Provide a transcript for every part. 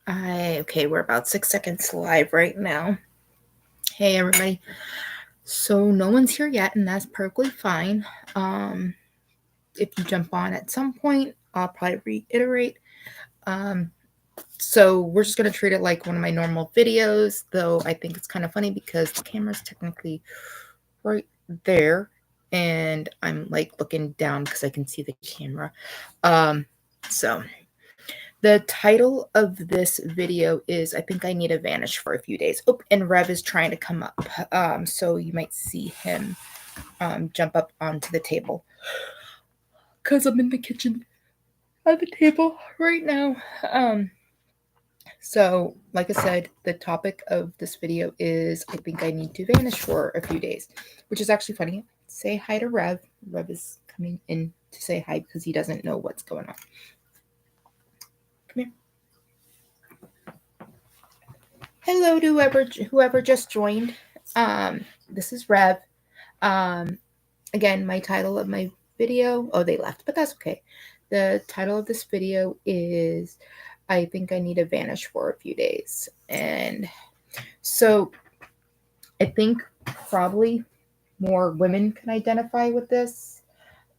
Okay, we're about 6 seconds live right now. Hey everybody. So no one's here yet, and that's perfectly fine. If you jump on at some point, I'll probably reiterate. So we're just gonna treat it like one of my normal videos, though I think it's kind of funny because the camera's technically right there, and I'm like looking down because I can see the camera. So the title of this video is I think I need a vanish for a few days. Oh, and Rev is trying to come up. So you might see him jump up onto the table. Because I'm in the kitchen at the table right now. So, like I said, the topic of this video is I think I need to vanish for a few days, which is actually funny. Say hi to Rev. Rev is coming in to say hi because he doesn't know what's going on. Come here. Hello to whoever just joined. This is Rev. Again, my title of my video. Oh, they left, but that's okay. The title of this video is I think I need to vanish for a few days. And so I think probably more women can identify with this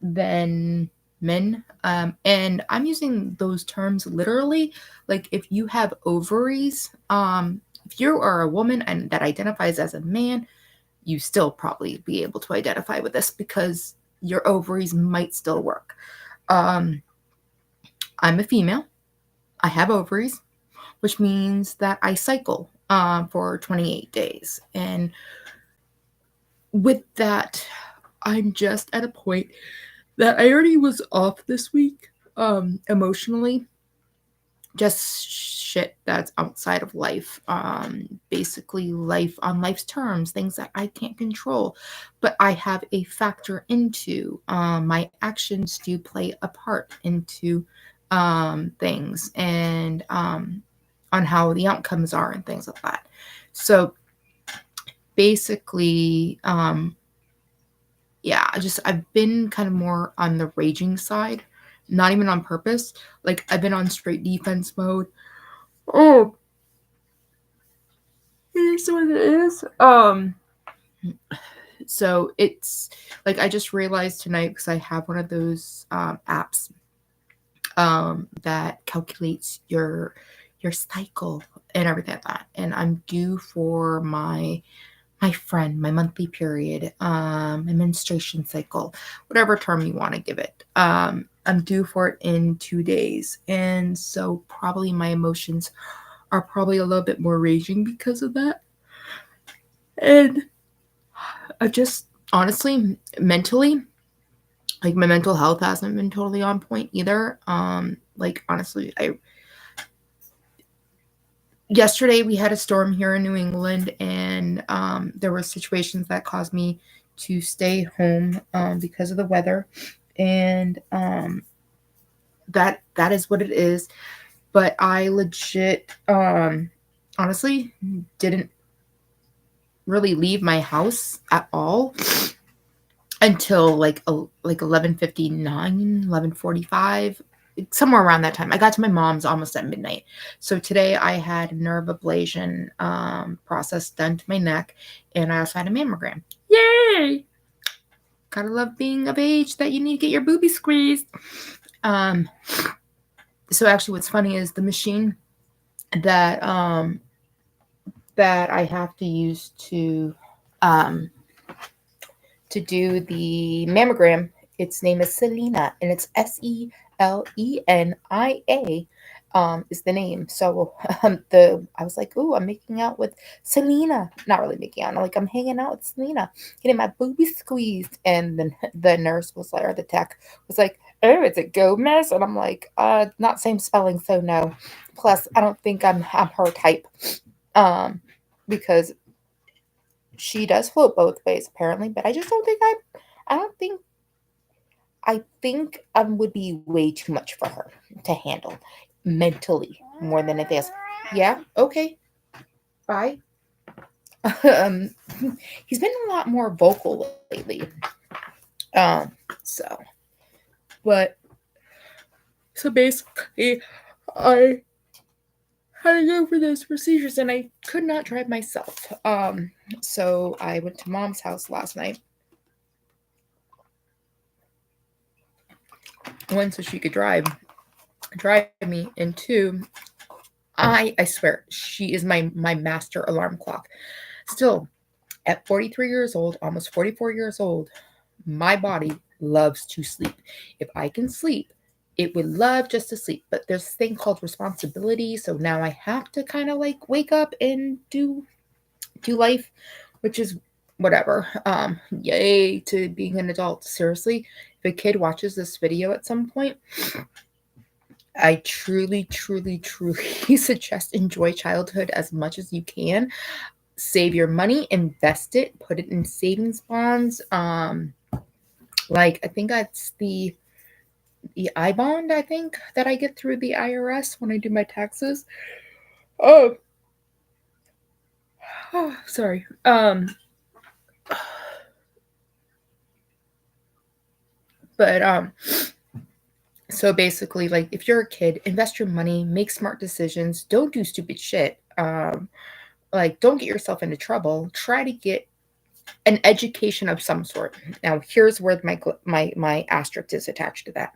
than men. And I'm using those terms literally. Like if you have ovaries, if you are a woman and that identifies as a man, you still probably be able to identify with this because your ovaries might still work. I'm a female. I have ovaries, which means that I cycle for 28 days. And with that, I'm just at a point that I already was off this week emotionally. Just shit that's outside of life. Basically life on life's terms, things that I can't control, but I have a factor into. My actions do play a part into things and on how the outcomes are and things like that. So basically, I've been kind of more on the raging side, not even on purpose. Like I've been on straight defense mode. Oh, here's what it is. So it's like I just realized tonight because I have one of those apps that calculates your cycle and everything like that, and I'm due for my monthly period, my menstruation cycle, whatever term you want to give it. I'm due for it in 2 days, and so probably my emotions are probably a little bit more raging because of that. And I just honestly, mentally, like my mental health hasn't been totally on point either. Like honestly, yesterday we had a storm here in New England, and there were situations that caused me to stay home because of the weather, and that is what it is. But I legit, honestly, didn't really leave my house at all until like 11:59, 11:45, somewhere around that time. I got to my mom's almost at midnight. So today I had a nerve ablation process done to my neck, and I also had a mammogram. Yay! Gotta love being of age that you need to get your boobies squeezed. So actually what's funny is the machine that that I have to use to do the mammogram, its name is Selena, and it's Selenia, is the name. So I was like, ooh, I'm making out with Selena. Not really making out. I'm hanging out with Selena, getting my boobies squeezed. And then the nurse was like, or the tech was like, oh, it's a Gomez, and I'm like, not same spelling, so no. Plus, I don't think I'm her type, because she does float both ways apparently, but I just don't think I think I would be way too much for her to handle mentally more than anything else. Yeah, okay, bye. um, he's been a lot more vocal lately. So, but so basically, I had to go for those procedures, and I could not drive myself. So I went to Mom's house last night. One, so she could drive me, and two, I swear she is my master alarm clock. Still, at 43 years old, almost 44 years old, my body loves to sleep. If I can sleep, it would love just to sleep. But there's this thing called responsibility. So now I have to kind of like wake up and do life, which is whatever. Yay to being an adult. Seriously, if a kid watches this video at some point, I truly, truly, truly suggest enjoy childhood as much as you can. Save your money, invest it, put it in savings bonds. Like I think that's the I-bond, I think, that I get through the IRS when I do my taxes. Oh, sorry. But so basically, like, if you're a kid, invest your money, make smart decisions, don't do stupid shit. Like, don't get yourself into trouble. Try to get an education of some sort. Now, here's where my asterisk is attached to that.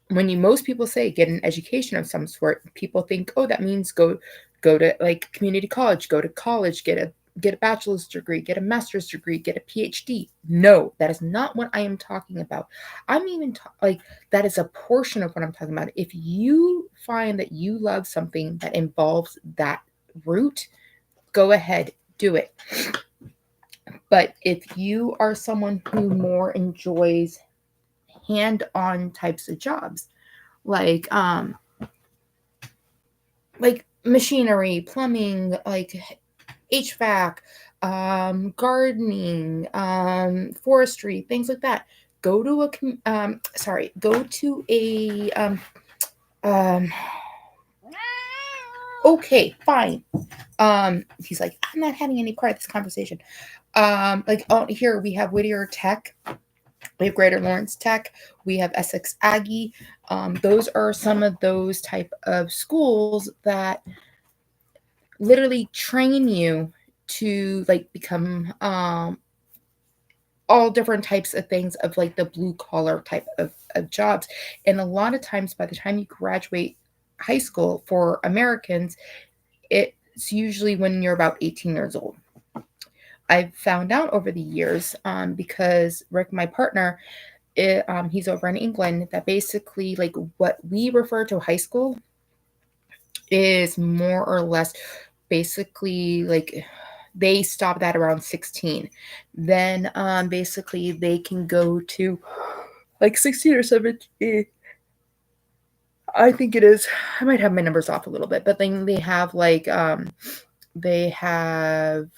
When most people say get an education of some sort, people think, oh, that means go to like community college, go to college, get a bachelor's degree, get a master's degree, get a PhD. No, that is not what I am talking about. I'm even like that is a portion of what I'm talking about. If you find that you love something that involves that route, go ahead, do it. But if you are someone who more enjoys hand-on types of jobs, like machinery, plumbing, like HVAC, gardening, forestry, things like that, go to a okay, fine. He's like, I'm not having any part of this conversation. Like, oh, here we have Whittier Tech, we have Greater Lawrence Tech, we have Essex Aggie. Those are some of those type of schools that literally train you to like become all different types of things of like the blue collar type of jobs. And a lot of times by the time you graduate high school for Americans, it's usually when you're about 18 years old. I've found out over the years, because Rick, my partner, he's over in England, that basically like what we refer to high school is more or less basically like they stop at around 16. Then basically they can go to like 16 or 17. I think it is. I might have my numbers off a little bit, but then they have they have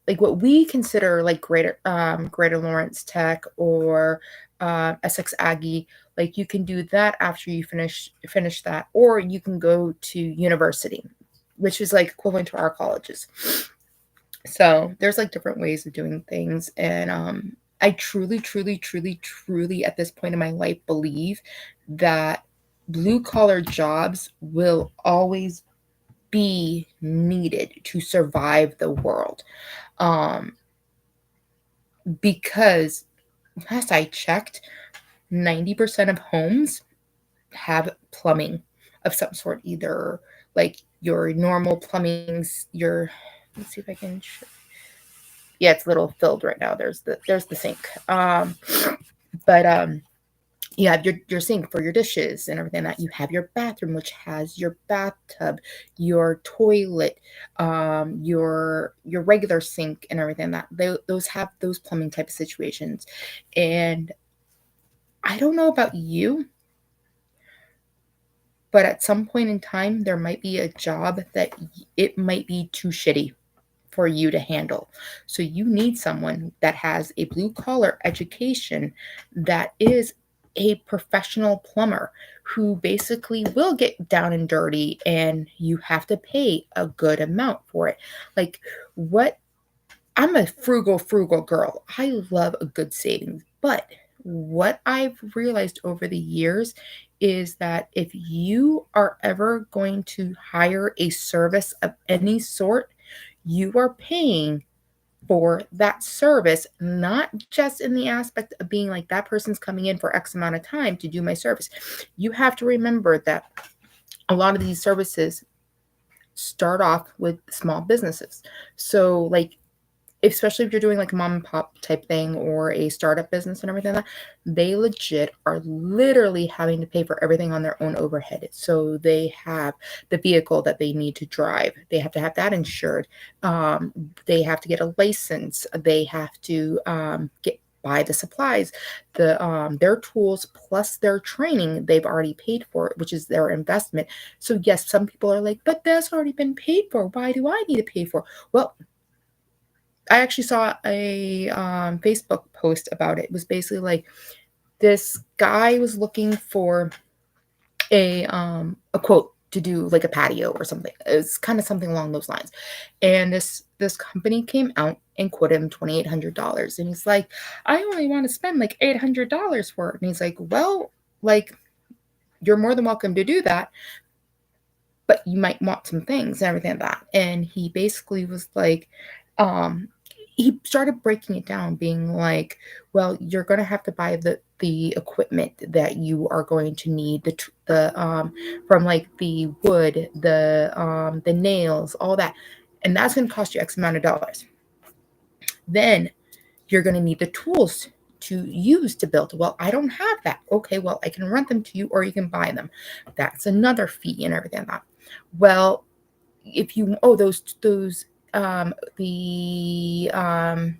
like what we consider like Greater Lawrence Tech or Essex Aggie. Like you can do that after you finish that, or you can go to university, which is like equivalent to our colleges. So there's like different ways of doing things, and I truly, truly, truly, truly at this point in my life believe that blue collar jobs will always be needed to survive the world. Because last I checked, 90% of homes have plumbing of some sort, either like your normal plumbing's your let's see if I can yeah, it's a little filled right now. There's the sink. But you have your sink for your dishes and everything that you have your bathroom, which has your bathtub, your toilet, your regular sink and everything that those have those plumbing type of situations. And I don't know about you, but at some point in time, there might be a job that it might be too shitty for you to handle. So you need someone that has a blue collar education that is a professional plumber who basically will get down and dirty and you have to pay a good amount for it. Like what I'm a frugal girl. I love a good savings, but what I've realized over the years is that if you are ever going to hire a service of any sort, you are paying for that service, not just in the aspect of being like that person's coming in for X amount of time to do my service. You have to remember that a lot of these services start off with small businesses. So, like, especially if you're doing like a mom and pop type thing or a startup business and everything like that, they legit are literally having to pay for everything on their own overhead. So they have the vehicle that they need to drive. They have to have that insured. They have to get a license. They have to get buy the supplies, their tools plus their training they've already paid for, which is their investment. So yes, some people are like, but that's already been paid for. Why do I need to pay for? Well, I actually saw a Facebook post about it. It was basically like this guy was looking for a quote to do like a patio or something. It's kind of something along those lines. And this company came out and quoted him $2,800. And he's like, I only want to spend like $800 for it. And he's like, well, like, you're more than welcome to do that, but you might want some things and everything like that. And he basically was like, um, he started breaking it down, being like, well, you're going to have to buy the equipment that you are going to need, the from like the wood, the nails, all that. And that's going to cost you X amount of dollars. Then you're going to need the tools to use to build. Well, I don't have that. Okay, well, I can rent them to you or you can buy them. That's another fee and everything like that. Well, if you the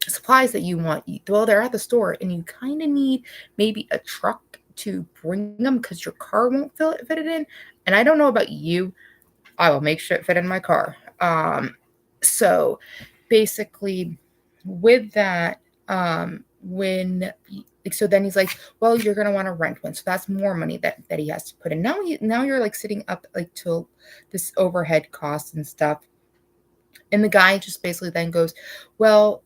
supplies that you want, well, they're at the store and you kind of need maybe a truck to bring them because your car won't fit it in. And I don't know about you, I will make sure it fit in my car. So basically with that, when so then he's like, well, you're gonna want to rent one, so that's more money that he has to put in. Now you're like sitting up like to this overhead cost and stuff. And the guy just basically then goes, well,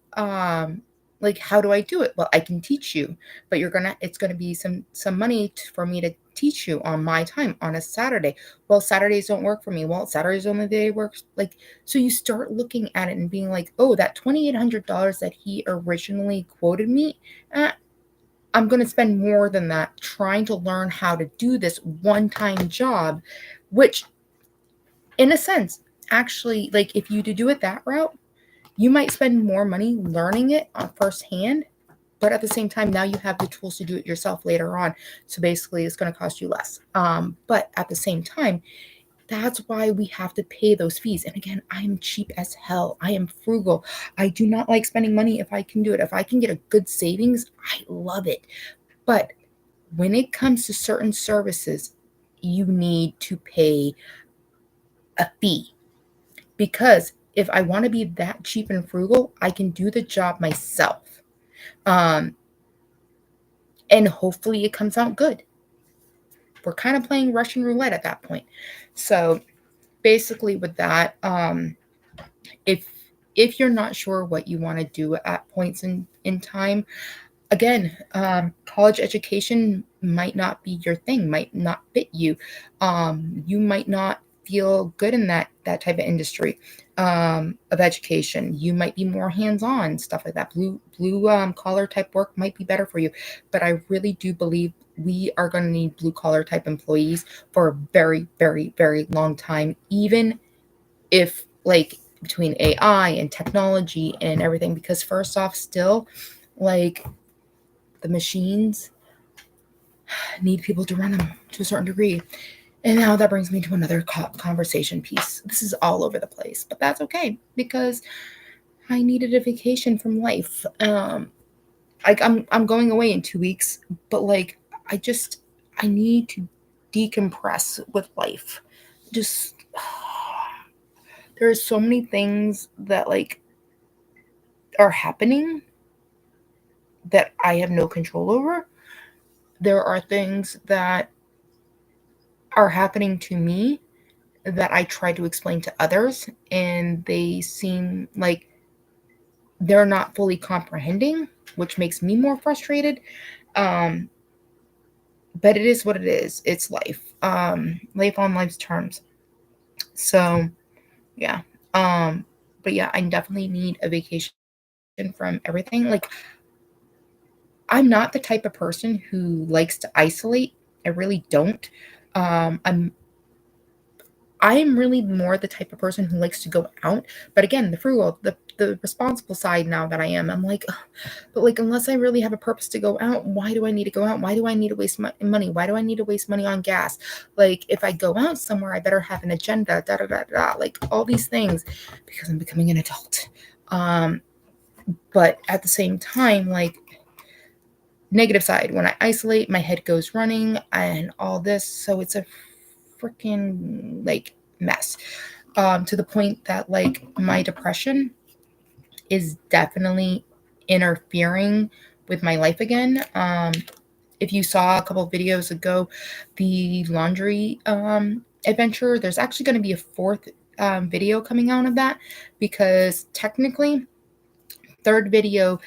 like, how do I do it? Well, I can teach you, but it's gonna be some money for me to teach you on my time on a Saturday. Well, Saturdays don't work for me. Well, Saturday's the only day it works. Like, so you start looking at it and being like, oh, that $2,800 that he originally quoted me at, I'm going to spend more than that trying to learn how to do this one-time job, which in a sense, actually, like, if you do it that route, you might spend more money learning it on firsthand, but at the same time, now you have the tools to do it yourself later on. So basically, it's going to cost you less. But at the same time, that's why we have to pay those fees. And again, I'm cheap as hell. I am frugal. I do not like spending money if I can do it. If I can get a good savings, I love it. But when it comes to certain services, you need to pay a fee. Because if I want to be that cheap and frugal, I can do the job myself. Um, and hopefully it comes out good. We're kind of playing Russian roulette at that point. So basically with that, if you're not sure what you want to do at points in time, again, college education might not be your thing, might not fit you. You might not feel good in that type of industry of education. You might be more hands-on, stuff like that. Blue collar type work might be better for you. But I really do believe we are going to need blue collar type employees for a very, very, very long time, even if, like, between AI and technology and everything, because first off, still, like, the machines need people to run them to a certain degree. And now that brings me to another conversation piece. This is all over the place, but that's okay because I needed a vacation from life. Like, I'm going away in 2 weeks, but like, I need to decompress with life. Just there's so many things that like are happening that I have no control over. There are things that are happening to me that I try to explain to others, and they seem like they're not fully comprehending, which makes me more frustrated. But it is what it is. It's life. Life on life's terms. So yeah. But yeah, I definitely need a vacation from everything. Like, I'm not the type of person who likes to isolate. I really don't. I'm really more the type of person who likes to go out. But again, the frugal, the responsible side now that I am, I'm like, ugh, but like, unless I really have a purpose to go out, why do I need to go out? Why do I need to waste money? Why do I need to waste money on gas? Like, if I go out somewhere, I better have an agenda, da da da da, like all these things, because I'm becoming an adult. But at the same time, like, negative side, when I isolate, my head goes running and all this. So it's a freaking like mess, to the point that like my depression is definitely interfering with my life again. If you saw a couple of videos ago, the laundry adventure, there's actually going to be a fourth video coming out of that, because technically, third video,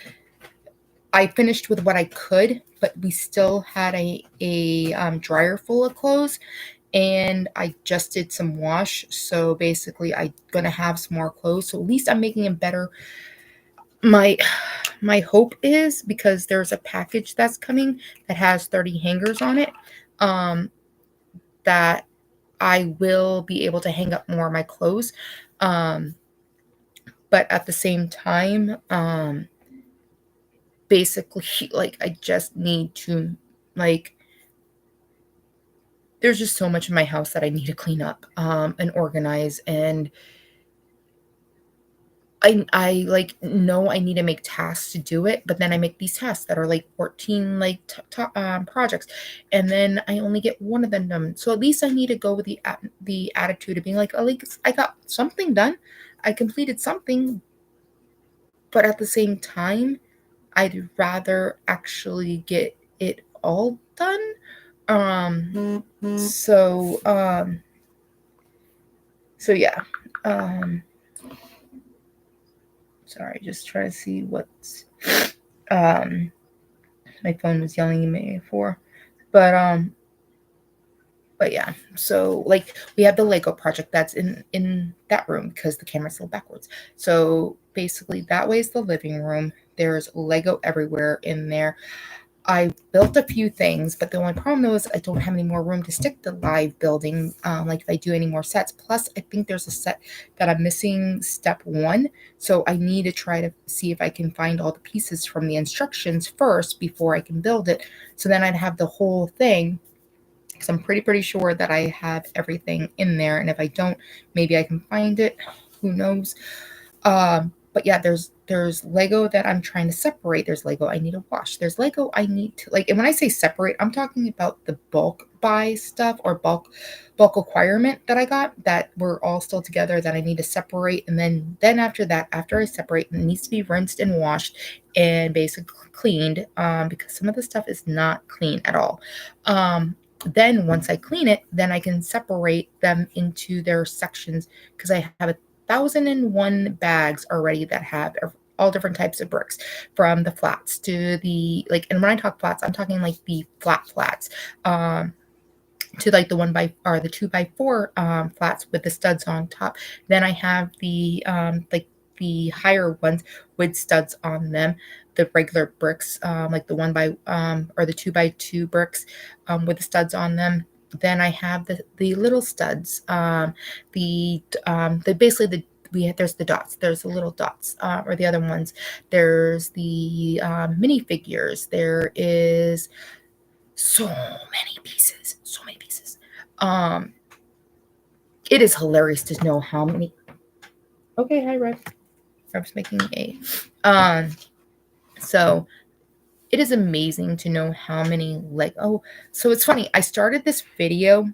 I finished with what I could, but we still had a dryer full of clothes, and I just did some wash. So basically, I'm gonna have some more clothes. So at least I'm making it better. My my hope is, because there's a package that's coming that has 30 hangers on it, um, that I will be able to hang up more of my clothes. Um, but at the same time, basically, like, I just need to, like, there's just so much in my house that I need to clean up, and organize. And I like know I need to make tasks to do it, but then I make these tasks that are like 14 like projects, and then I only get one of them done. So at least I need to go with the attitude of being like, at least I got something done, I completed something. But at the same time, I'd rather actually get it all done. So so yeah. Um Sorry, just trying to see what's um my phone was yelling at me for. But yeah, so like, we have the Lego project that's in that room because the camera's still backwards. So basically, that way is the living room. There's Lego everywhere in there. I built a few things, but the only problem is I don't have any more room to stick the live building. Like, if I do any more sets, plus I think there's a set that I'm missing, step 1. So I need to try to see if I can find all the pieces from the instructions first before I can build it. So then I'd have the whole thing, because I'm pretty sure that I have everything in there. And if I don't, maybe I can find it. Who knows? But yeah, there's Lego that I'm trying to separate. There's Lego I need to wash. There's Lego I need to, like, and when I say separate, I'm talking about the bulk buy stuff, or bulk acquirement that I got, that we're all still together, that I need to separate. And then after that, after I separate, it needs to be rinsed and washed and basically cleaned, because some of the stuff is not clean at all. Then once I clean it, then I can separate them into their sections, because I have 1,001 bags already that have all different types of bricks, from the flats to the, like, and when I talk flats, I'm talking like the flats, to like the 2x4 flats with the studs on top. Then I have the like the higher ones with studs on them, the regular bricks, like the 1 by or the 2x2 bricks, with the studs on them. Then I have the little studs, the basically there's the dots, there's the little dots, or the other ones. There's the mini figures. There is so many pieces, so many pieces. Um, it is hilarious to know how many. Okay, hi, Rev. Rev's making a. So it is amazing to know how many, like, oh, so it's funny. I started this video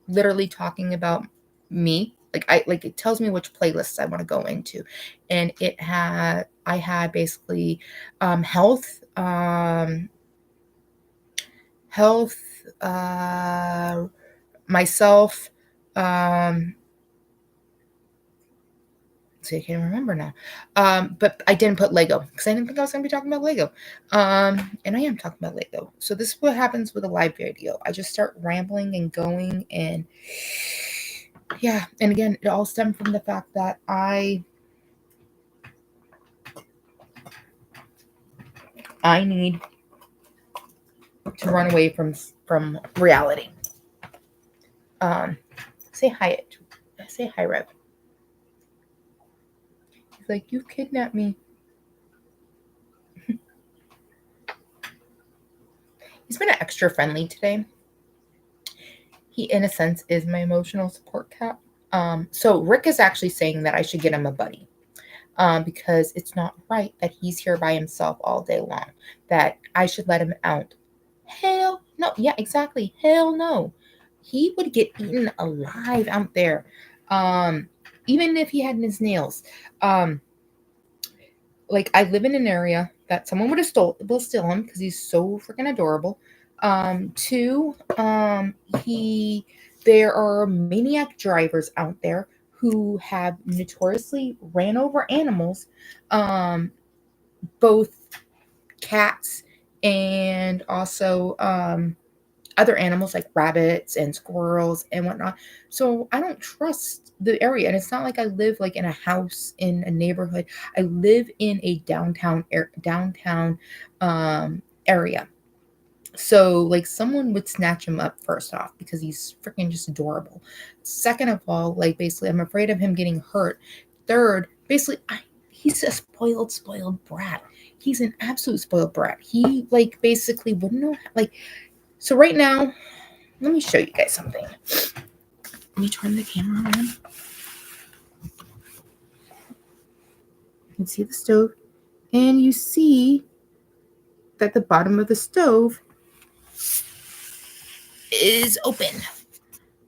literally talking about me. Like it tells me which playlists I want to go into, and I had basically health, health, myself, um See, I can't remember now. But I didn't put Lego because I didn't think I was going to be talking about Lego. And I am talking about Lego. So this is what happens with a live video. I just start rambling and going, and yeah. And again, it all stemmed from the fact that I need to run away from reality. Say hi. Say hi, Rev. He's like, you kidnapped me. He's been extra friendly today. He, in a sense, is my emotional support cat. So Rick is actually saying that I should get him a buddy. Because it's not right that he's here by himself all day long. That I should let him out. Hell no. Yeah, exactly. Hell no. He would get eaten alive out there. Even if he had his nails. Like, I live in an area that someone will steal him because he's so freaking adorable. Two, there are maniac drivers out there who have notoriously ran over animals, both cats and also other animals like rabbits and squirrels and whatnot. So I don't trust the area. And it's not like I live like in a house in a neighborhood. I live in a downtown area. So like someone would snatch him up first off because he's freaking just adorable. Second of all, like basically I'm afraid of him getting hurt. Third, basically he's a spoiled brat. He's an absolute spoiled brat. He like basically wouldn't know like. So right now, let me show you guys something. Let me turn the camera on. You can see the stove, and you see that the bottom of the stove is open.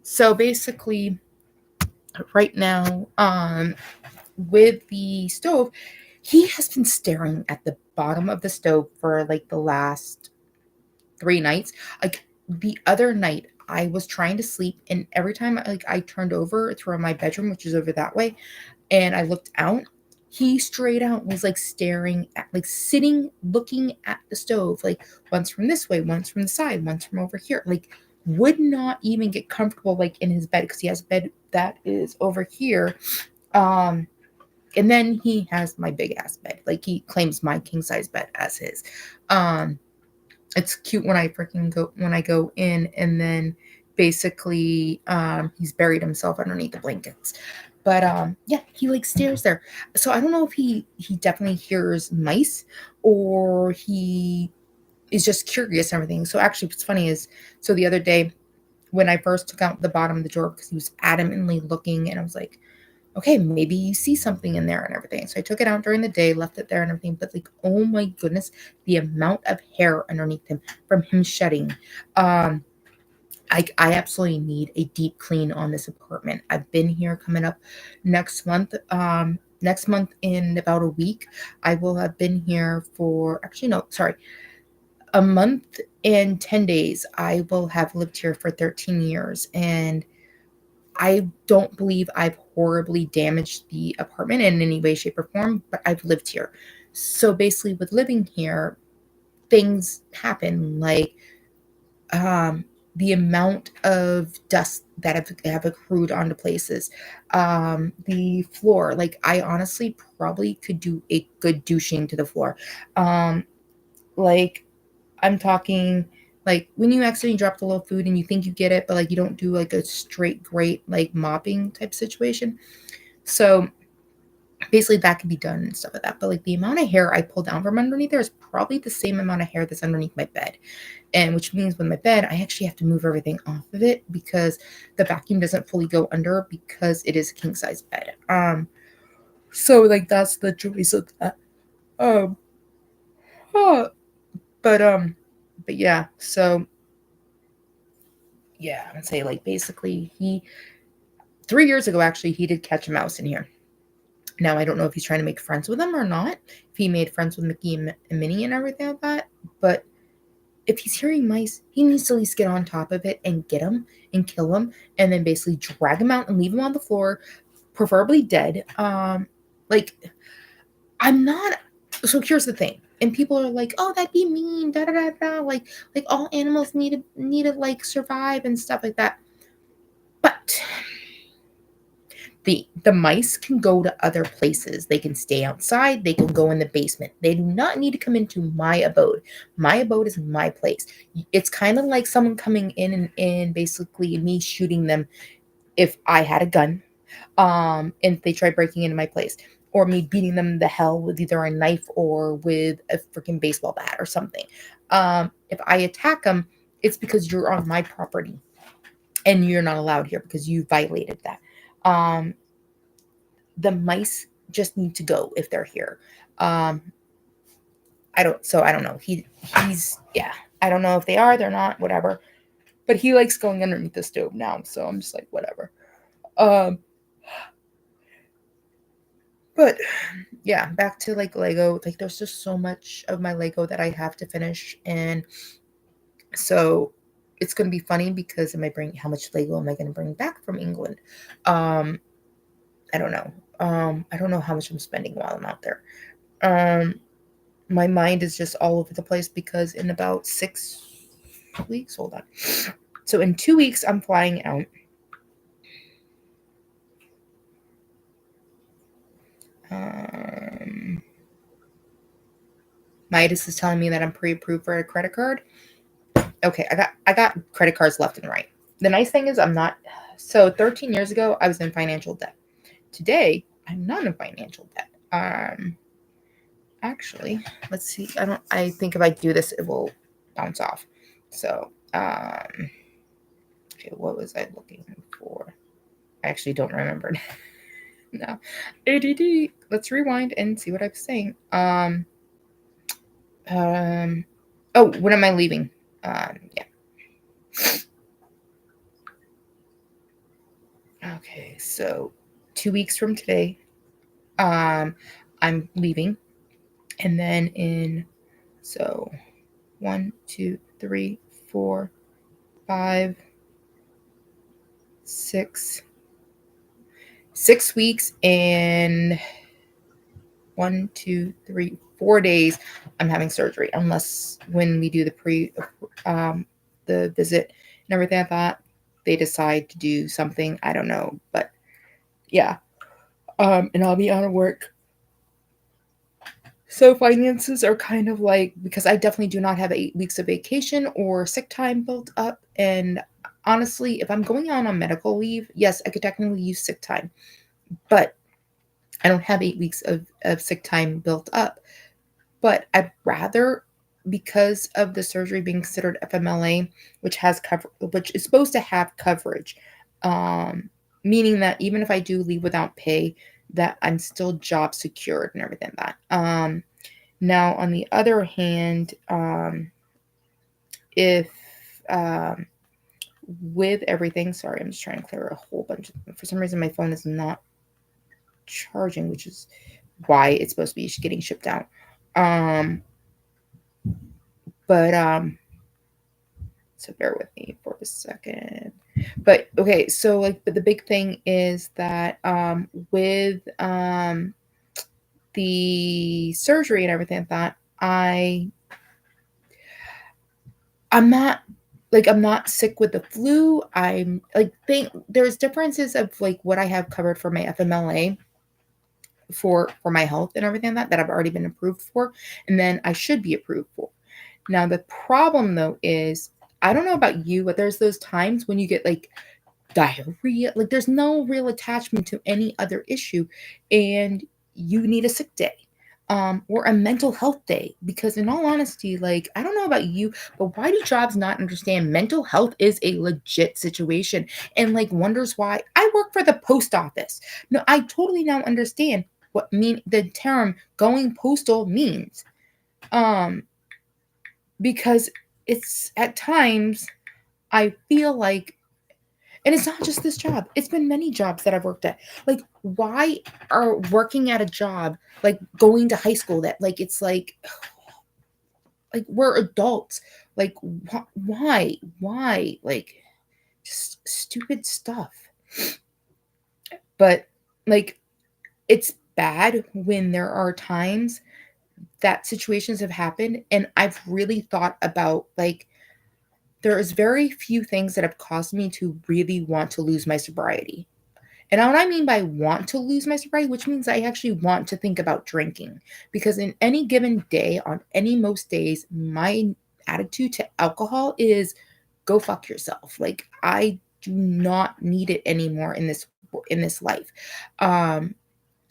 So basically, right now, with the stove, he has been staring at the bottom of the stove for like the last 3 nights. Like the other night, I was trying to sleep, and every time I turned over to my bedroom, which is over that way, and I looked out, he straight out was like staring at, like sitting, looking at the stove, like once from this way, once from the side, once from over here, like would not even get comfortable like in his bed because he has a bed that is over here. And then he has my big ass bed. Like he claims my king size bed as his. It's cute when I go in, and then basically he's buried himself underneath the blankets. But yeah, he like stares there. So I don't know if he definitely hears mice or he is just curious and everything. So actually what's funny is, so the other day when I first took out the bottom of the drawer because he was adamantly looking, and I was like, okay, maybe you see something in there and everything. So I took it out during the day, left it there and everything. But like, oh my goodness, the amount of hair underneath him from him shedding. I absolutely need a deep clean on this apartment. I've been here coming up next month. Next month in about a week, I will have been here for, actually, no, sorry, a month and 10 days. I will have lived here for 13 years. And I don't believe I've horribly damaged the apartment in any way, shape, or form, but I've lived here. So basically, with living here, things happen like the amount of dust that have accrued onto places, the floor. Like, I honestly probably could do a good douching to the floor. Like, I'm talking like when you accidentally drop the little food and you think you get it, but like you don't do like a straight great like mopping type situation. So basically that can be done and stuff like that. But like the amount of hair I pull down from underneath there is probably the same amount of hair that's underneath my bed. And which means with my bed, I actually have to move everything off of it because the vacuum doesn't fully go under because it is a king size bed. So like that's the choice of that. Um, huh. But yeah, so yeah, I would say like basically 3 years ago actually he did catch a mouse in here. Now I don't know if he's trying to make friends with them or not. If he made friends with Mickey and Minnie and everything like that, but if he's hearing mice, he needs to at least get on top of it and get them and kill them, and then basically drag them out and leave them on the floor, preferably dead. Like, I'm not. So here's the thing. And people are like, "Oh, that'd be mean." Da da da da. Like all animals need to like survive and stuff like that. But the mice can go to other places. They can stay outside. They can go in the basement. They do not need to come into my abode. My abode is my place. It's kind of like someone coming in and basically me shooting them if I had a gun. And if they try breaking into my place, or me beating them the hell with either a knife or with a freaking baseball bat or something. If I attack them, it's because you're on my property and you're not allowed here because you violated that. Um, the mice just need to go if they're here. Um, I don't know. He's yeah. I don't know if they are, they're not, whatever. But he likes going underneath the stove now, so I'm just like, whatever. Um, but yeah, back to like Lego. Like there's just so much of my Lego that I have to finish, and so it's gonna be funny because how much Lego am I gonna bring back from England? Um, I don't know. I don't know how much I'm spending while I'm out there. Um, my mind is just all over the place because in about 6 weeks, hold on. So in 2 weeks, I'm flying out. Um, Midas is telling me that I'm pre-approved for a credit card. Okay, I got credit cards left and right. The nice thing is I'm not. So 13 years ago, I was in financial debt. Today, I'm not in financial debt. Actually, let's see. I think if I do this, it will bounce off. So, okay, what was I looking for? I actually don't remember. No, ADD. Let's rewind and see what I was saying. Oh, when am I leaving? Yeah. Okay, so 2 weeks from today, I'm leaving, and then so 1, 2, 3, 4, 5, 6, 6 weeks and 1, 2, 3, 4 days. I'm having surgery, unless when we do the visit and everything like that, they decide to do something. I don't know, but yeah. And I'll be out of work. So finances are kind of like, because I definitely do not have 8 weeks of vacation or sick time built up. And honestly, if I'm going on medical leave, yes, I could technically use sick time, but I don't have 8 weeks of sick time built up. But I'd rather, because of the surgery being considered FMLA, which is supposed to have coverage, meaning that even if I do leave without pay, that I'm still job secured and everything like that. Now, on the other hand, if with everything, sorry, I'm just trying to clear a whole bunch. For some reason, my phone is not charging, which is why it's supposed to be getting shipped out. But so bear with me for a second. But okay, so like, but the big thing is that with the surgery and everything like that, I'm not I'm not sick with the flu. I'm like there's differences of like what I have covered for my FMLA for my health and everything like that I've already been approved for, and then I should be approved for. Now the problem though is, I don't know about you, but there's those times when you get like diarrhea, like there's no real attachment to any other issue, and you need a sick day, or a mental health day. Because in all honesty, like, I don't know about you, but why do jobs not understand mental health is a legit situation, and like wonders why I work for the post office? No, I totally now understand what mean the term going postal means, um because it's at times I feel like, and it's not just this job. It's been many jobs that I've worked at. Like, why are working at a job like going to high school, that like it's like we're adults. Like, why? Like, just stupid stuff. But like, it's bad when there are times that situations have happened, and I've really thought about, like, there is very few things that have caused me to really want to lose my sobriety. And what I mean by want to lose my sobriety, which means I actually want to think about drinking. Because in any given day, on any most days, my attitude to alcohol is go fuck yourself. Like, I do not need it anymore in this life. Um,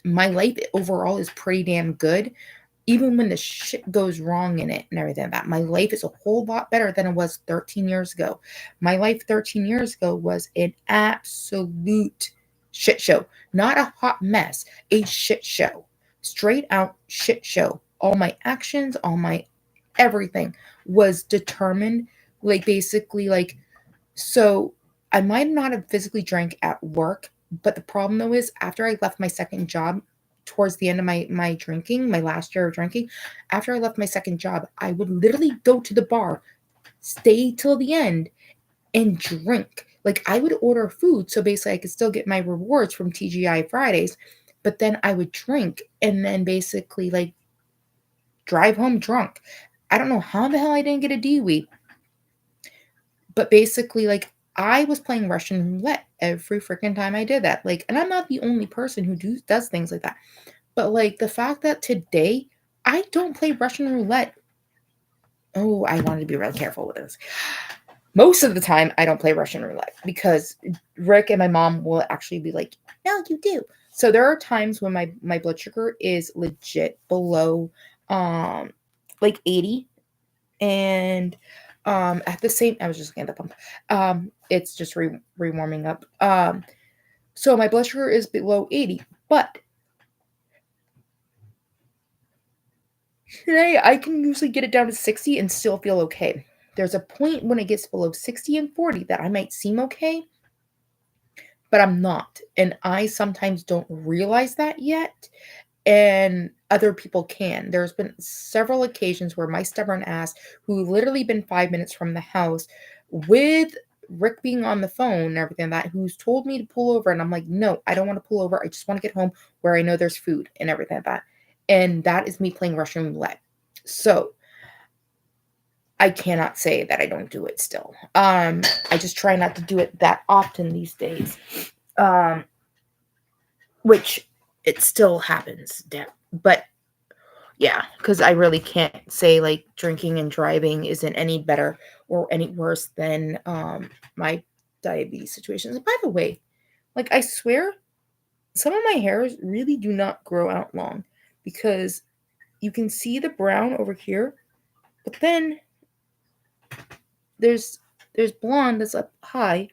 my life overall is pretty damn good, even when the shit goes wrong in it and everything like that. My life is a whole lot better than it was 13 years ago. My life 13 years ago was an absolute shit show. Not a hot mess, a shit show. Straight out shit show. All my actions, all my everything was determined, like, basically, like, so I might not have physically drank at work, but the problem though is after I left my second job, towards the end of my drinking, my last year of drinking, after I left my second job, I would literally go to the bar, stay till the end, and drink. Like, I would order food so basically I could still get my rewards from TGI Fridays, but then I would drink and then basically, like, drive home drunk. I don't know how the hell I didn't get a DWI, but basically, like, I was playing Russian roulette every freaking time I did that. Like, and I'm not the only person who does things like that. But, like, the fact that today I don't play Russian roulette. Oh, I wanted to be real careful with this. Most of the time, I don't play Russian roulette because Rick and my mom will actually be like, "No, you do." So there are times when my blood sugar is legit below, like 80, and at the same, I was just looking at the pump. It's just rewarming up. So my blood sugar is below 80, but today I can usually get it down to 60 and still feel okay. There's a point when it gets below 60 and 40 that I might seem okay, but I'm not. And I sometimes don't realize that yet. And other people can. There's been several occasions where my stubborn ass, who literally been 5 minutes from the house with Rick being on the phone and everything like that, who's told me to pull over, and I'm like, no, I don't want to pull over. I just want to get home where I know there's food and everything like that. And that is me playing Russian roulette. So I cannot say that I don't do it still. I just try not to do it that often these days. Which it still happens. But yeah, because I really can't say, like, drinking and driving isn't any better or any worse than my diabetes situations. And by the way, like, I swear, some of my hairs really do not grow out long because you can see the brown over here, but then there's blonde that's up high.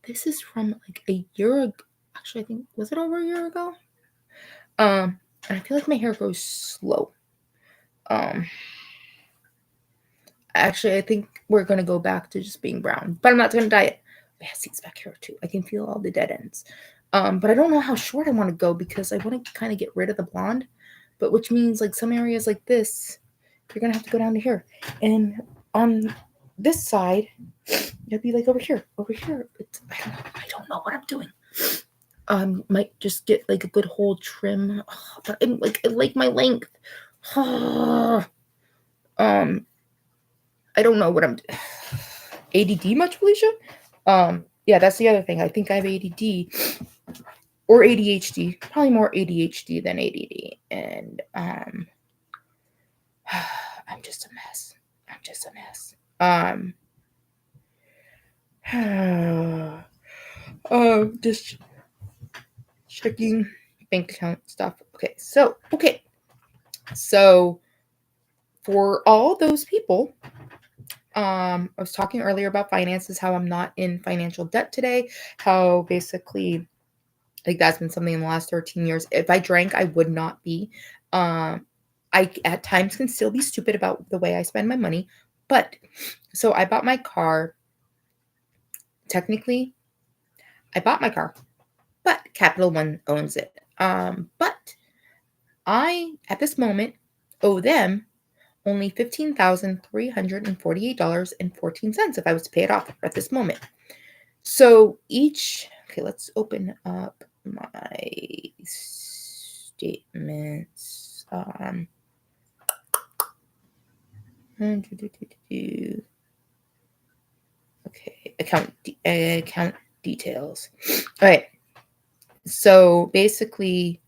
This is from like a year ago. Actually, I think, was it over a year ago? And I feel like my hair grows slow. Actually, I think we're gonna go back to just being brown, but I'm not gonna dye it. I have seeds back here too. I can feel all the dead ends. But I don't know how short I want to go because I want to kind of get rid of the blonde, but which means, like, some areas like this, you're gonna have to go down to here, and on this side, it'll be like over here. It's, I don't know what I'm doing. Might just get like a good whole trim, but I like my length. I don't know what I'm. ADD much, Felicia? Yeah, that's the other thing. I think I have ADD or ADHD. Probably more ADHD than ADD, and I'm just a mess. Just checking bank account stuff. Okay. So for all those people, I was talking earlier about finances, how I'm not in financial debt today, how basically, like, that's been something in the last 13 years. If I drank, I would not be. I at times can still be stupid about the way I spend my money, but so I bought my car. Technically, I bought my car, but Capital One owns it. But I, at this moment, owe them only $15,348.14 if I was to pay it off at this moment. So okay, let's open up my statements. Okay, account details. All right. So basically,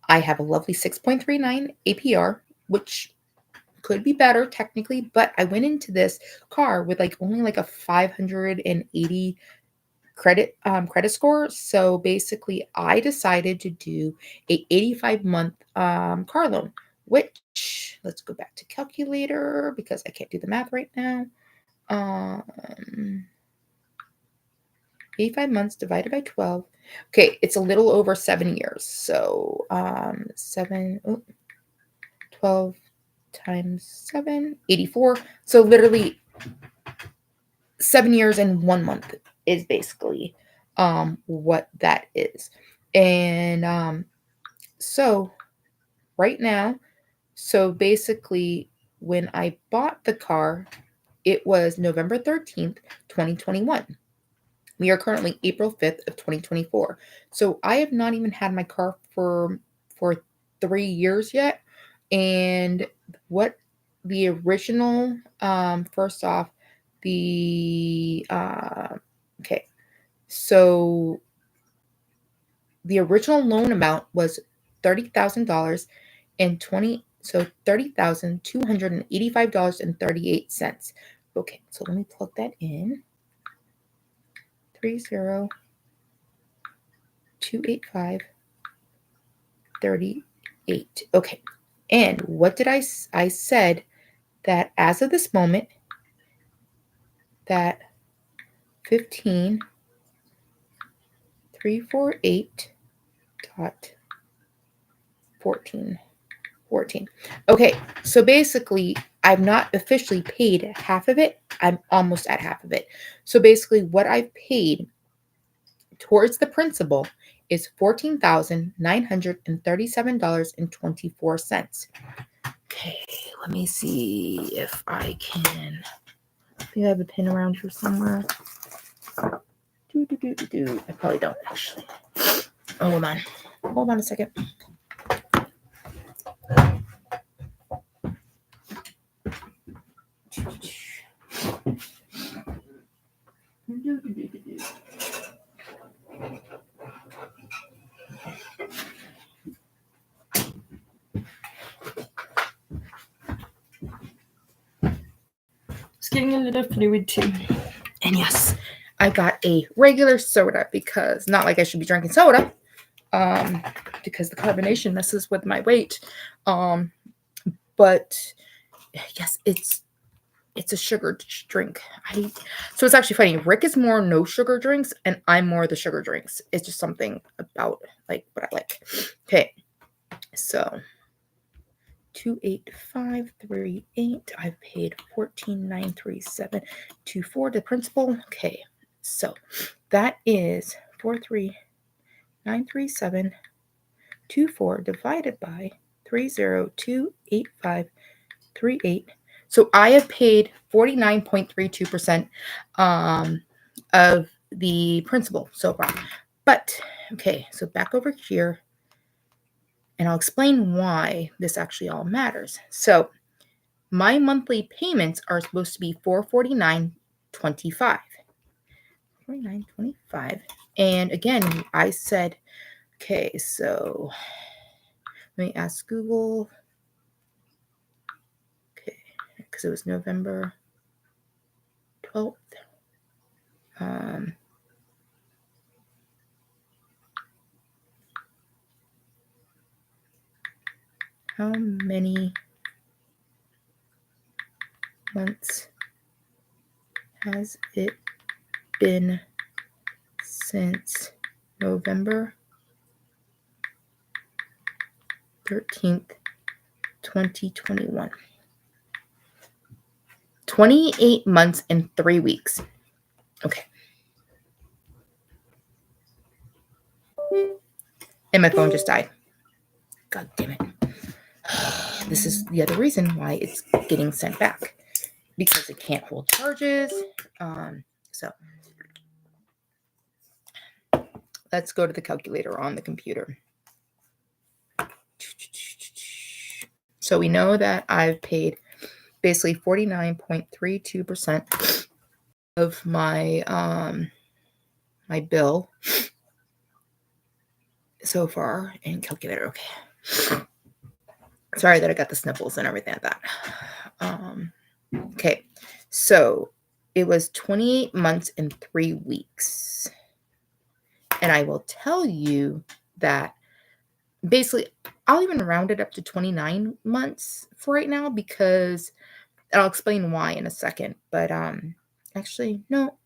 I have a lovely 6.39 APR, which could be better technically, but I went into this car with only a 580 credit score. So basically, I decided to do a 85-month car loan, which, let's go back to calculator because I can't do the math right now. 85 months divided by 12. Okay, it's a little over 7 years. So 12 times 7, 84. So literally 7 years and 1 month is basically what that is. And so right now, so basically when I bought the car, it was November 13th, 2021. We are currently April 5th of 2024. So I have not even had my car for 3 years yet. And what the original, first off, okay. So the original loan amount was $30,000 and $30,285.38. Okay, so let me plug that in. 30,285.38. Okay. And what did I said that as of this moment, that 15,348.14. Okay, so basically, I've not officially paid half of it. I'm almost at half of it. So basically, what I've paid towards the principal is $14,937.24. Okay, let me see if I can. I think I have a pin around here somewhere. I probably don't actually. Oh, hold on. Hold on a second. It's getting a little fluid too. And yes, I got a regular soda because not like I should be drinking soda, because the carbonation messes with my weight. But yes, it's a sugar drink. So it's actually funny. Rick is more no sugar drinks, and I'm more the sugar drinks. It's just something about what I like. Okay, so 28538. I've paid 14,937.24 to principal. Okay, so that is 43,937.24 divided by 3028538. So I have paid 49.32% of the principal so far. But okay, so back over here. And I'll explain why this actually all matters. So my monthly payments are supposed to be $449.25. $449.25. And again, I said, okay, so let me ask Google. Okay, because it was November 12th. How many months has it been since November 13th, 2021? 28 months and 3 weeks. Okay. And my phone just died. God damn it. This is the other reason why it's getting sent back, because it can't hold charges. So let's go to the calculator on the computer. So we know that I've paid basically 49.32% of my my bill so far. And calculator, okay. Sorry that I got the sniffles and everything like that. Okay, so it was 28 months and 3 weeks. And I will tell you that basically, I'll even round it up to 29 months for right now, because and I'll explain why in a second. But actually, no,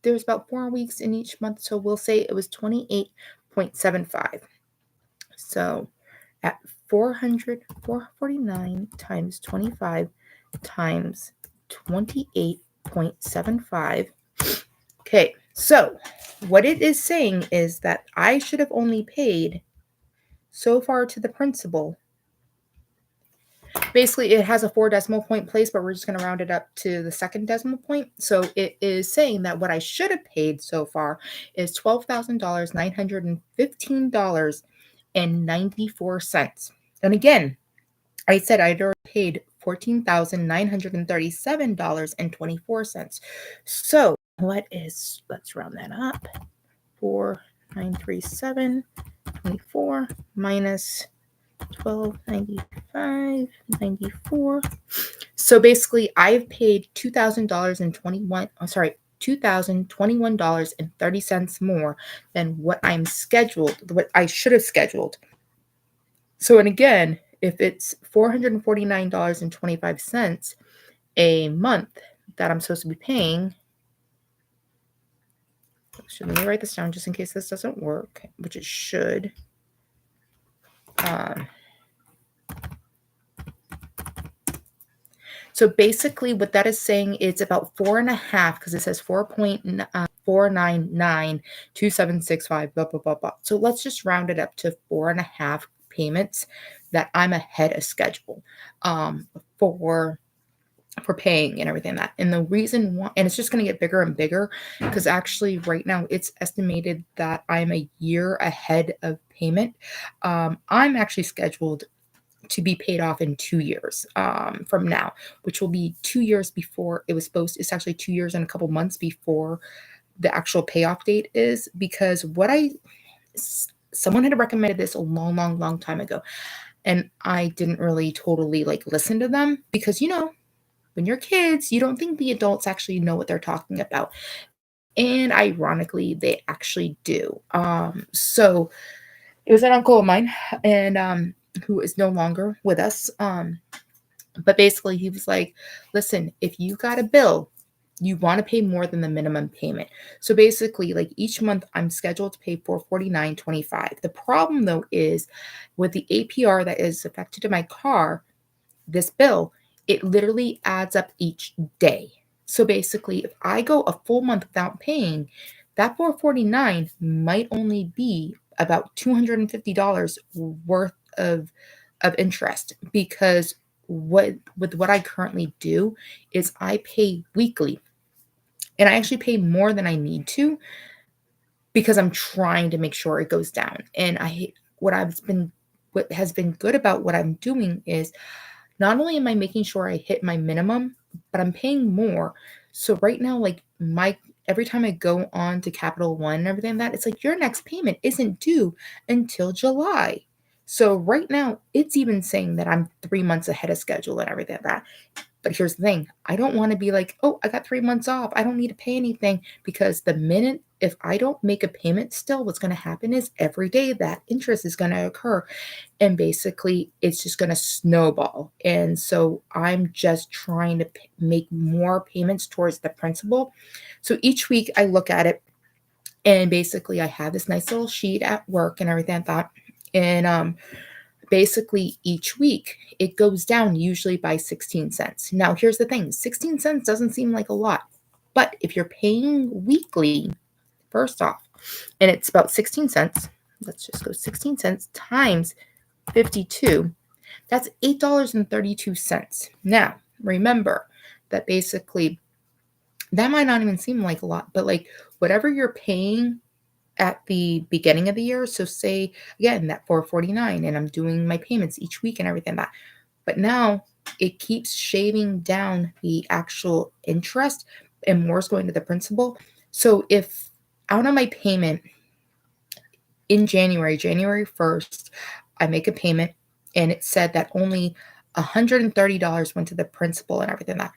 there's about 4 weeks in each month, so we'll say it was 28.75. So at 449 times 25 times 28.75. Okay, so what it is saying is that I should have only paid so far to the principal. Basically, it has a 4 decimal point place, but we're just going to round it up to the second decimal point. So it is saying that what I should have paid so far is $12,915.94. And again, I said I'd already paid $14,937.24. So let's round that up. 4,937.24 minus 1295.94. So basically, I've paid $2,021.30 more than what I should have scheduled. So, and again, if it's $449.25 a month that I'm supposed to be paying, let me write this down just in case this doesn't work, which it should. So basically what that is saying, it's about 4.5, because it says 4.4992765, blah, blah, blah, blah. So let's just round it up to 4.5 payments that I'm ahead of schedule for paying and everything like that. And the reason why, and it's just going to get bigger and bigger, because actually right now it's estimated that I'm a year ahead of payment. I'm actually scheduled to be paid off in 2 years from now, which will be 2 years before it was supposed to. It's actually 2 years and a couple months before the actual payoff date is, because someone had recommended this a long, long, long time ago. And I didn't really totally listen to them, because, when you're kids, you don't think the adults actually know what they're talking about. And ironically, they actually do. So it was an uncle of mine, and who is no longer with us. But basically, he was like, listen, if you got a bill, you want to pay more than the minimum payment. So basically, each month, I'm scheduled to pay $449.25. The problem, though, is with the APR that is affected to my car, this bill, it literally adds up each day. So basically, if I go a full month without paying, that $449 might only be about $250 worth of interest, because with what I currently do is I pay weekly, and I actually pay more than I need to, because I'm trying to make sure it goes down. And what has been good about what I'm doing is, not only am I making sure I hit my minimum, but I'm paying more. So right now, every time I go on to Capital One and everything like that, it's like, your next payment isn't due until July. So right now, it's even saying that I'm 3 months ahead of schedule and everything like that. But here's the thing. I don't want to be like, oh, I got 3 months off, I don't need to pay anything, because the minute, if I don't make a payment still, what's going to happen is every day that interest is going to occur. And basically, it's just going to snowball. And so I'm just trying to make more payments towards the principal. So each week I look at it, and basically I have this nice little sheet at work and everything like that. And basically each week it goes down usually by 16 cents. Now, here's the thing. 16 cents doesn't seem like a lot, but if you're paying weekly, first off, and it's about 16 cents, let's just go 16 cents times 52, that's $8.32. Now, remember that basically that might not even seem like a lot, but whatever you're paying at the beginning of the year, so say again that $449, and I'm doing my payments each week and everything like that. But now it keeps shaving down the actual interest and more is going to the principal. So if out of my payment in January 1st, I make a payment and it said that only $130 went to the principal and everything that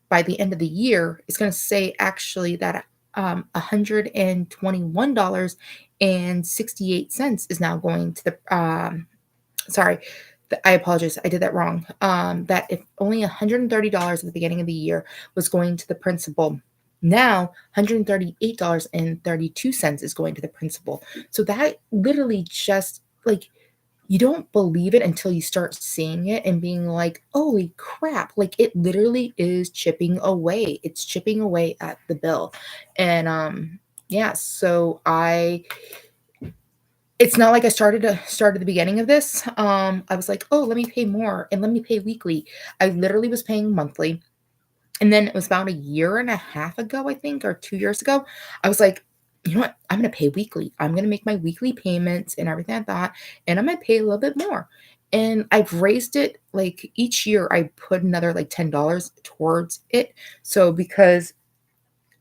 by the end of the year, it's going to say actually that $121.68 is now going to the sorry, I apologize. I did that wrong. That if only $130 at the beginning of the year was going to the principal, now $138.32 is going to the principal. So that literally just like you don't believe it until you start seeing it and being like, holy crap, like it literally is chipping away. It's chipping away at the bill. And yeah, so it's not like I started at the beginning of this. I was like, oh, let me pay more and let me pay weekly. I literally was paying monthly. And then it was about a year and a half ago, I think, or 2 years ago. I was like, you know what? I'm going to pay weekly. I'm going to make my weekly payments and everything like that. And I'm going to pay a little bit more. And I've raised it like each year, I put another like $10 towards it. So because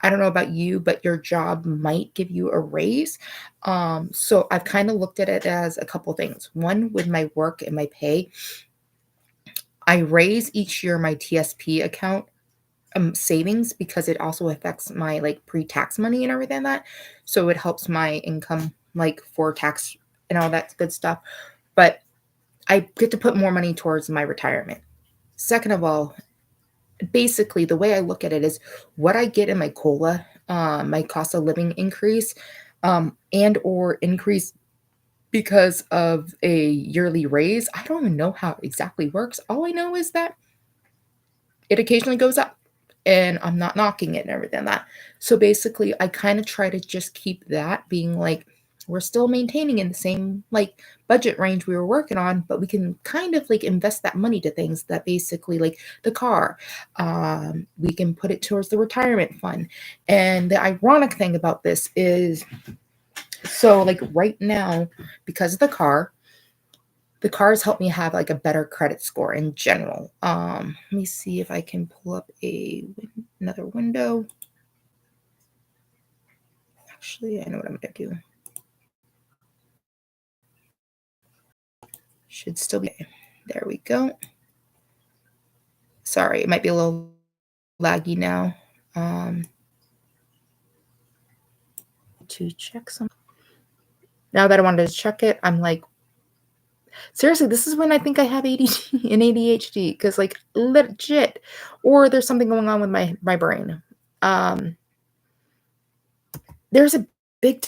I don't know about you, but your job might give you a raise. So I've kind of looked at it as a couple things. One, with my work and my pay, I raise each year my TSP account savings because it also affects my like pre-tax money and everything like that. So it helps my income like for tax and all that good stuff. But I get to put more money towards my retirement. Second of all, basically the way I look at it is what I get in my COLA, my cost of living increase, and or increase because of a yearly raise. I don't even know how it exactly works. All I know is that it occasionally goes up and I'm not knocking it and everything like that. So basically I kind of try to just keep that being like we're still maintaining in the same like budget range we were working on, but we can kind of like invest that money to things that basically like the car. We can put it towards the retirement fund. And the ironic thing about this is so like right now, because of the cars help me have like a better credit score in general. Let me see if I can pull up another window. Actually, I know what I'm gonna do. Should still be there. We go. Sorry, it might be a little laggy now. To check some. Now that I wanted to check it, I'm like, seriously, this is when I think I have ADD and ADHD because like legit, or there's something going on with my brain. There's a big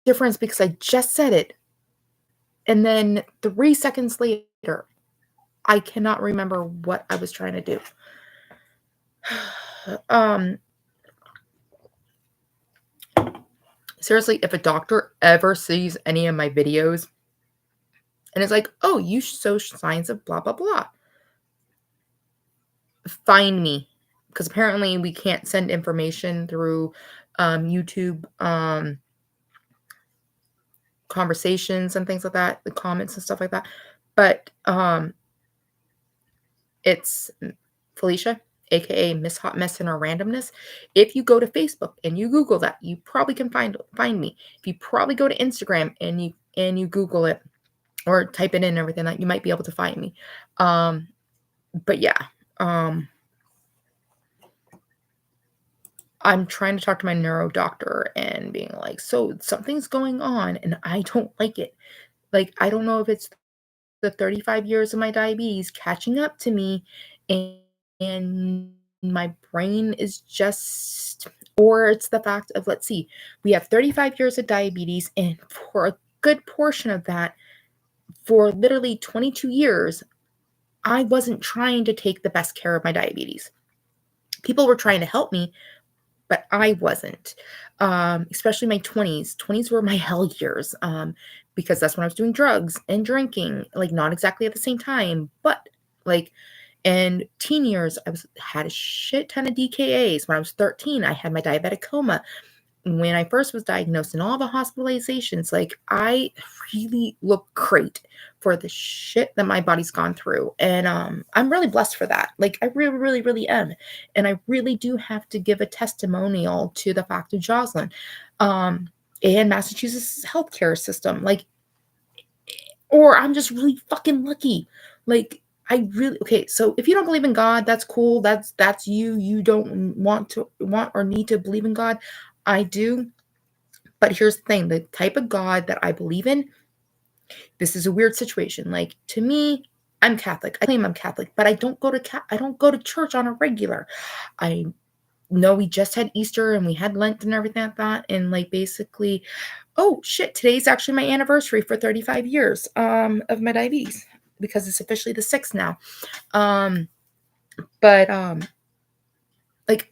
difference because I just said it, and then 3 seconds later, I cannot remember what I was trying to do. Seriously, if a doctor ever sees any of my videos and is like, "Oh, you show signs of blah blah blah," find me because apparently we can't send information through YouTube conversations and things like that, the comments and stuff like that. But it's Felicia, aka Miss Hot Mess in her randomness. If you go to Facebook and you Google that, you probably can find me. If you probably go to Instagram and you Google it or type it in and everything, that you might be able to find me. But yeah, I'm trying to talk to my neuro doctor and being like, so something's going on and I don't like it. Like, I don't know if it's the 35 years of my diabetes catching up to me and my brain is just, or it's the fact of, let's see, we have 35 years of diabetes, and for a good portion of that, for literally 22 years, I wasn't trying to take the best care of my diabetes. People were trying to help me, but I wasn't. Especially my 20s. 20s were my hell years, because that's when I was doing drugs and drinking, like not exactly at the same time, but like, and teen years, had a shit ton of DKAs. When I was 13, I had my diabetic coma. When I first was diagnosed and all the hospitalizations, like I really looked great for the shit that my body's gone through. And I'm really blessed for that. Like, I really, really, really am. And I really do have to give a testimonial to the fact of Jocelyn and Massachusetts healthcare system. Like, or I'm just really fucking lucky. Like, I really okay. So if you don't believe in God, that's cool. That's you. You don't want or need to believe in God. I do. But here's the thing: the type of God that I believe in, this is a weird situation. Like, to me, I'm Catholic. I claim I'm Catholic, but I don't go to church on a regular. I know we just had Easter and we had Lent and everything like that. And like, basically, oh shit, today's actually my anniversary for 35 years of my diabetes, because it's officially the 6th now. But like,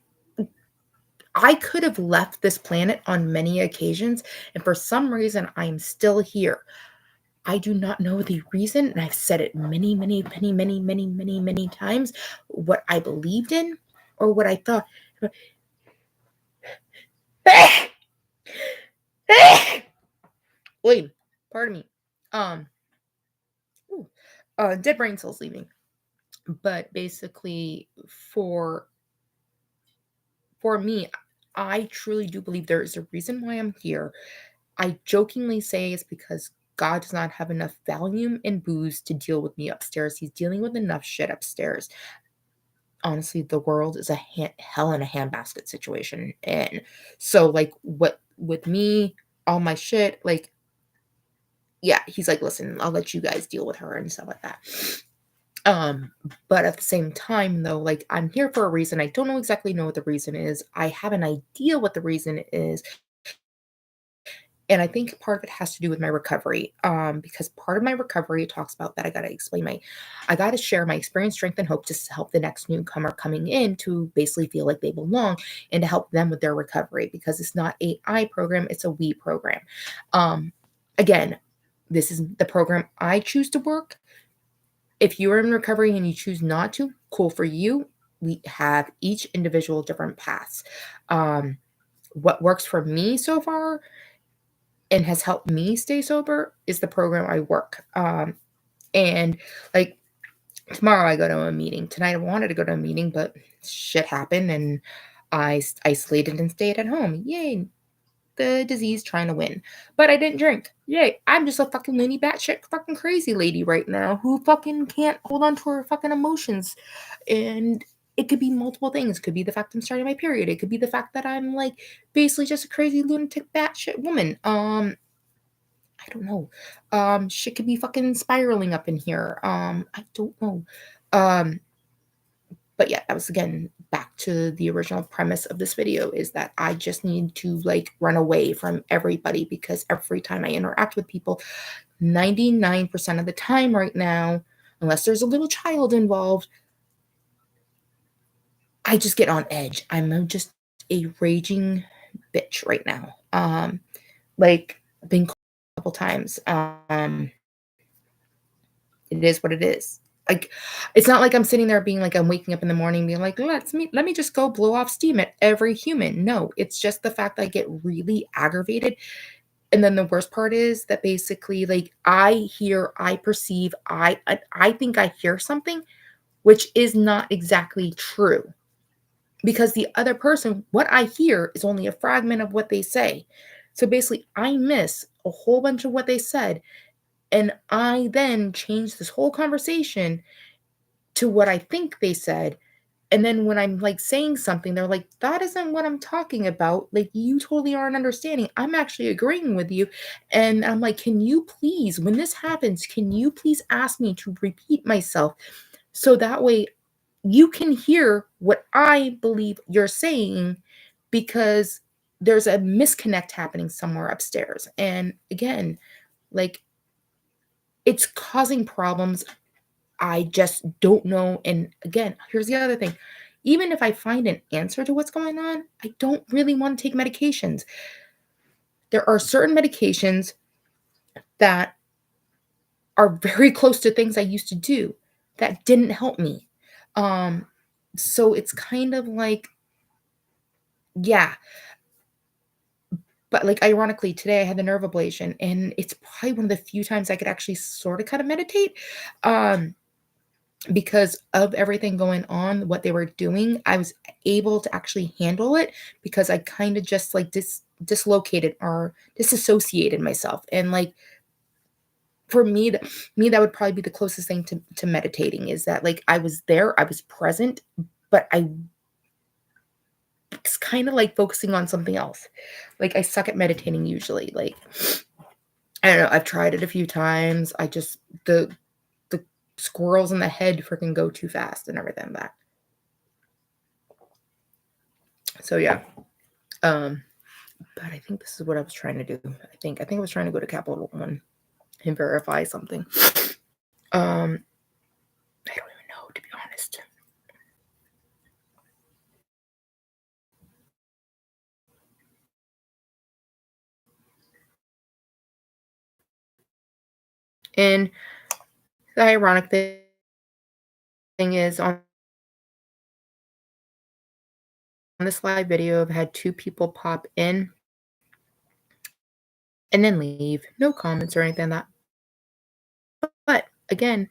I could have left this planet on many occasions, and for some reason I'm still here. I do not know the reason, and I've said it many, many, many, many, many, many, many times, what I believed in or what I thought. Wait, pardon me. Um, dead brain cells leaving. But basically, for me, I truly do believe there is a reason why I'm here. I jokingly say it's because God does not have enough volume and booze to deal with me upstairs. He's dealing with enough shit upstairs. Honestly, the world is a hell in a handbasket situation. And so, like, what with me, all my shit, like, yeah, he's like, listen, I'll let you guys deal with her and stuff like that. Um, but at the same time, though, like, I'm here for a reason. I don't exactly know what the reason is. I have an idea what the reason is. And I think part of it has to do with my recovery, because part of my recovery talks about that I got to share my experience, strength, and hope to help the next newcomer coming in to basically feel like they belong and to help them with their recovery, because it's not a I program, it's a we program. Um, Again, this is the program I choose to work. If you're in recovery and you choose not to, cool for you. We have each individual different paths. What works for me so far and has helped me stay sober is the program I work. And like, tomorrow I go to a meeting. Tonight I wanted to go to a meeting, but shit happened and I isolated and stayed at home. Yay, the disease trying to win. But I didn't drink. Yay, I'm just a fucking loony batshit fucking crazy lady right now who fucking can't hold on to her fucking emotions. And it could be multiple things. It could be the fact I'm starting my period. It could be the fact that I'm like basically just a crazy lunatic batshit woman. I don't know. Shit could be fucking spiraling up in here. I don't know. Um, but yeah, that was again back to the original premise of this video, is that I just need to like run away from everybody, because every time I interact with people, 99% of the time right now, unless there's a little child involved, I just get on edge. I'm just a raging bitch right now. Like, I've been called a couple times. It is what it is. Like, it's not like I'm sitting there being like, I'm waking up in the morning being like, let me just go blow off steam at every human. No, it's just the fact that I get really aggravated. And then the worst part is that basically, like, I perceive, I think I hear something, which is not exactly true, because the other person, what I hear is only a fragment of what they say. So basically, I miss a whole bunch of what they said. And I then change this whole conversation to what I think they said. And then when I'm like saying something, they're like, that isn't what I'm talking about. Like, you totally aren't understanding. I'm actually agreeing with you. And I'm like, can you please, when this happens, can you please ask me to repeat myself so that way you can hear what I believe you're saying, because there's a misconnect happening somewhere upstairs. And again, like, it's causing problems. I just don't know. And again, here's the other thing. Even if I find an answer to what's going on, I don't really want to take medications. There are certain medications that are very close to things I used to do that didn't help me. Um, so it's kind of like, yeah, But, like, ironically, today I had the nerve ablation, and it's probably one of the few times I could actually sorta kinda meditate, um, because of everything going on, what they were doing, I was able to actually handle it because I kinda just, like, dislocated or disassociated myself, and, like, for that would probably be the closest thing to meditating is that, like, I was there, I was present, but I was kinda, like, focusing on something else. Like, I suck at meditating usually, like, I don't know, I've tried it a few times, I just the squirrels in the head freaking go too fast and everything like that. So, yeah, um, but I think this is what I was trying to do. I think I was trying to go to Capital One and verify something. I don't even know, to be honest. And the ironic thing is on this live video, I've had 2 people pop in and then leave, no comments or anything like that. But again,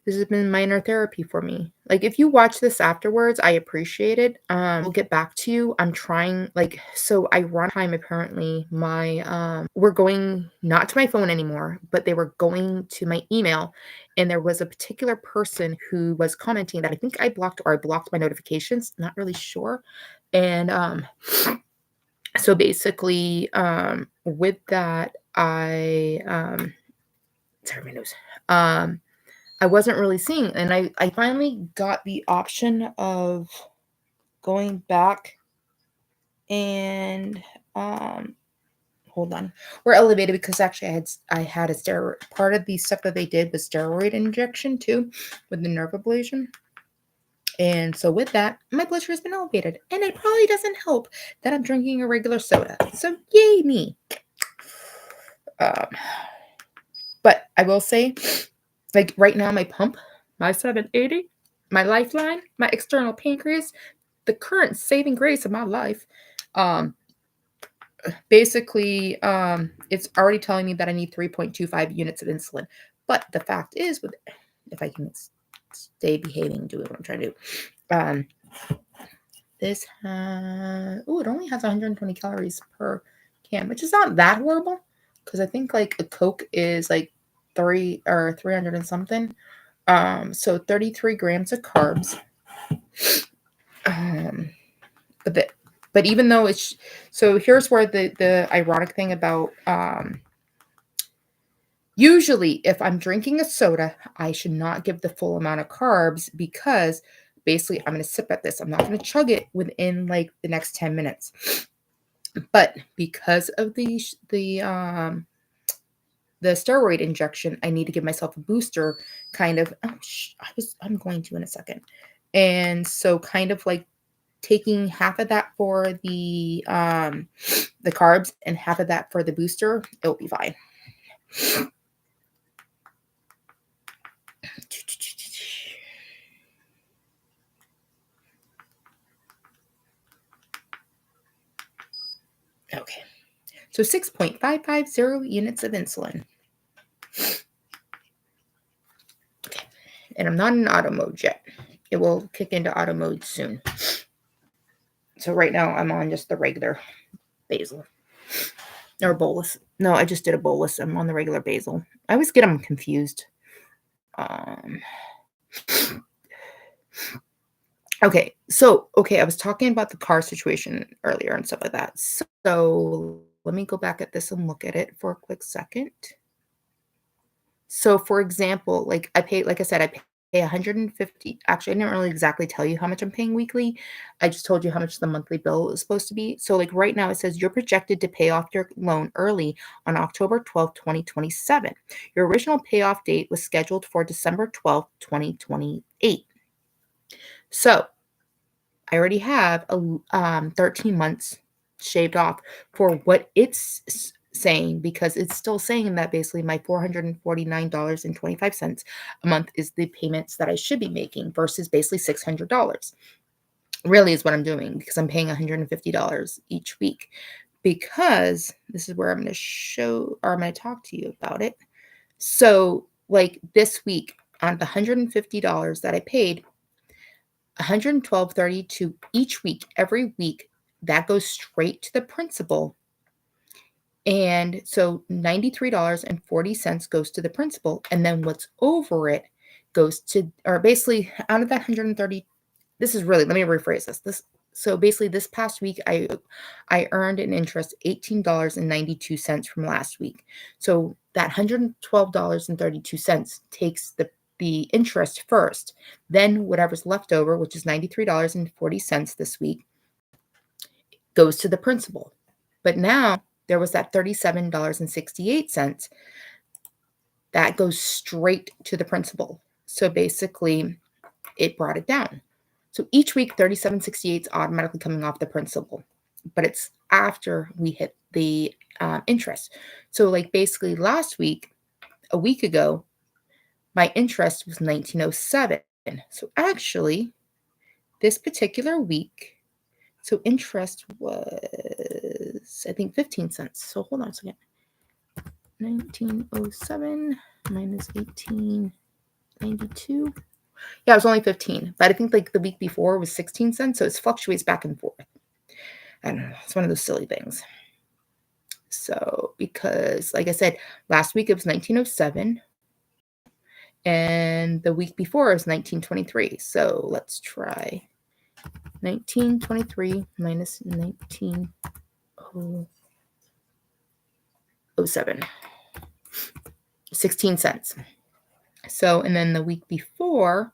this has been minor therapy for me. Like, if you watch this afterwards, I appreciate it. We'll get back to you. I'm trying, like, so I run time apparently. We're going not to my phone anymore, but they were going to my email. And there was a particular person who was commenting that I think I blocked or I blocked my notifications, not really sure. And so basically, with that, sorry, my nose. I wasn't really seeing, and I finally got the option of going back and, hold on. We're elevated because actually I had a steroid part of the stuff that they did was steroid injection too with the nerve ablation, and so with that, my blood sugar has been elevated, and it probably doesn't help that I'm drinking a regular soda, so yay me. Um, but I will say, like, right now, my pump, my 780, my lifeline, my external pancreas, the current saving grace of my life, um, basically, it's already telling me that I need 3.25 units of insulin. But the fact is, with if I can stay behaving, doing what I'm trying to do, um, this it only has 120 calories per can, which is not that horrible because I think like a Coke is like 300 and something. So 33 grams of carbs. Um, but the, but even though it's so here's where the ironic thing about usually if I'm drinking a soda, I should not give the full amount of carbs because basically I'm going to sip at this. I'm not going to chug it within like the next 10 minutes. But because of the steroid injection, I need to give myself a booster kind of I'm going to in a second. And so kind of like taking half of that for the carbs and half of that for the booster, it'll be fine. Okay. So 6.550 units of insulin. Okay. And I'm not in auto mode yet. It will kick into auto mode soon. So right now I'm on just the regular basal. Or bolus. No, I just did a bolus. I'm on the regular basal. I always get them confused. Um, okay, I was talking about the car situation earlier and stuff like that. So let me go back at this and look at it for a quick second. So, for example, like like I said, I pay 150. Actually, I didn't really exactly tell you how much I'm paying weekly. I just told you how much the monthly bill is supposed to be. So, like right now, it says you're projected to pay off your loan early on October 12th, 2027. Your original payoff date was scheduled for December 12th, 2028. So, I already have 13 months shaved off for what it's saying because it's still saying that basically my $449.25 a month is the payments that I should be making versus basically $600. Really is what I'm doing because I'm paying $150 each week. because this is where I'm going to show, or I'm going to talk to you about it. So like this week on the $150 that I paid, $112.32 each week, every week, that goes straight to the principal. And so $93.40 goes to the principal. And then what's over it goes to, or basically out of that 130, this is really, let me rephrase this. So basically this past week, I earned an interest $18.92 from last week. So that $112.32 takes the interest first. Then whatever's left over, which is $93.40 this week, goes to the principal. But now there was that $37.68 that goes straight to the principal. So basically it brought it down. So each week, $37.68 is automatically coming off the principal, but it's after we hit the interest. So like basically last week, a week ago, my interest was $19.07. So actually, this particular week, so interest was, I think, 15 cents. So hold on a second. 1907 minus 1892. Yeah, it was only 15, but I think like the week before was 16 cents, so it fluctuates back and forth. I don't know. It's one of those silly things. So because, like I said, last week it was 1907, and the week before it was 1923. So let's try 1923 minus 1907. 16 cents. So, and then the week before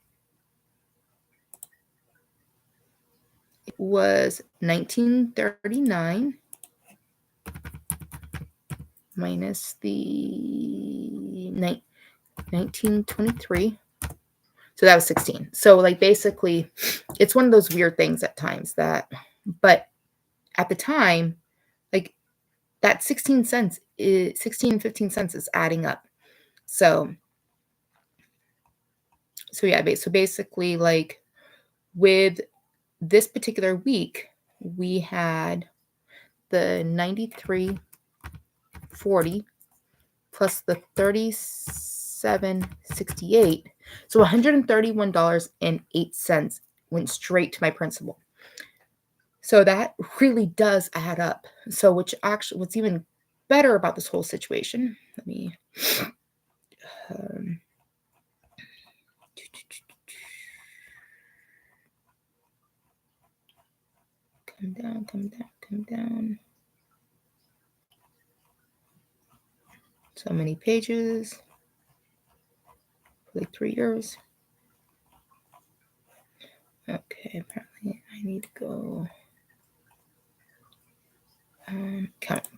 it was 1939 minus the 1923. So that was 16. So like basically it's one of those weird things at times that, but at the time, like that 16 cents is 16, 15 cents is adding up. So yeah, so basically like with this particular week, we had the 93.40 plus the 37.68. So $131.08 went straight to my principal. So that really does add up. So which actually, what's even better about this whole situation, let me come down. So many pages, like 3 years. Okay, apparently I need to go count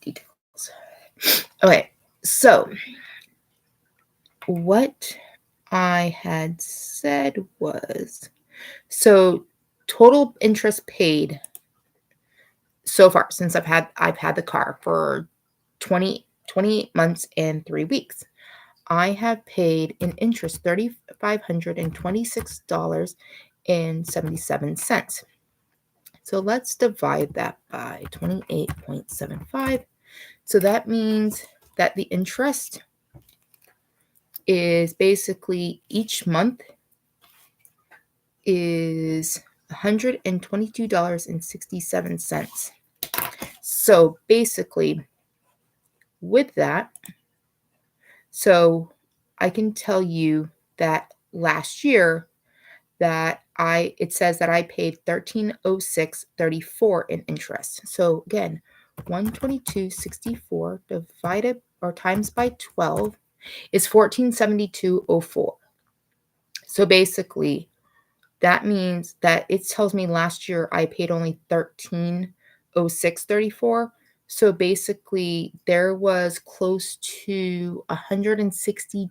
details. Okay, so what I had said was, so total interest paid so far since I've had the car for 28 months and 3 weeks. I have paid in interest $3,526.77. So let's divide that by 28.75. So that means that the interest is basically each month is $122.67. So basically with that, so I can tell you that last year that it says that I paid $1306.34 in interest. So again, 122.64 divided or times by 12 is 1472.04. So basically that means that it tells me last year I paid only $1306.34. So basically there was close to $166,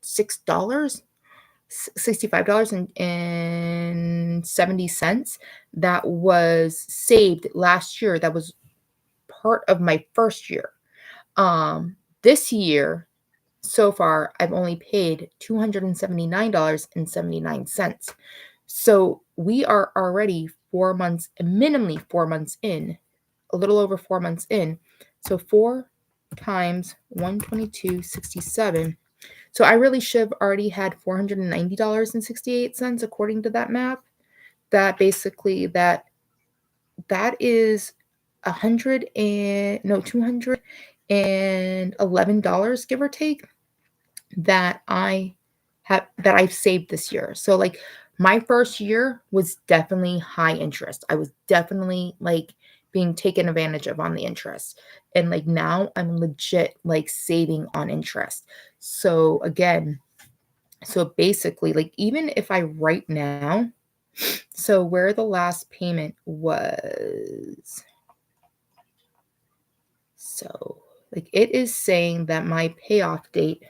$65.70 that was saved last year. That was part of my first year. This year, so far, I've only paid $279.79. So we are already 4 months, minimally 4 months in, a little over 4 months in. So 4 times 122.67. So I really should have already had $490.68 according to that map. That basically that is $211, give or take, that I've saved this year. So like my first year was definitely high interest. I was definitely like being taken advantage of on the interest. And like now I'm legit like saving on interest. So again, so basically like even if I right now, so where the last payment was, so like it is saying that my payoff date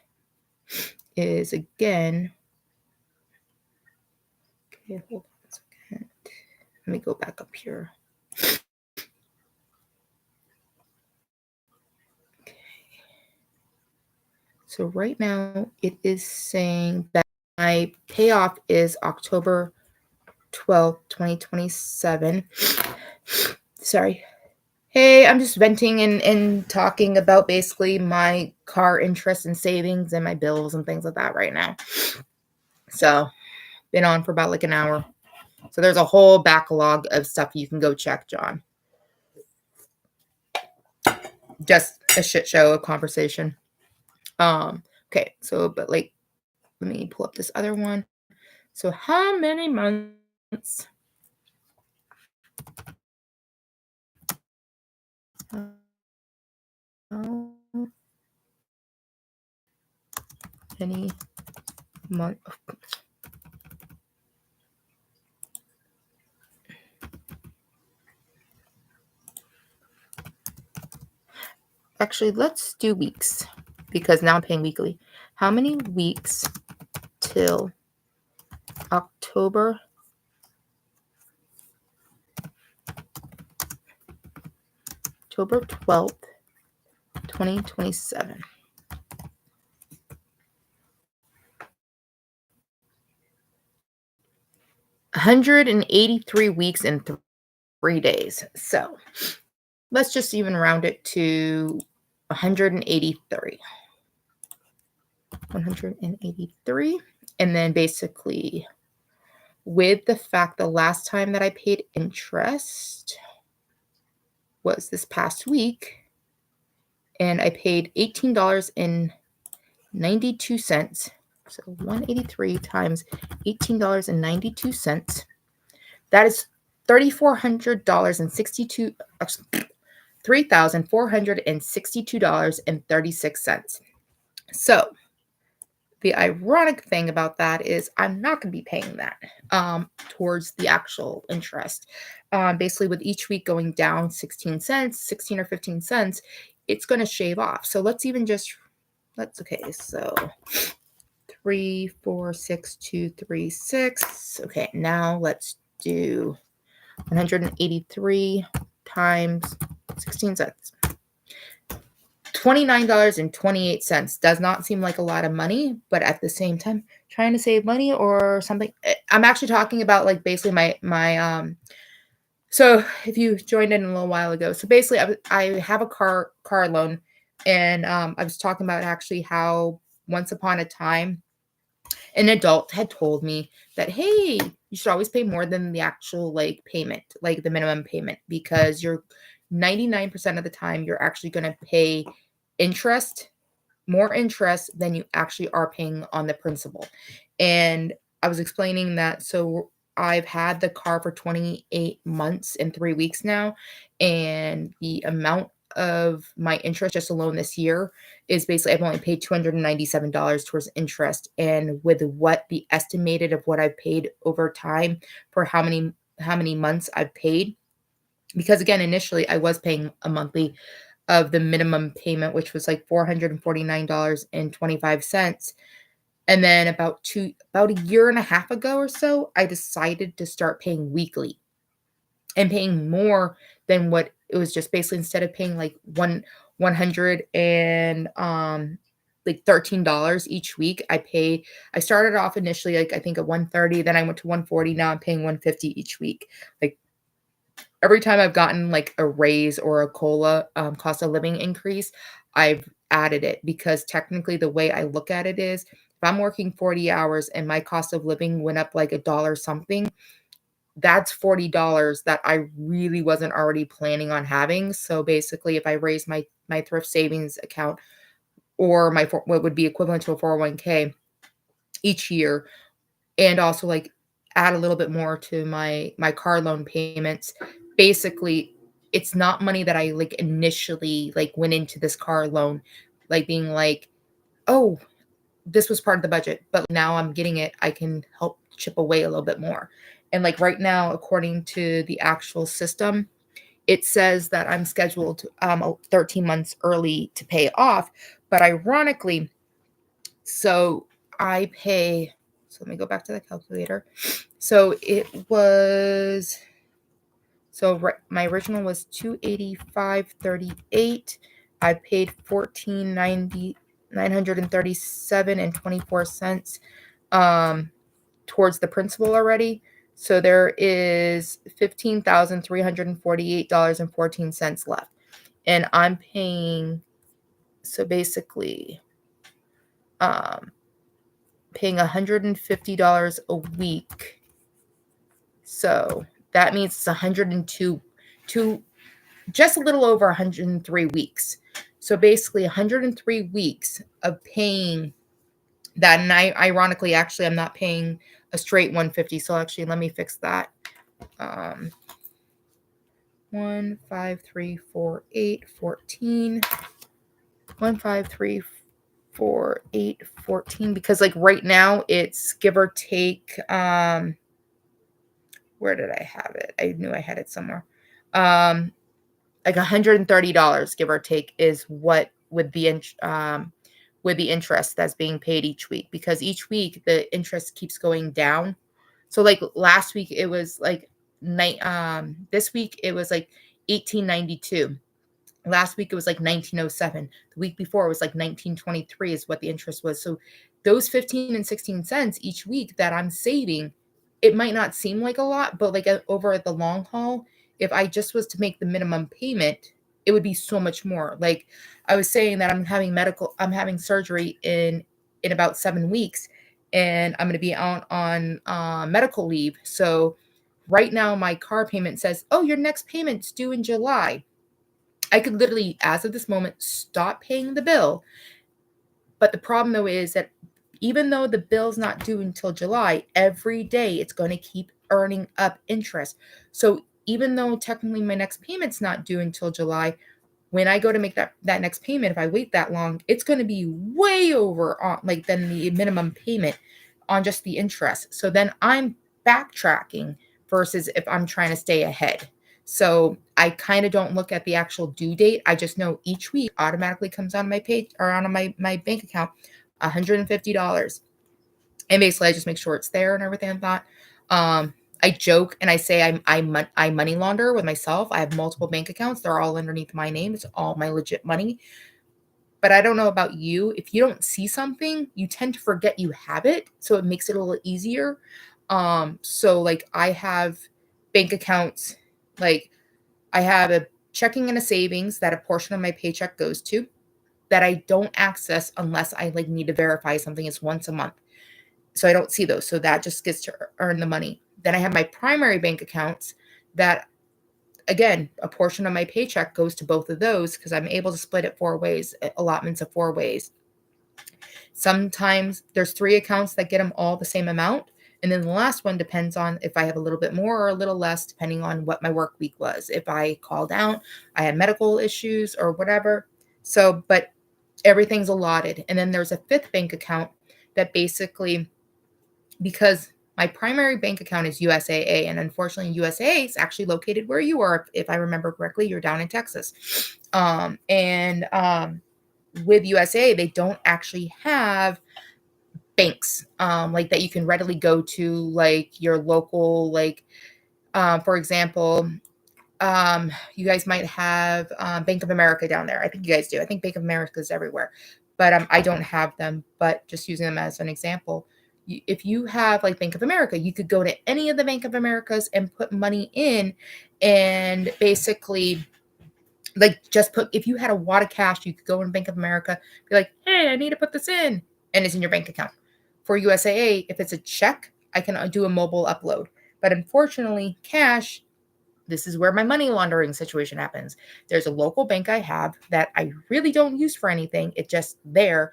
is again, okay, hold on a second. Let me go back up here. Okay. So right now it is saying that my payoff is October 12th, 2027. Sorry. Hey, I'm just venting and talking about basically my car interest and savings and my bills and things like that right now. So, been on for about like an hour. So there's a whole backlog of stuff you can go check, John. Just a shit show of conversation. Okay, so but like let me pull up this other one. So how many months? How many months? Actually, let's do weeks because now I'm paying weekly. How many weeks till October 12th, 2027? $183 weeks and 3 days. So let's just even round it to 183. 183. And then basically with the fact the last time that I paid interest was this past week, and I paid $18.92. So 183 times $18.92. That is $3,462. $3,462.36. So the ironic thing about that is I'm not going to be paying that towards the actual interest. Basically, with each week going down 16 cents, 16 or 15 cents, it's going to shave off. So let's even just, okay, so 3, 4, 6, 2, 3, 6. Okay, now let's do 183 times 16 cents. $29.28 does not seem like a lot of money, but at the same time, trying to save money or something. I'm actually talking about like basically my so if you joined in a little while ago, so basically I have a car loan, and I was talking about actually how once upon a time an adult had told me that, hey, you should always pay more than the actual like payment, like the minimum payment, because you're 99% of the time you're actually going to pay more interest than you actually are paying on the principal. And I was explaining that, so I've had the car for 28 months and 3 weeks now, and the amount of my interest just alone this year is basically I've only paid $297 towards interest. And with what the estimated of what I've paid over time for how many months I've paid, because again, initially I was paying a monthly of the minimum payment, which was like $449.25. And then about a year and a half ago or so, I decided to start paying weekly and paying more than what it was, just basically instead of paying like 100 and like $13 each week. I started off initially like I think at 130, then I went to 140, now I'm paying 150 each week. Like every time I've gotten like a raise or a COLA, cost of living increase, I've added it because technically the way I look at it is if I'm working 40 hours and my cost of living went up like a dollar something, that's $40 that I really wasn't already planning on having. So basically, if I raise my thrift savings account or what would be equivalent to a 401k each year, and also like add a little bit more to my car loan payments, basically it's not money that I like initially like went into this car loan like being like, oh, this was part of the budget, but now I'm getting it, I can help chip away a little bit more. And like right now, according to the actual system, it says that I'm scheduled 13 months early to pay off. But ironically, so I pay, so let me go back to the calculator. So it was, my original was 285.38. I paid 1490 937 and 24 cents towards the principal already. So there is $15,348.14 left. And I'm paying, so basically paying $150 a week. So that means it's 102, just a little over 103 weeks. So basically 103 weeks of paying that. And ironically, actually, I'm not paying a straight 150. So actually, let me fix that. 1, 5, 3, 4, 8, 14. 1, 5, 3, 4, 8, 14. Because like right now, it's give or take. Where did I have it? I knew I had it somewhere. Like $130, give or take, is what with the interest that's being paid each week, because each week the interest keeps going down. So like last week it was like this week it was like 1892. Last week it was like 1907. The week before it was like 1923 is what the interest was. So those 15 and 16 cents each week that I'm saving, it might not seem like a lot, but like over the long haul, if I just was to make the minimum payment, it would be so much more. Like I was saying that I'm having surgery in about 7 weeks, and I'm going to be out on medical leave. So right now my car payment says, "Oh, your next payment's due in July." I could literally, as of this moment, stop paying the bill. But the problem, though, is that even though the bill's not due until July, every day it's going to keep earning up interest. So even though technically my next payment's not due until July, when I go to make that next payment, if I wait that long, it's going to be way over on like than the minimum payment on just the interest. So then I'm backtracking versus if I'm trying to stay ahead. So I kind of don't look at the actual due date. I just know each week automatically comes on my page or on my bank account $150. And basically I just make sure it's there and everything like that. I joke and I say I money launder with myself. I have multiple bank accounts. They're all underneath my name. It's all my legit money. But I don't know about you. If you don't see something, you tend to forget you have it. So it makes it a little easier. So like I have bank accounts, like I have a checking and a savings that a portion of my paycheck goes to that I don't access unless I like need to verify something. It's once a month. So I don't see those. So that just gets to earn the money. Then I have my primary bank accounts that, again, a portion of my paycheck goes to both of those because I'm able to split it 4 ways, allotments of 4 ways. Sometimes there's 3 accounts that get them all the same amount. And then the last one depends on if I have a little bit more or a little less, depending on what my work week was. If I called out, I had medical issues or whatever. So, but everything's allotted. And then there's a 5th bank account that basically, because my primary bank account is USAA, and unfortunately USAA is actually located where you are. If I remember correctly, you're down in Texas. With USAA, they don't actually have banks like that you can readily go to, like your local, like for example, you guys might have Bank of America down there. I think you guys do. I think Bank of America is everywhere, but I don't have them. But just using them as an example, if you have like Bank of America, you could go to any of the Bank of Americas and put money in, and basically like just put, if you had a wad of cash, you could go in Bank of America, be like, hey, I need to put this in, and it's in your bank account. For USAA, if it's a check, I can do a mobile upload. But unfortunately, cash, this is where my money laundering situation happens. There's a local bank I have that I really don't use for anything. It's just there.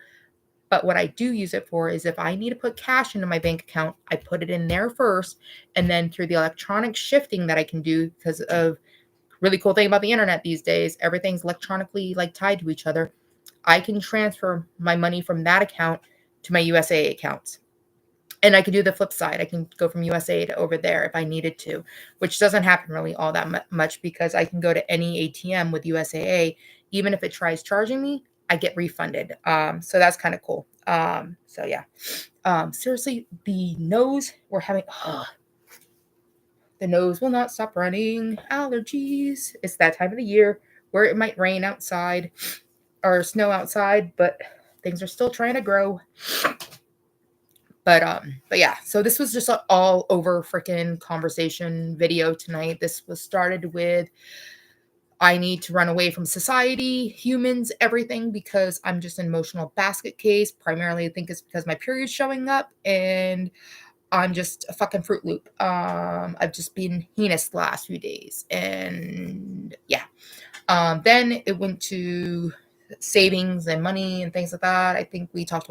But what I do use it for is if I need to put cash into my bank account, I put it in there first. And then through the electronic shifting that I can do, because of really cool thing about the internet these days, everything's electronically like tied to each other. I can transfer my money from that account to my USAA accounts. And I could do the flip side. I can go from USA to over there if I needed to, which doesn't happen really all that much because I can go to any ATM with USAA. Even if it tries charging me, I get refunded. So that's kind of cool. So yeah. Seriously, the nose, we're having, the nose will not stop running. Allergies. It's that time of the year where it might rain outside or snow outside, but things are still trying to grow. But yeah, so this was just an all over freaking conversation video tonight. This was started with I need to run away from society, humans, everything, because I'm just an emotional basket case. Primarily, I think it's because my period's showing up and I'm just a fucking Fruit Loop. I've just been heinous the last few days. And yeah. Then it went to savings and money and things like that. I talked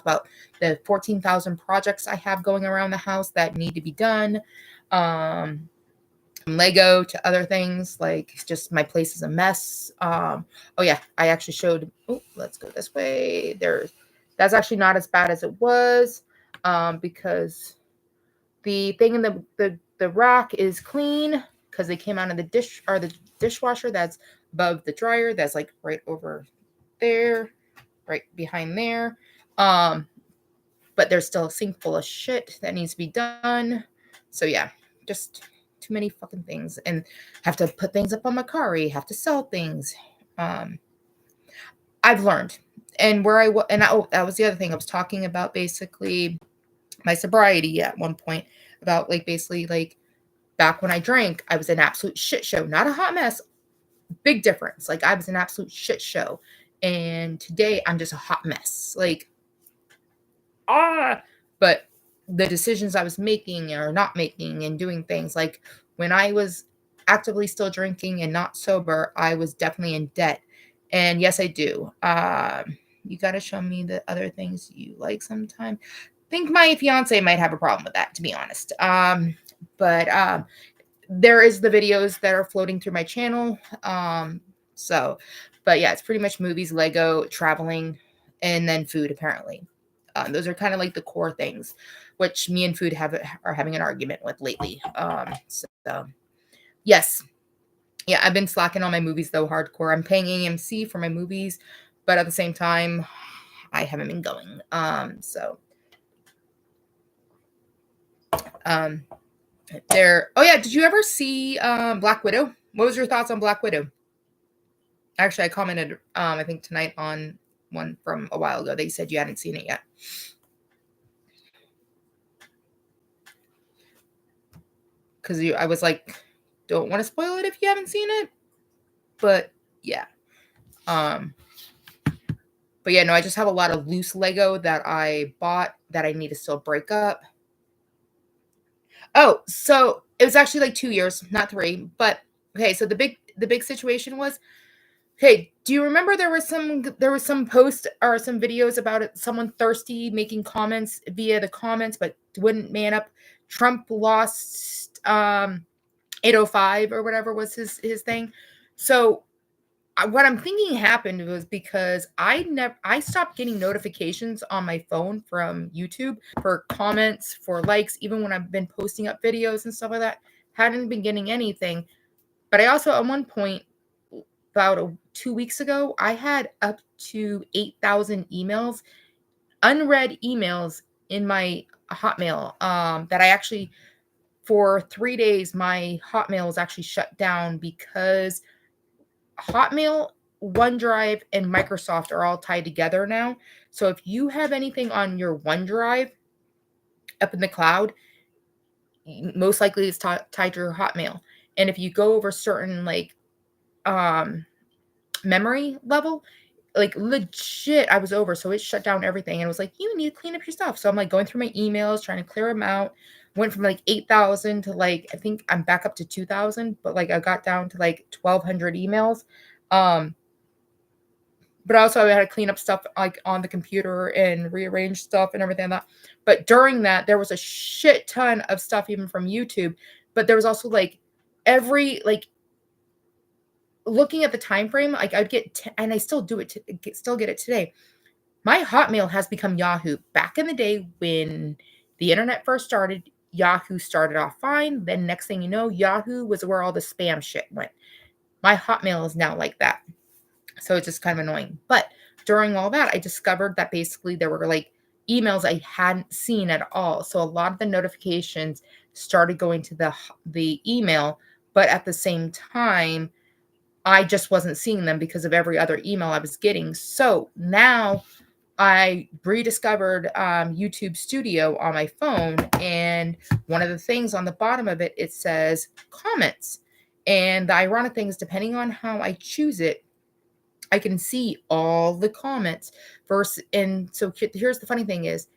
about the 14,000 projects I have going around the house that need to be done. From Lego to other things, like just my place is a mess. Oh yeah, I actually showed, let's go this way. That's actually not as bad as it was, because the thing in the rack is clean because they came out of the dishwasher that's above the dryer. That's like right over there, right behind there. But there's still a sink full of shit that needs to be done. So yeah, just too many fucking things, and have to put things up on Mercari, have to sell things. I've learned, and that was the other thing I was talking about, basically my sobriety at one point, about like basically like back when I drank, I was an absolute shit show, not a hot mess. Big difference. Like I was an absolute shit show. And today I'm just a hot mess. Like, but the decisions I was making or not making and doing things, like when I was actively still drinking and not sober, I was definitely in debt. And yes, I do. You got to show me the other things you like sometime. Think my fiance might have a problem with that, to be honest. But there is the videos that are floating through my channel. But yeah, it's pretty much movies, Lego, traveling, and then food, apparently. Those are kind of like the core things, which me and food are having an argument with lately. So yes. Yeah, I've been slacking on my movies though, hardcore. I'm paying AMC for my movies, but at the same time, I haven't been going. Oh yeah, did you ever see Black Widow? What was your thoughts on Black Widow? Actually, I commented I think tonight on one from a while ago. They said you hadn't seen it yet. Because I was like, don't want to spoil it if you haven't seen it. But yeah. But yeah, no, I just have a lot of loose Lego that I bought that I need to still break up. Oh, so it was actually like 2 years, not 3. But okay, so the big situation was, okay, do you remember there was some post or some videos about it, someone thirsty making comments via the comments but wouldn't man up? Trump lost 805 or whatever was his thing. So what I'm thinking happened was because I stopped getting notifications on my phone from YouTube for comments, for likes, even when I've been posting up videos and stuff like that. Hadn't been getting anything. But I also, at one point, about 2 weeks ago, I had up to 8,000 emails, unread emails in my Hotmail, that I actually, for 3 days, my Hotmail was actually shut down because Hotmail, OneDrive, and Microsoft are all tied together now. So if you have anything on your OneDrive, up in the cloud, most likely it's tied to your Hotmail. And if you go over certain like memory level, like legit, I was over, so it shut down everything, and it was like, you need to clean up your stuff. So I'm like going through my emails, trying to clear them out. Went from like 8,000 to like, I think I'm back up to 2,000, but like I got down to like 1,200 emails. But also I had to clean up stuff like on the computer and rearrange stuff and everything like that. But during that, there was a shit ton of stuff even from YouTube. But there was also like every like looking at the time frame, like I'd get and I still do it still get it today. My Hotmail has become Yahoo. Back in the day when the internet first started, Yahoo started off fine. Then next thing you know, Yahoo was where all the spam shit went. My Hotmail is now like that. So it's just kind of annoying. But during all that, I discovered that basically there were like emails I hadn't seen at all. So a lot of the notifications started going to the email, but at the same time, I just wasn't seeing them because of every other email I was getting. So now I rediscovered YouTube Studio on my phone, and one of the things on the bottom of it, it says comments. And the ironic thing is, depending on how I choose it, I can see all the comments versus, and so here's the funny thing is,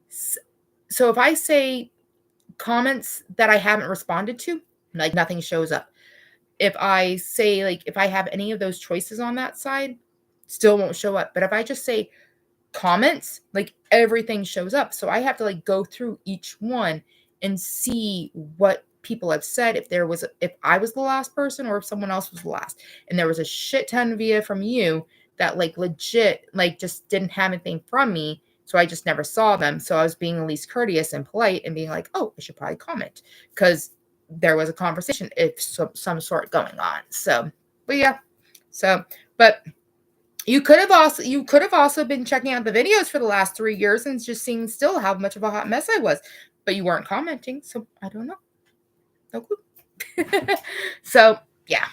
so if I say comments that I haven't responded to, like nothing shows up. If I say, like, if I have any of those choices on that side, still won't show up. But if I just say comments, like everything shows up. So I have to like go through each one and see what people have said, if I was the last person or if someone else was the last. And there was a shit ton via from you that like legit like just didn't have anything from me, so I just never saw them. So I was being at least courteous and polite and being like, oh, I should probably comment because there was a conversation if some sort going on. So but yeah, so but you could have also been checking out the videos for the last 3 years and just seeing still how much of a hot mess I was, but you weren't commenting, so I don't know. No clue. So yeah,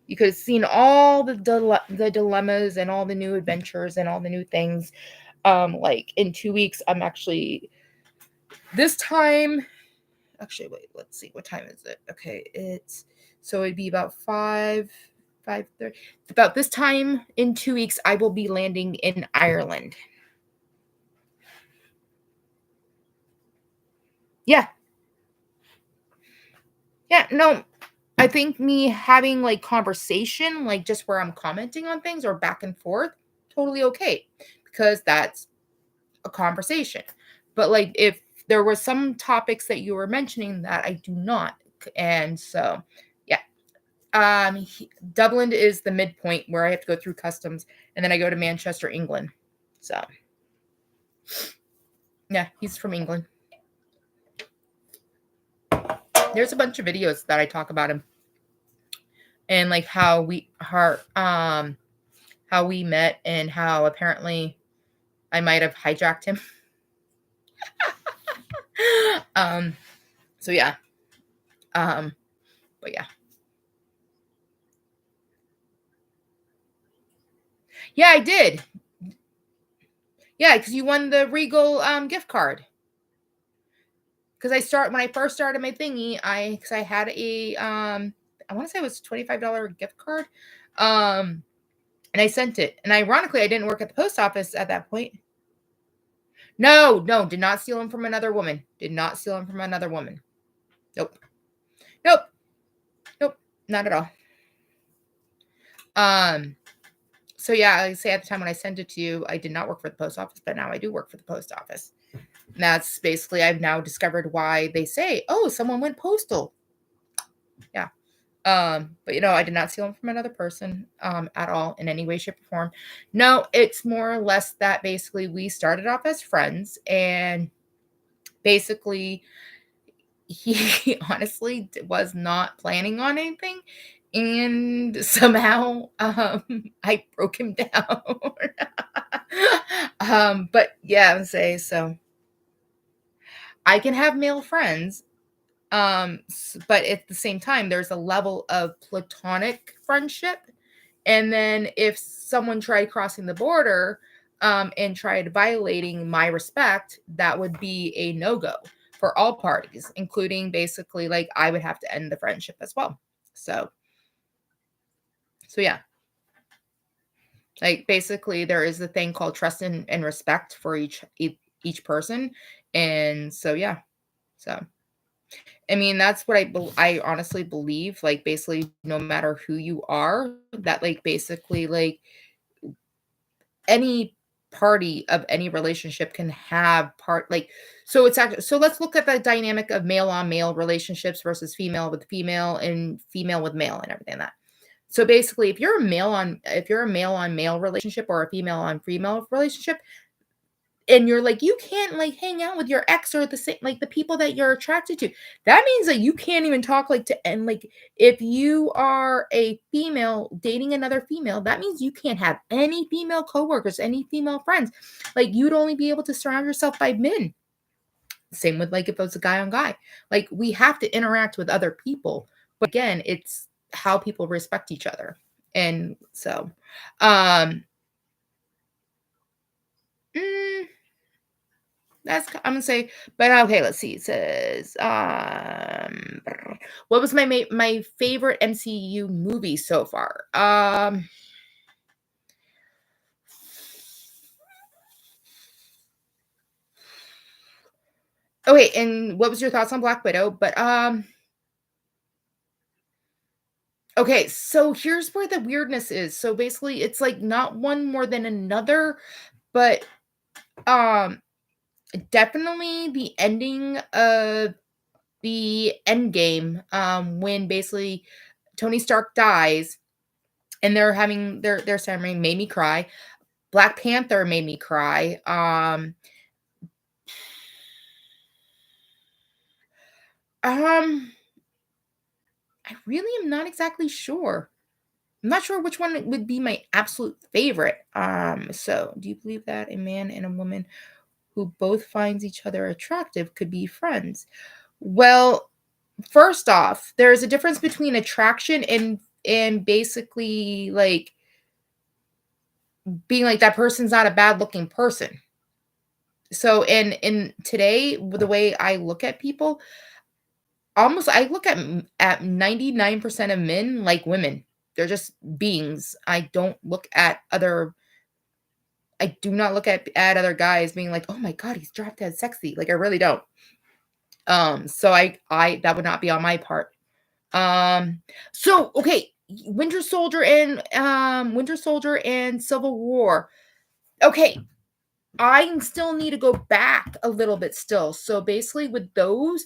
you could have seen all the dilemmas and all the new adventures and all the new things. Like in 2 weeks, I'm actually this time. Actually, wait. Let's see. What time is it? Okay, it'd be about 5:30. About this time in 2 weeks, I will be landing in Ireland. Yeah. Yeah, no. I think me having like conversation, like just where I'm commenting on things or back and forth, totally okay. Because that's a conversation. But like if there were some topics that you were mentioning that I do not. And so yeah. Dublin is the midpoint where I have to go through customs, and then I go to Manchester, England. So, yeah, he's from England. There's a bunch of videos that I talk about him, and like how we met, and how apparently I might have hijacked him. So yeah, but yeah. Yeah, I did. Yeah, because you won the Regal gift card. Because when I first started my thingy, I had a I want to say it was $25 gift card, and I sent it. And ironically, I didn't work at the post office at that point. No, did not steal them from another woman. Did not steal them from another woman. Nope, not at all. So yeah, I say at the time when I sent it to you, I did not work for the post office, but now I do work for the post office. And that's basically, I've now discovered why they say, oh, someone went postal. Yeah. But I did not steal them from another person at all in any way, shape, or form. No, it's more or less that basically we started off as friends, and basically he honestly was not planning on anything. And somehow I broke him down. But yeah, I would say so. I can have male friends, but at the same time, there's a level of platonic friendship. And then if someone tried crossing the border, and tried violating my respect, that would be a no-go for all parties, including basically like I would have to end the friendship as well. So yeah. Like basically there is a thing called trust and respect for each person. And so yeah. So I mean that's what I honestly believe, like basically no matter who you are, that like basically like any party of any relationship can have part like so it's actually so let's look at the dynamic of male on male relationships versus female with female and female with male and everything like that. So basically if you're a male on male relationship or a female on female relationship, and you're like you can't like hang out with your ex or the same like the people that you're attracted to, that means that you can't even talk like to and like if you are a female dating another female, that means you can't have any female coworkers, any female friends. Like you'd only be able to surround yourself by men. Same with like if it was a guy on guy, like we have to interact with other people, but again it's how people respect each other. And so um mm, I'm gonna say, but okay, let's see. It says, what was my favorite MCU movie so far? Okay, and what was your thoughts on Black Widow? But okay, so here's where the weirdness is. So basically, it's like not one more than another, but um, definitely the ending of the end game, when basically Tony Stark dies and they're having their ceremony made me cry. Black Panther made me cry. Um, I really am not exactly sure. I'm not sure which one would be my absolute favorite. So do you believe that a man and a woman who both finds each other attractive could be friends? Well, first off, there's a difference between attraction and basically like being like that person's not a bad looking person. So in today, the way I look at people, almost I look at 99% of men like women. They're just beings. I do not look at other guys being like, "Oh my god, he's drop dead sexy." Like I really don't. So I that would not be on my part. Um so okay, Winter Soldier and Civil War. Okay, I still need to go back a little bit still. So basically with those,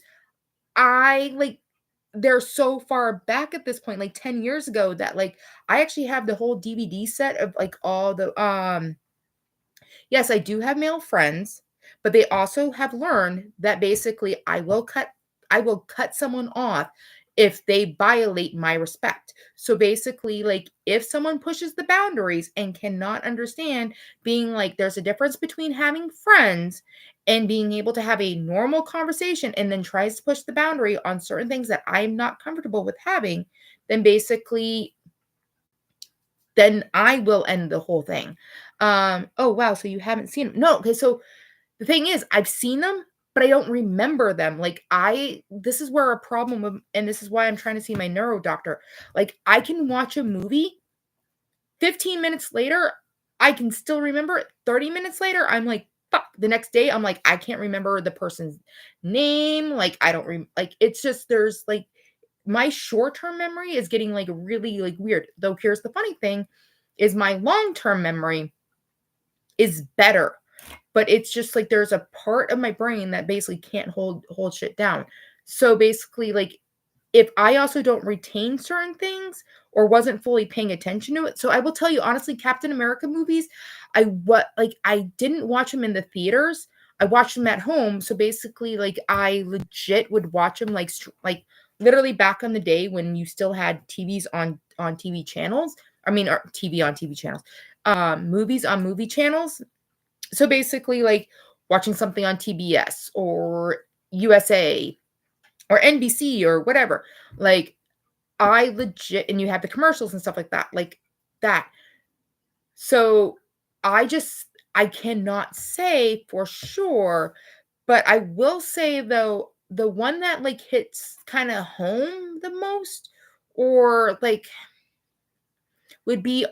I like they're so far back at this point, like 10 years ago that like I actually have the whole DVD set of like all the yes, I do have male friends, but they also have learned that basically I will cut someone off if they violate my respect. So basically like if someone pushes the boundaries and cannot understand being like there's a difference between having friends and being able to have a normal conversation and then tries to push the boundary on certain things that I'm not comfortable with having, then basically then I will end the whole thing. Oh wow, so you haven't seen them. No, okay, so the thing is, I've seen them, but I don't remember them. Like I this is where a problem and this is why I'm trying to see my neuro doctor. Like I can watch a movie 15 minutes later, I can still remember it. 30 minutes later, I'm like, fuck. The next day, I'm like, I can't remember the person's name. Like, I don't like it's just there's like my short-term memory is getting like really like weird. Though here's the funny thing is my long-term memory is better. But it's just like there's a part of my brain that basically can't hold shit down. So basically like if I also don't retain certain things or wasn't fully paying attention to it. So I will tell you honestly, Captain America movies, I didn't watch them in the theaters. I watched them at home. So basically, like I legit would watch them like literally back on the day when you still had TVs on TV channels. I mean, or TV on TV channels, movies on movie channels. So basically, like watching something on TBS or USA or NBC or whatever. Like I legit and you have the commercials and stuff like that. Like that. So I just I cannot say for sure, but I will say though, the one that like hits kind of home the most, or like would be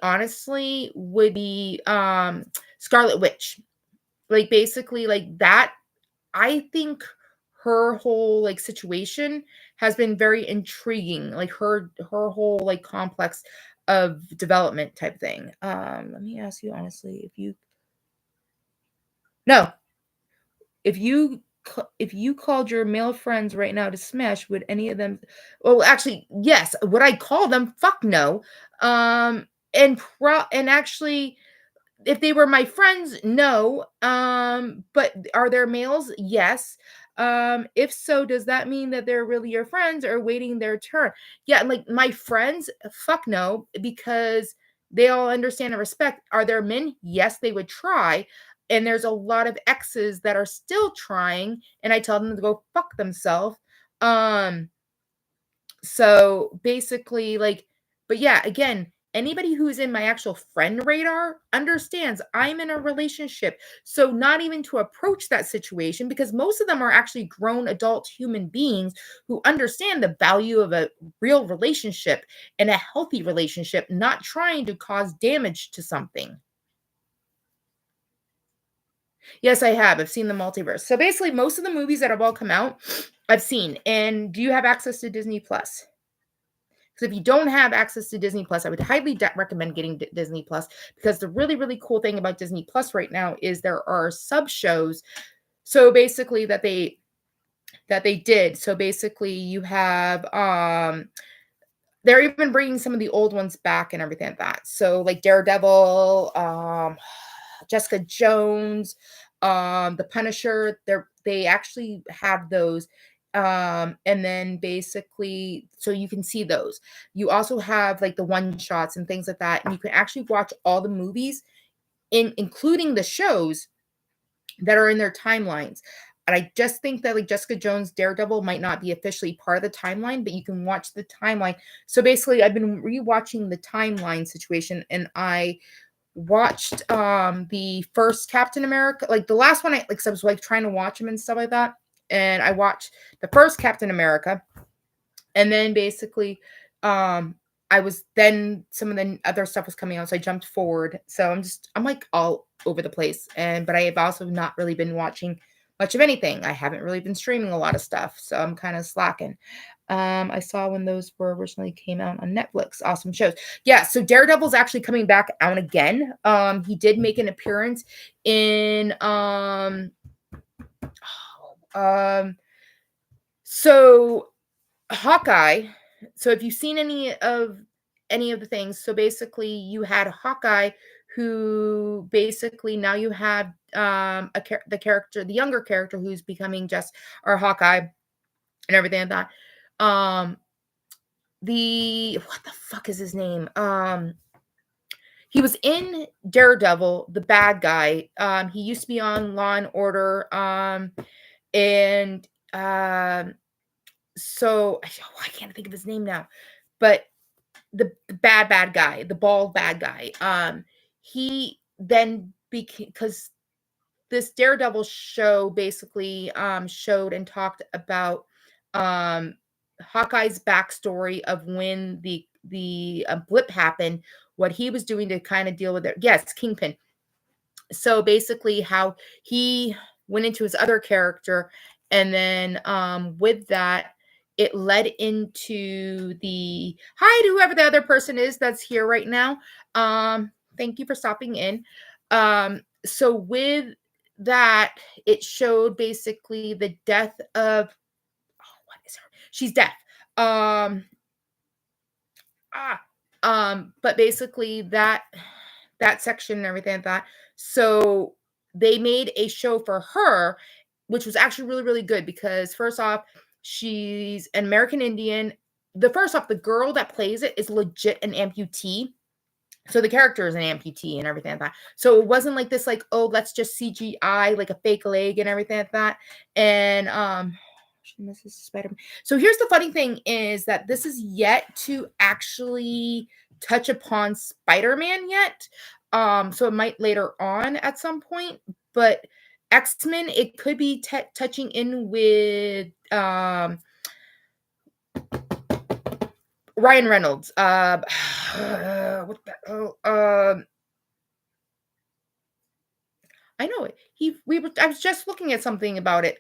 Scarlet Witch. Like basically like that, I think her whole like situation has been very intriguing. Like her whole like complex of development type thing. Let me ask you honestly, if you no, if you called your male friends right now to smash, would any of them? Well, actually, yes. Would I call them? Fuck no. And actually, if they were my friends, no. But are there males? Yes. If so, does that mean that they're really your friends or waiting their turn? Yeah, like my friends, fuck no, because they all understand and respect. Are there men? Yes, they would try. And there's a lot of exes that are still trying, and I tell them to go fuck themselves. Um, so basically, like, but yeah, again, anybody who's in my actual friend radar understands I'm in a relationship. So not even to approach that situation, because most of them are actually grown adult human beings who understand the value of a real relationship and a healthy relationship, not trying to cause damage to something. Yes, I have. I've seen the multiverse. So basically, most of the movies that have all come out, I've seen. And do you have access to Disney Plus? Because if you don't have access to Disney Plus, I would highly recommend getting Disney Plus, because the really, really cool thing about Disney Plus right now is there are sub shows. So basically that they did. So basically you have they're even bringing some of the old ones back and everything like that. So like Daredevil, Jessica Jones, The Punisher, they actually have those. And then basically, so you can see those. You also have like the one shots and things like that, and you can actually watch all the movies including the shows that are in their timelines. And I just think that like Jessica Jones, Daredevil might not be officially part of the timeline, but you can watch the timeline. So basically, I've been rewatching the timeline situation, and I watched the first Captain America, like the last one, I like, 'cause I was like trying to watch them and stuff like that. And I watched the first Captain America, and then basically I was then some of the other stuff was coming out, so I jumped forward. So I'm like all over the place. And but I have also not really been watching much of anything. I haven't really been streaming a lot of stuff, so I'm kind of slacking. I saw when those were originally came out on Netflix. Awesome shows. Yeah, so Daredevil's actually coming back out again. He did make an appearance in um so Hawkeye. So if you've seen any of the things, so basically you had Hawkeye, who basically now you have the character, the younger character who's becoming just our Hawkeye and everything like that. The what the fuck is his name? He was in Daredevil, the bad guy. He used to be on Law and Order. And so I can't think of his name now, but the bad guy, the bald bad guy. He then became, because this Daredevil show basically showed and talked about um Hawkeye's backstory of when the blip happened, what he was doing to kind of deal with it. Yes, Kingpin. So basically how he went into his other character, and then with that it led into the hi to whoever the other person is that's here right now. Thank you for stopping in. So with that, it showed basically the death of, what is her, she's deaf. um but basically that section and everything like that. So they made a show for her, which was actually really, really good, because first off, she's an American Indian. The girl that plays it is legit an amputee. So the character is an amputee and everything like that. So it wasn't like this, like, oh, let's just CGI like a fake leg and everything like that. And Mrs. Spiderman. So here's the funny thing is that this is yet to actually touch upon Spider-Man yet. So it might later on at some point, but X-Men, it could be touching in with Ryan Reynolds. What the hell? I know it. I was just looking at something about it.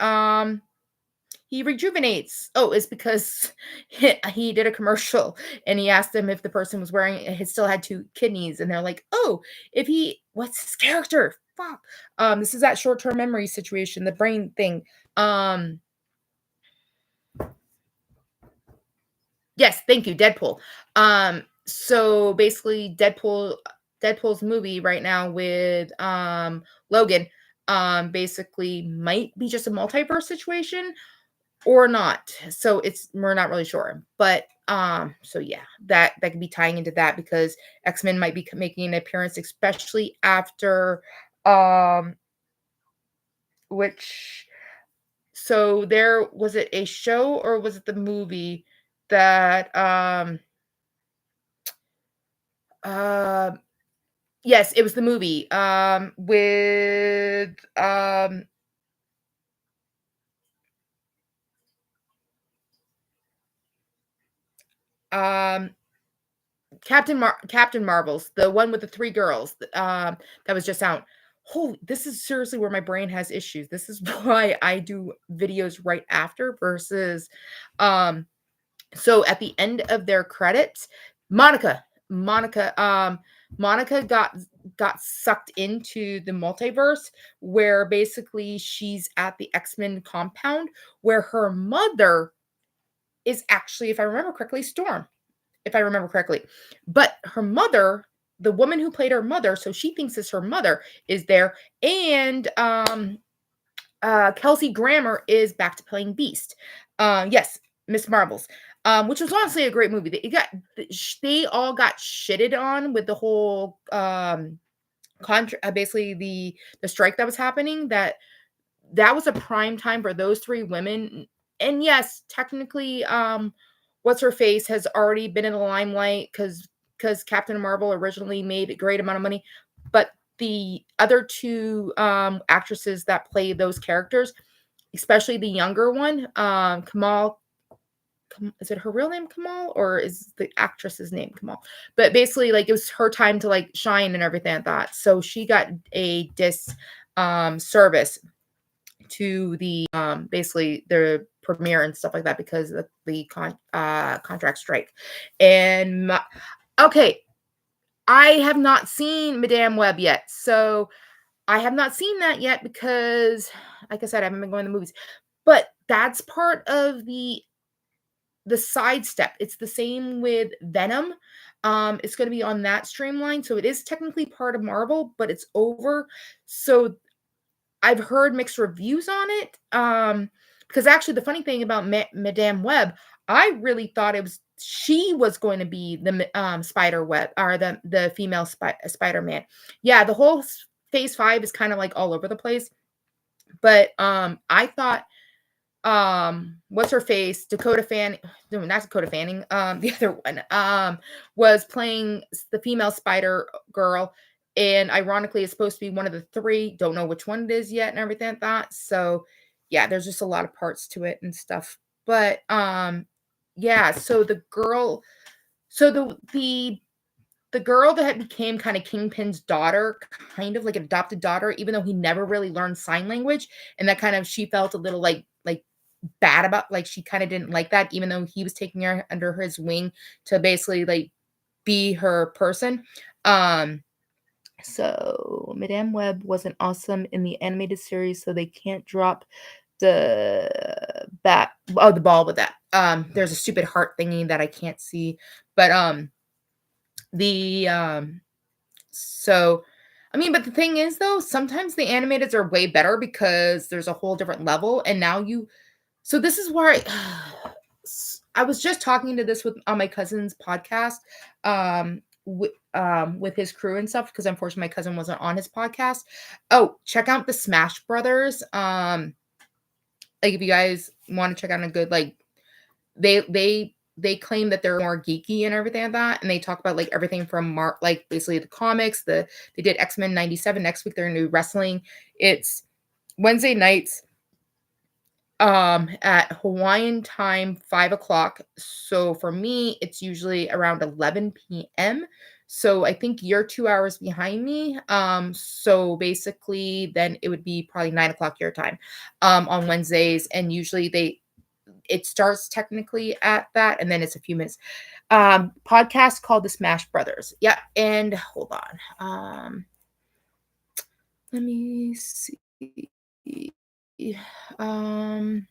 He rejuvenates. Oh, it's because he did a commercial and he asked them if the person was wearing he still had 2 kidneys, and they're like, "Oh, if he what's his character? Fuck." This is that short-term memory situation, the brain thing. Um, yes, thank you, Deadpool. So basically Deadpool's movie right now with Logan basically might be just a multiverse situation or not. So we're not really sure. But so yeah, that could be tying into that because X-Men might be making an appearance, especially after um which so there was it a show or was it the movie that uh yes, it was the movie with um Captain Marvels, the one with the 3 girls, that was just out. Holy, this is seriously where my brain has issues. This is why I do videos right after versus, um so at the end of their credits, Monica Monica, Monica got sucked into the multiverse where basically she's at the X-Men compound where her mother is actually, if I remember correctly, Storm if I remember correctly. But her mother, the woman who played her mother, so she thinks it's her mother, is there. And Kelsey Grammer is back to playing Beast. Yes, Miss Marvels. Which was honestly a great movie. They all got shitted on with the whole basically the strike that was happening. That was a prime time for those 3 women. And yes, technically, what's her face has already been in the limelight because Captain Marvel originally made a great amount of money, but the other 2 actresses that play those characters, especially the younger one, Kamal. Is it her real name Kamal or is the actress's name Kamal? But basically, like it was her time to like shine and everything like that. So she got a service to the basically the premiere and stuff like that because of the contract strike. And okay, I have not seen Madame Web yet, so I have not seen that yet because, like I said, I haven't been going to the movies. But that's part of the sidestep. It's the same with Venom. It's going to be on that streamline, so it is technically part of Marvel, but it's over. So I've heard mixed reviews on it. Because actually, the funny thing about Madame Web, I really thought she was going to be the Spider Web or the female Spider Man. Yeah, the whole Phase 5 is kind of like all over the place. But I thought what's her face Dakota Fanning, no, not Dakota Fanning, the other one was playing the female Spider Girl, and ironically it's supposed to be one of the 3, don't know which one it is yet and everything like that. So yeah, there's just a lot of parts to it and stuff. But yeah, so the girl that became kind of Kingpin's daughter, kind of like an adopted daughter, even though he never really learned sign language, and that kind of she felt a little like bad about, like she kind of didn't like that, even though he was taking her under his wing to basically like be her person. Um, so Madame Web wasn't awesome in the animated series, so they can't drop the the ball with that. There's a stupid heart thingy that I can't see, but the so I mean, but the thing is though, sometimes the animateds are way better because there's a whole different level, and now so this is where I was just talking to this on my cousin's podcast, with his crew and stuff, because unfortunately my cousin wasn't on his podcast. Oh, check out the Smash Brothers. Like if you guys want to check out a good, like they they claim that they're more geeky and everything like that, and they talk about like everything from like basically the comics. They did X-Men 97. Next week they're gonna do wrestling. It's Wednesday nights at Hawaiian time, 5 o'clock. So for me, it's usually around 11 p.m. So I think you're 2 hours behind me. So basically then it would be probably 9 o'clock your time on Wednesdays. And usually it starts technically at that, and then it's a few minutes. Podcast called The Smash Brothers. Yeah, and hold on. Let me see. YouTube.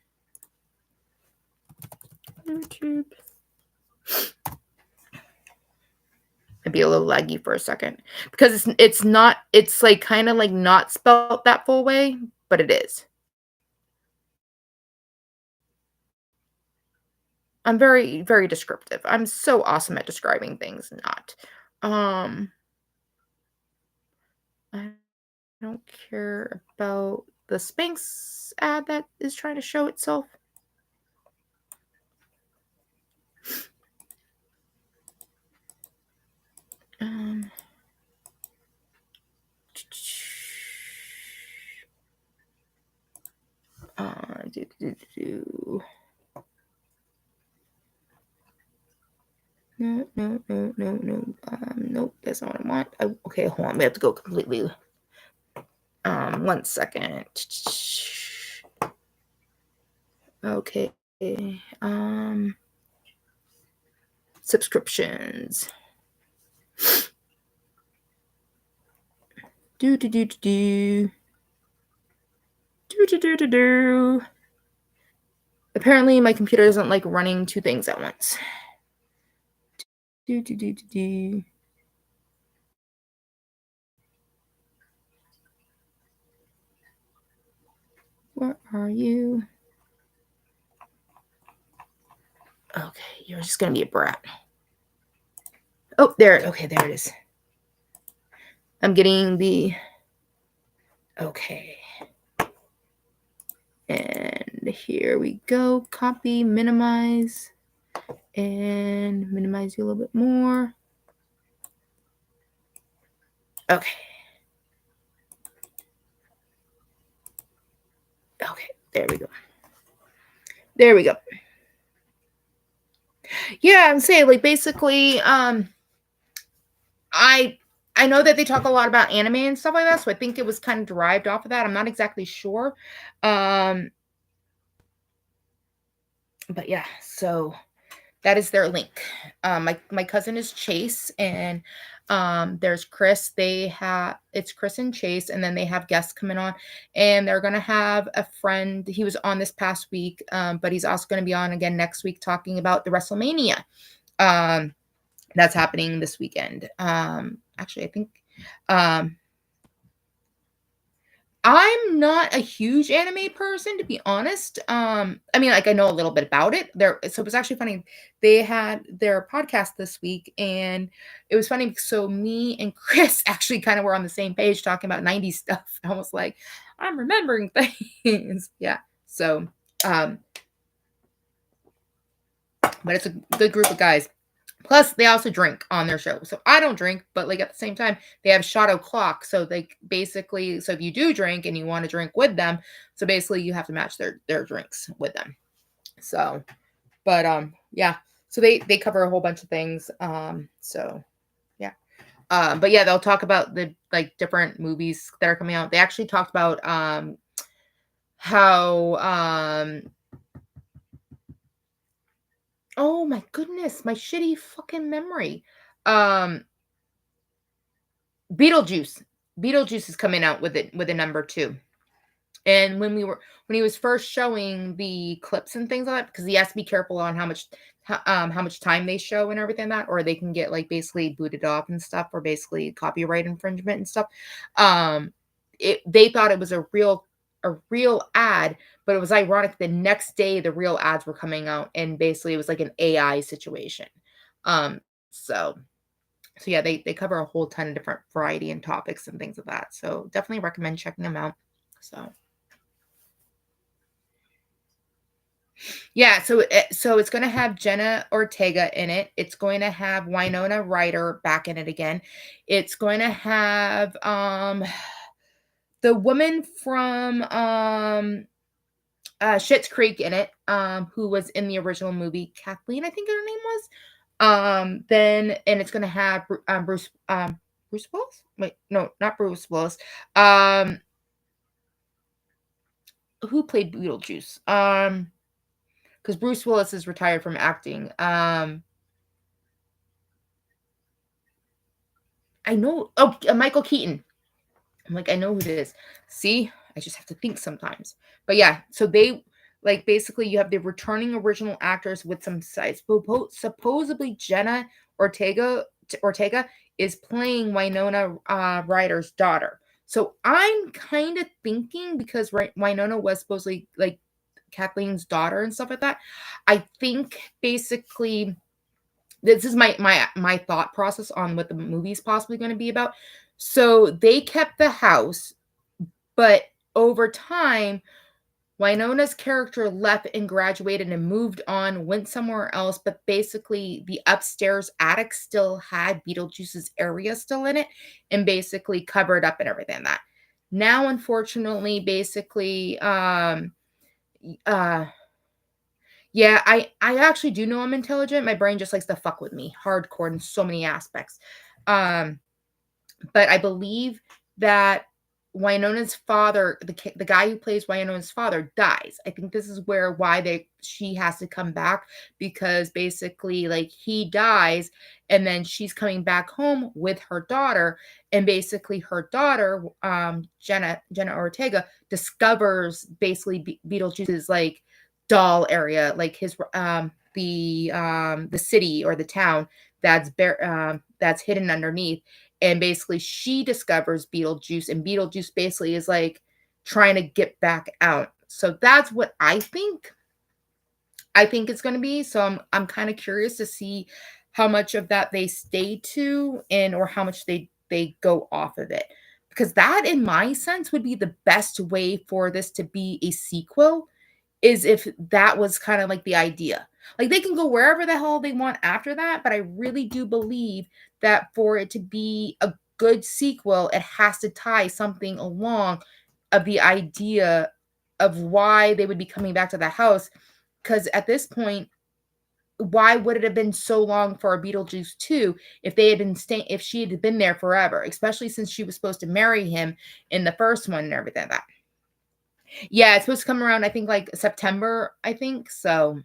It'd be a little laggy for a second because it's like kind of like not spelled that full way, but it is. I'm very, very descriptive. I'm so awesome at describing things. Not. I don't care about the Spanx ad that is trying to show itself. No. Nope, that's not what I want. Okay, hold on. We have to go completely. 1 second. Okay. Subscriptions. Apparently, my computer doesn't like running two things at once. Where are you? Okay, you're just gonna be a brat. Oh, there. Okay, there it is. I'm getting the. Okay. And here we go. Copy, minimize, and minimize you a little bit more. Okay. Okay, there we go. There we go. Yeah, I'm saying like basically, I know that they talk a lot about anime and stuff like that, so I think it was kind of derived off of that. I'm not exactly sure. But yeah, so that is their link. My cousin is Chase, and there's Chris. It's Chris and Chase, and then they have guests coming on, and they're gonna have a friend. He was on this past week, but he's also gonna be on again next week talking about the WrestleMania. That's happening this weekend. Actually, I think I'm not a huge anime person, to be honest. I mean, like I know a little bit about it. So it was actually funny. They had their podcast this week, and it was funny. So me and Chris actually kind of were on the same page talking about 90s stuff. I was like, I'm remembering things. Yeah. So, but it's a good group of guys. Plus, they also drink on their show. So I don't drink, but like at the same time, they have shot o'clock. So they basically, so if you do drink and you want to drink with them, so basically you have to match their drinks with them. So, but yeah. So they cover a whole bunch of things. So yeah. But yeah, they'll talk about the like different movies that are coming out. They actually talked about how oh my goodness, my shitty fucking memory. Beetlejuice. Beetlejuice is coming out with it with a number 2. And when he was first showing the clips and things like that, because he has to be careful on how much time they show and everything like that, or they can get like basically booted off and stuff, or basically copyright infringement and stuff. They thought it was a real ad, but it was ironic. The next day, the real ads were coming out, and basically it was like an AI situation. So yeah, they cover a whole ton of different variety and topics and things like that. So definitely recommend checking them out. So Yeah, so it's gonna have Jenna Ortega in it. It's going to have Winona Ryder back in it again. It's going to have the woman from Schitt's Creek in it, who was in the original movie, Kathleen, I think her name was. Then and it's gonna have Bruce Willis? Wait, no, not Bruce Willis. Um, who played Beetlejuice? Because Bruce Willis is retired from acting. I know. Oh, Michael Keaton. I'm like, I know who it is. See, I just have to think sometimes. But yeah, so they like basically you have the returning original actors with some size. Supposedly Jenna Ortega is playing Winona Ryder's daughter. So I'm kind of thinking because Winona was supposedly like Kathleen's daughter and stuff like that. I think basically this is my thought process on what the movie's possibly going to be about. So they kept the house, but over time, Winona's character left and graduated and moved on, went somewhere else, but basically the upstairs attic still had Beetlejuice's area still in it and basically covered up and everything like that. Now, unfortunately, basically, uh yeah, I actually do know I'm intelligent. My brain just likes to fuck with me hardcore in so many aspects. Um, but I believe that Winona's father, the guy who plays Winona's father, dies. I think this is why she has to come back because basically like he dies and then she's coming back home with her daughter and basically her daughter Jenna Ortega discovers basically Beetlejuice's like doll area, like his the city or the town that's hidden underneath, and basically she discovers Beetlejuice and Beetlejuice basically is like trying to get back out. So that's what I think it's going to be. So I'm kind of curious to see how much of that they stay to and or how much they go off of it. Because that in my sense would be the best way for this to be a sequel is if that was kind of like the idea. Like they can go wherever the hell they want after that, but I really do believe that for it to be a good sequel, it has to tie something along of the idea of why they would be coming back to the house. Because at this point, why would it have been so long for a Beetlejuice 2 if they had been staying if she had been there forever, especially since she was supposed to marry him in the first one and everything like that. Yeah, it's supposed to come around, I think, like September, I think. So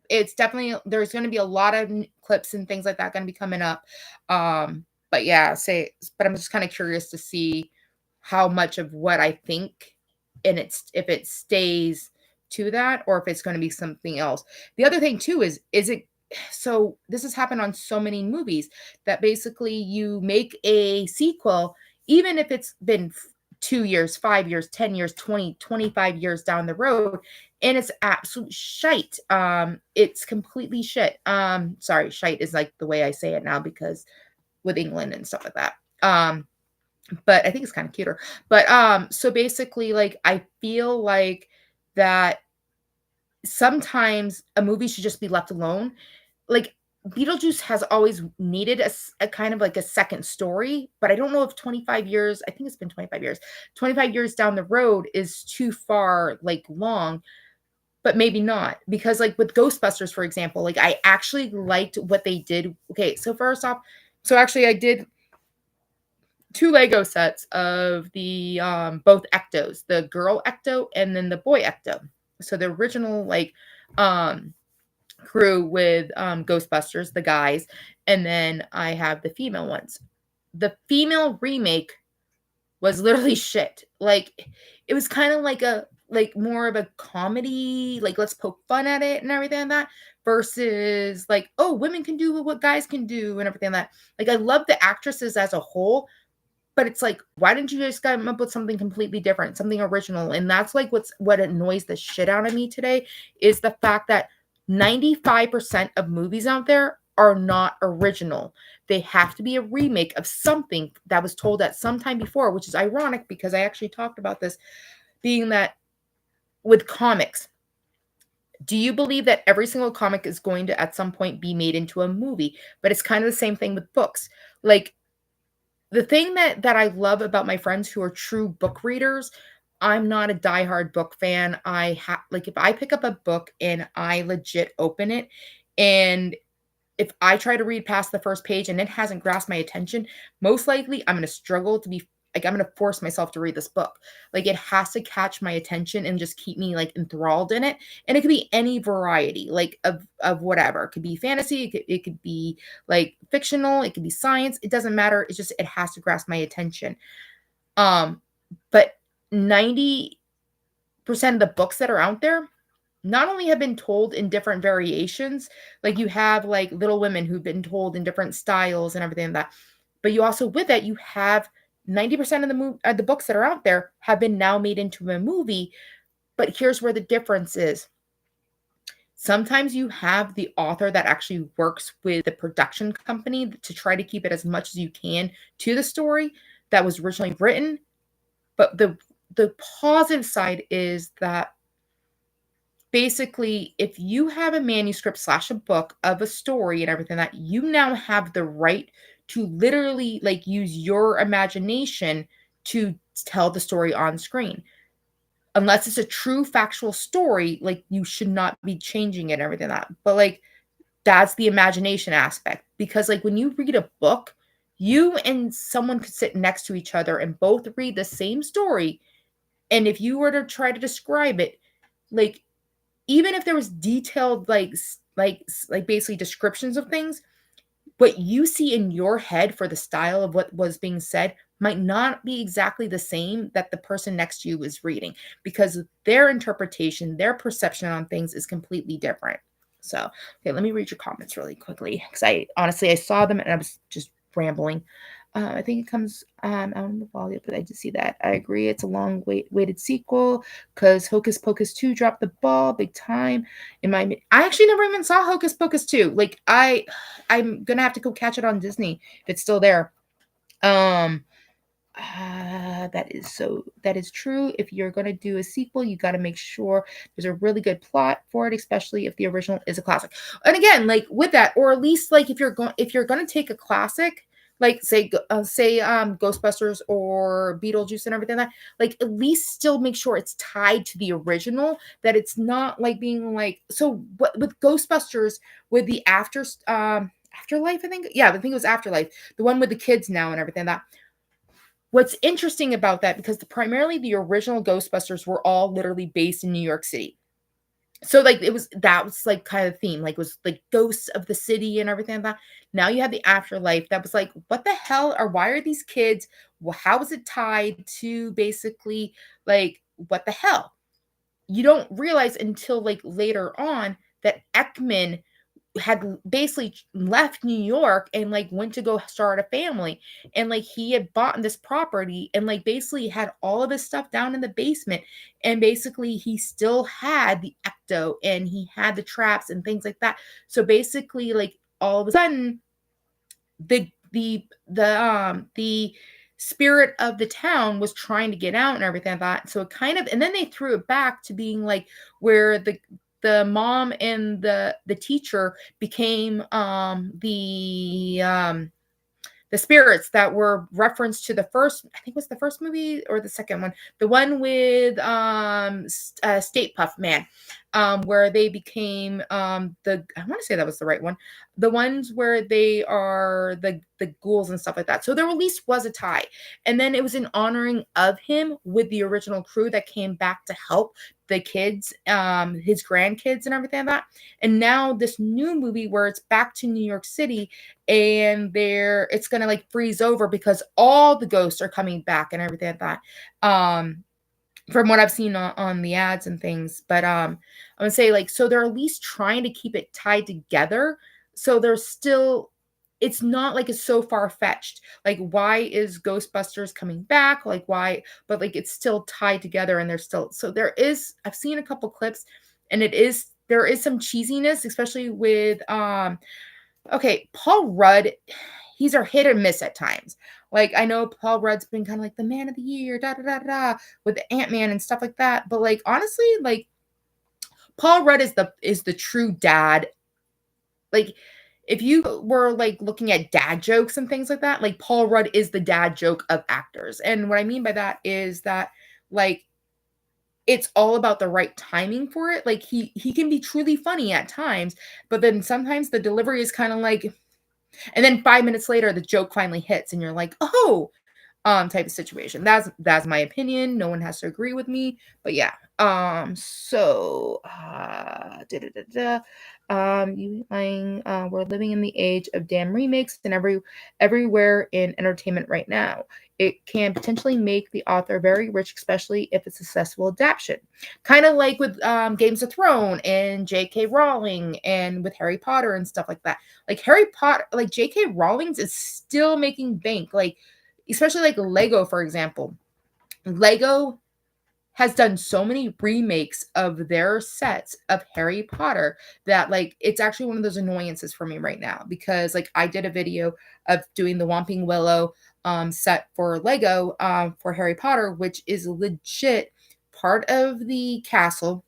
it's definitely there's going to be a lot of clips and things like that going to be coming up. But yeah, but I'm just kind of curious to see how much of what I think and it's if it stays to that or if it's going to be something else. The other thing too is it so this has happened on so many movies that basically you make a sequel even if it's been 2 years, 5 years, 10 years, 20, 25 years down the road and it's absolute shite. It's completely shit. Sorry, shite is like the way I say it now because with England and stuff like that. But I think it's kind of cuter. But so basically, like I feel like that sometimes a movie should just be left alone. Like Beetlejuice has always needed a kind of like a second story, but I don't know if 25 years, I think it's been 25 years, 25 years down the road is too far, like long, but maybe not. Because, like with Ghostbusters, for example, like I actually liked what they did. Okay, so first off, so actually I did two Lego sets of the both Ectos, the girl Ecto and then the boy Ecto. So the original like crew with Ghostbusters, the guys, and then I have the female ones. The female remake was literally shit. Like it was kind of like more of a comedy, like let's poke fun at it and everything like that, versus like, oh, women can do what guys can do and everything like that. Like I love the actresses as a whole, but it's like, why didn't you just come up with something completely different, something original? And that's like what annoys the shit out of me today is the fact that 95% of movies out there are not original. They have to be a remake of something that was told at some time before, which is ironic because I actually talked about this being that with comics, Do you believe that every single comic is going to at some point be made into a movie? But it's kind of the same thing with books. Like the thing that I love about my friends who are true book readers, I'm not a diehard book fan. Like if I pick up a book and I legit open it, and if I try to read past the first page and it hasn't grasped my attention, most likely I'm going to struggle to be like, I'm going to force myself to read this book. Like it has to catch my attention and just keep me like enthralled in it. And it could be any variety, like of whatever. It could be fantasy, it could be like fictional, it could be science. It doesn't matter. It's just it has to grasp my attention. Um but 90% of the books that are out there not only have been told in different variations, like you have like Little Women who've been told in different styles and everything like that, but you also with that you have 90% of the books that are out there have been now made into a movie. But here's where the difference is. Sometimes you have the author that actually works with the production company to try to keep it as much as you can to the story that was originally written. But the positive side is that basically, if you have a manuscript slash a book of a story and everything that you now have the right to literally like use your imagination to tell the story on screen. Unless it's a true factual story, like you should not be changing it and everything like that. But like that's the imagination aspect. Because like when you read a book, you and someone could sit next to each other and both read the same story. And if you were to try to describe it, like even if there was detailed like basically descriptions of things, what you see in your head for the style of what was being said might not be exactly the same that the person next to you is reading, because their interpretation, their perception on things is completely different. So, okay, let me read your comments really quickly because I honestly I saw them and I was just rambling. I think it comes out in the volume, but I did see that. I agree. It's a long waited sequel because Hocus Pocus 2 dropped the ball big time. I actually never even saw Hocus Pocus 2. Like I'm gonna have to go catch it on Disney if it's still there. Um, that is true. If you're gonna do a sequel, you got to make sure there's a really good plot for it, especially if the original is a classic. And again, like with that, or at least like if you're gonna take a classic, like say Ghostbusters or Beetlejuice and everything like that, like at least still make sure it's tied to the original. That it's not like being like so. What with Ghostbusters with the afterlife, I think. Yeah, I think it was Afterlife, the one with the kids now and everything like that. What's interesting about that, because primarily the original Ghostbusters were all literally based in New York City. So like that was like kind of the theme, like was like ghosts of the city and everything like that. Now you have the afterlife that was like, what the hell, or why are these kids? Well, how is it tied to basically like what the hell? You don't realize until like later on that Ekman had basically left New York and like went to go start a family, and like he had bought this property and like basically had all of his stuff down in the basement, and basically he still had the ecto and he had the traps and things like that. So basically like all of a sudden the spirit of the town was trying to get out and everything like that. So it kind of, and then they threw it back to being like where the mom and the teacher became the spirits that were referenced to the first, I think it was the first movie or the second one, the one with State Puff Man, where they became I want to say that was the right one, the ones where they are the ghouls and stuff like that. So there at least was a tie, and then it was in honoring of him with the original crew that came back to help the kids, his grandkids and everything like that. And now this new movie where it's back to New York City, and it's gonna like freeze over because all the ghosts are coming back and everything like that. From what I've seen on the ads and things. But I would say like, so they're at least trying to keep it tied together. So there's still, it's not like it's so far fetched. Like, why is Ghostbusters coming back? Like, why? But like, it's still tied together, and there's still, so there is, I've seen a couple clips, and there is some cheesiness, especially with okay, Paul Rudd, he's a hit or miss at times. Like, I know Paul Rudd's been kind of like the man of the year, da da da da, with the Ant-Man and stuff like that. But like, honestly, like, Paul Rudd is the true dad. Like, if you were like looking at dad jokes and things like that, like Paul Rudd is the dad joke of actors. And what I mean by that is that, like, it's all about the right timing for it. Like, he can be truly funny at times, but then sometimes the delivery is kind of like, and then 5 minutes later the joke finally hits and you're like, oh, type of situation. That's my opinion. No one has to agree with me, but yeah. We're living in the age of damn remakes and everywhere in entertainment right now. It can potentially make the author very rich, especially if it's a successful adaptation. Kind of like with Games of Thrones and J.K. Rowling and with Harry Potter and stuff like that. Like Harry Potter, like J.K. Rowling's is still making bank. Like, especially like Lego, for example. Lego has done so many remakes of their sets of Harry Potter that, like, it's actually one of those annoyances for me right now, because like I did a video of doing the Whomping Willow set for Lego for Harry Potter, which is legit part of the castle.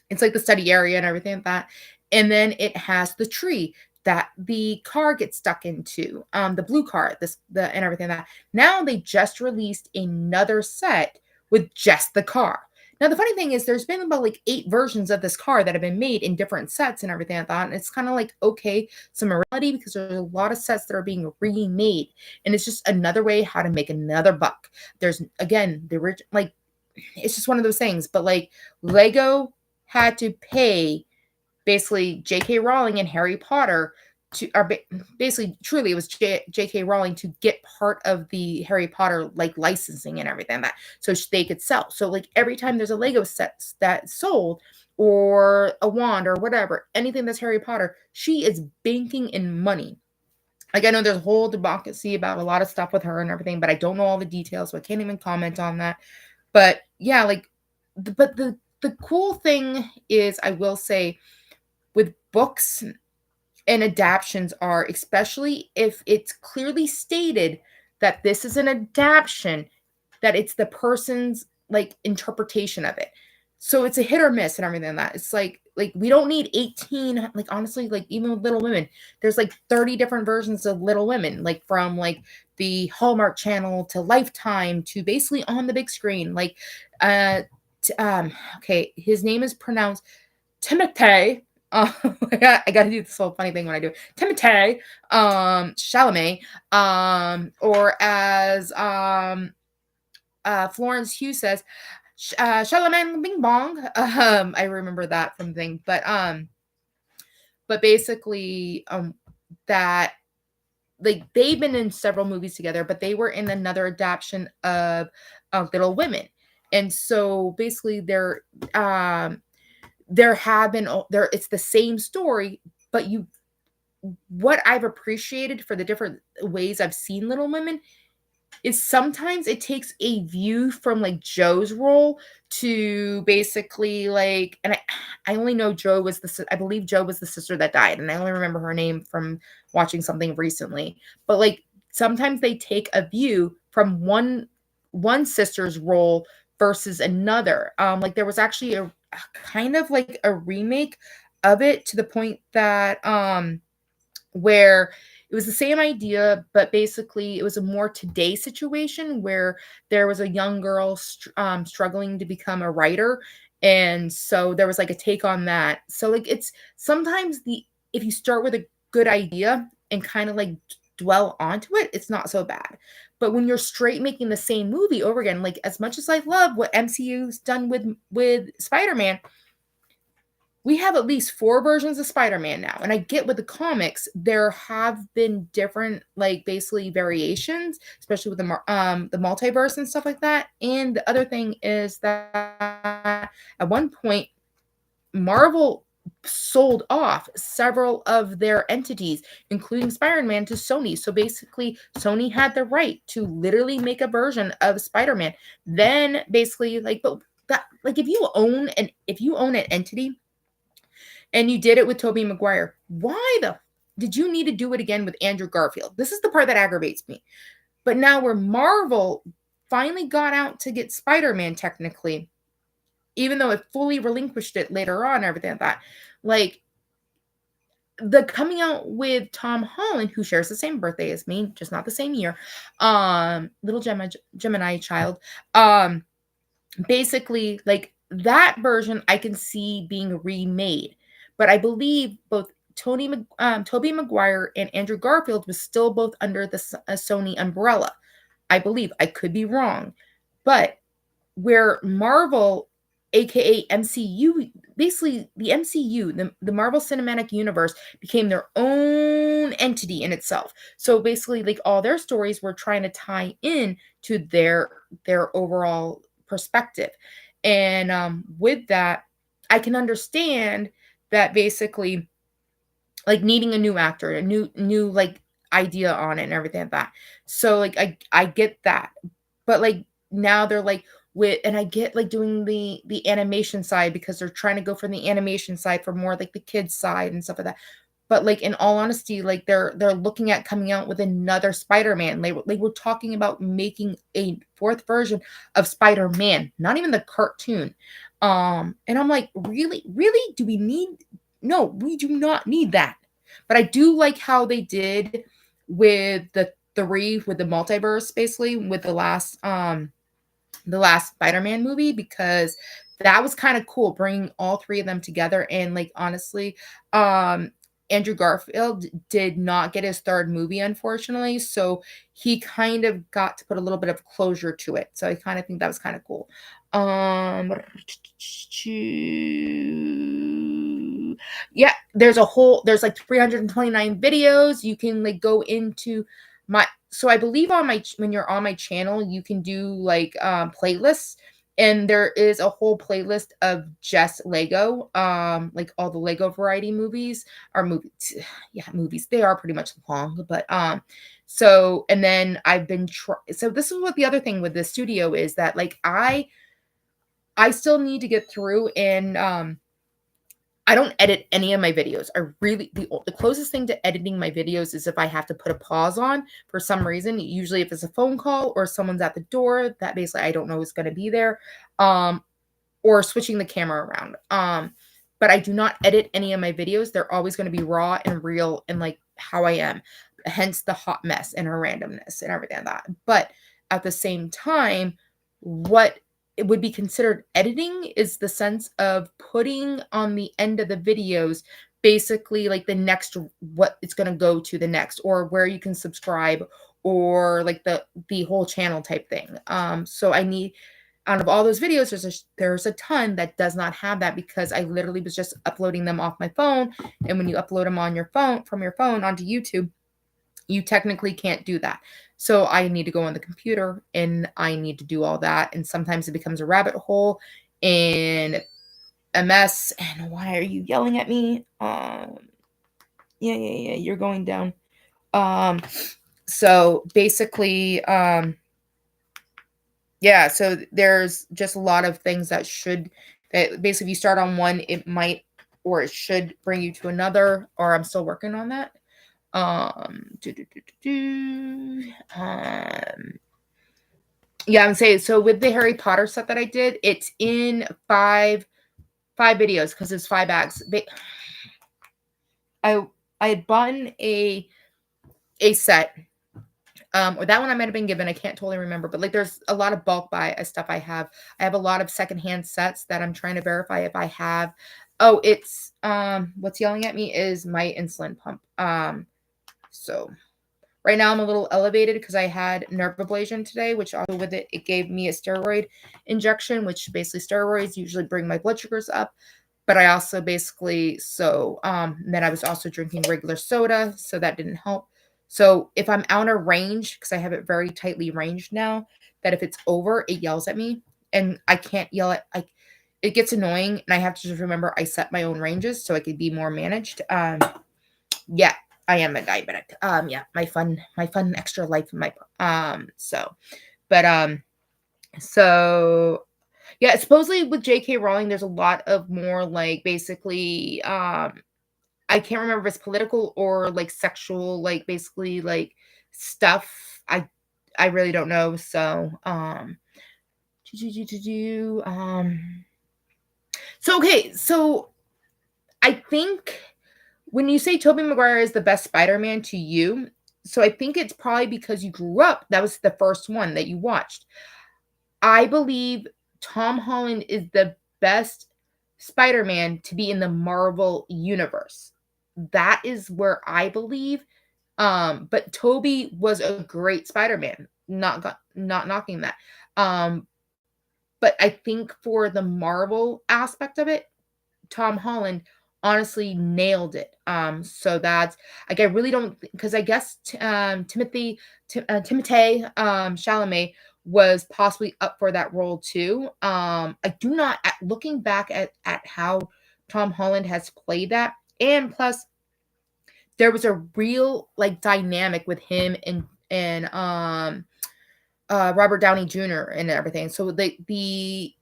It's like the study area and everything like that. And then it has the tree that the car gets stuck into, the blue car, and everything like that. Now they just released another set with just the car. Now the funny thing is, there's been about like 8 versions of this car that have been made in different sets and everything like that. And it's kind of like, okay, some morality, because there's a lot of sets that are being remade, and it's just another way how to make another buck. There's, again, the original, like, it's just one of those things. But like Lego had to pay basically J.K. Rowling and Harry Potter to, or basically, truly, it was J.K. Rowling to get part of the Harry Potter like licensing and everything like that, so they could sell. So like every time there's a Lego set that's sold, or a wand or whatever, anything that's Harry Potter, she is banking in money. Like, I know there's a whole democracy about a lot of stuff with her and everything, but I don't know all the details, so I can't even comment on that. But yeah, like, but the cool thing is, I will say, with books and adaptions are, especially if it's clearly stated that this is an adaptation, that it's the person's like interpretation of it. So it's a hit or miss and everything like that. It's like we don't need 18, like, honestly, like even with Little Women, there's like 30 different versions of Little Women, like from like the Hallmark Channel to Lifetime to basically on the big screen. Like okay, his name is pronounced Timothy. I got to do this whole funny thing when I do it. Timothy, Chalamet, or as Florence Hugh says, Chalamet Bing Bong. I remember that from thing, but basically, that, like, they've been in several movies together, but they were in another adaptation of Little Women, and so basically, there have been there. It's the same story, but what I've appreciated for the different ways I've seen Little Women is sometimes it takes a view from like Joe's role to basically like, and I only know I believe Joe was the sister that died, and I only remember her name from watching something recently. But like sometimes they take a view from one sister's role versus another. Like there was actually a kind of like a remake of it, to the point that where it was the same idea, but basically it was a more today situation where there was a young girl struggling to become a writer. And so there was like a take on that. So like it's sometimes if you start with a good idea and kind of like dwell onto it, it's not so bad. But when you're straight making the same movie over again, like as much as I love what MCU's done with Spider-Man, we have at least 4 versions of Spider-Man now. And I get with the comics, there have been different, like, basically variations, especially with the multiverse and stuff like that. And the other thing is that at one point, Marvel sold off several of their entities, including Spider-Man, to Sony. So basically, Sony had the right to literally make a version of Spider-Man. Then basically, like, but that, like, if you own an entity, and you did it with Tobey Maguire, why did you need to do it again with Andrew Garfield? This is the part that aggravates me. But now where Marvel finally got out to get Spider-Man, technically, even though it fully relinquished it later on, everything like that. Like, the coming out with Tom Holland, who shares the same birthday as me, just not the same year, little Gemini child, basically, like, that version I can see being remade. But I believe both Tobey Maguire and Andrew Garfield was still both under the Sony umbrella. I believe. I could be wrong. But where Marvel, aka MCU, basically the MCU, the Marvel Cinematic Universe, became their own entity in itself. So basically, like, all their stories were trying to tie in to their overall perspective. And with that, I can understand that basically, like, needing a new actor, a new like idea on it and everything like that. So like I get that. But like now they're like with, and I get like doing the animation side because they're trying to go from the animation side for more like the kids side and stuff like that. But like in all honesty, like they're looking at coming out with another Spider-Man. They were talking about making a fourth version of Spider-Man, not even the cartoon. And I'm like, really? Really? Do we need, no, we do not need that. But I do like how they did with the three, with the multiverse, basically, with the last Spider-Man movie, because that was kind of cool, bringing all three of them together. And like honestly, Andrew Garfield did not get his third movie, unfortunately, so he kind of got to put a little bit of closure to it. So I kind of think that was kind of cool. Yeah, there's like 329 videos. You can like go into my, so I believe on my, when you're on my channel, you can do like playlists, and there is a whole playlist of just Lego, like all the Lego variety movies, or movies, yeah, movies. They are pretty much long, but so, and then I've been so this is what the other thing with the studio is, that like I still need to get through, and I don't edit any of my videos. I really, the closest thing to editing my videos is if I have to put a pause on for some reason. Usually if it's a phone call or someone's at the door that basically I don't know is going to be there, or switching the camera around. But I do not edit any of my videos. They're always going to be raw and real and like how I am. Hence the hot mess and her randomness and everything like that. But at the same time, what it would be considered editing is the sense of putting on the end of the videos basically like the next, what it's going to go to the next, or where you can subscribe, or like the whole channel type thing. So I need, out of all those videos, there's a ton that does not have that, because I literally was just uploading them off my phone. And when you upload them on your phone, from your phone onto YouTube, you technically can't do that. So I need to go on the computer and I need to do all that. And sometimes it becomes a rabbit hole and a mess. And why are you yelling at me? Yeah, you're going down. So basically, yeah, so there's just a lot of things that basically, if you start on one, it might, or it should bring you to another, or I'm still working on that. Yeah, I'm saying, so with the Harry Potter set that I did, it's in five videos, because it's 5 acts. I had bought a set, or that one I might have been given. I can't totally remember, but like there's a lot of bulk buy stuff I have. I have a lot of secondhand sets that I'm trying to verify if I have. Oh, it's what's yelling at me is my insulin pump. So right now I'm a little elevated because I had nerve ablation today, which also with it gave me a steroid injection, which basically steroids usually bring my blood sugars up. But I also basically, so then I was also drinking regular soda, so that didn't help. So if I'm out of range, because I have it very tightly ranged now, that if it's over, it yells at me, and I can't yell at, like, it gets annoying, and I have to just remember I set my own ranges so I could be more managed. Yeah, I am a diabetic. Yeah, my fun extra life in my so, but so yeah, supposedly with J.K. Rowling, there's a lot of more like basically, I can't remember if it's political or like sexual, like basically like stuff. I really don't know. So, um, So I think when you say Tobey Maguire is the best Spider-Man to you, so I think it's probably because you grew up, that was the first one that you watched. I believe Tom Holland is the best Spider-Man to be in the Marvel universe. That is where I believe. But Toby was a great Spider-Man. Not knocking that. Um, but I think for the Marvel aspect of it, Tom Holland honestly nailed it. So that's like I really don't because I guess Timothée Chalamet was possibly up for that role too. I do not looking back at how Tom Holland has played that, and plus there was a real like dynamic with him and Robert Downey Jr. and everything. So the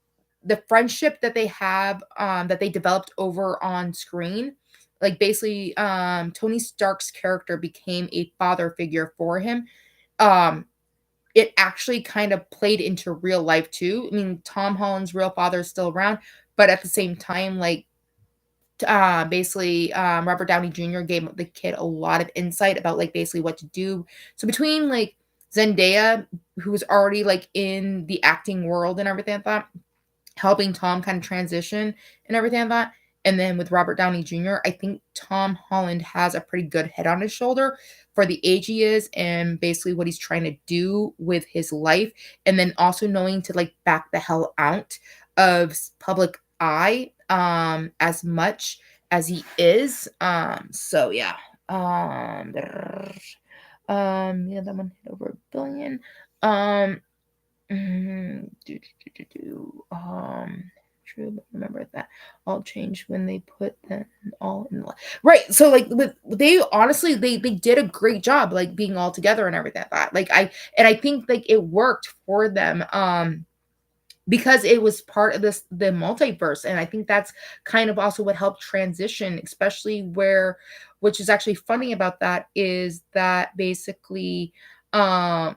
friendship that they have that they developed over on screen, like basically Tony Stark's character became a father figure for him. Um it actually kind of played into real life too. I mean, Tom Holland's real father is still around, but at the same time, like basically Robert Downey Jr. gave the kid a lot of insight about like basically what to do. So between like Zendaya, who was already like in the acting world and everything like that, helping Tom kind of transition and everything like that, and then with Robert Downey Jr., I think Tom Holland has a pretty good head on his shoulder for the age he is and basically what he's trying to do with his life, and then also knowing to like back the hell out of public eye as much as he is. So yeah. Yeah, that one hit over a billion. Um true, but remember that all changed when they put them all in right. So like they honestly they did a great job like being all together and everything like that. Like I think like it worked for them. Because it was part of the multiverse, and I think that's kind of also what helped transition, especially where which is actually funny about that is that basically um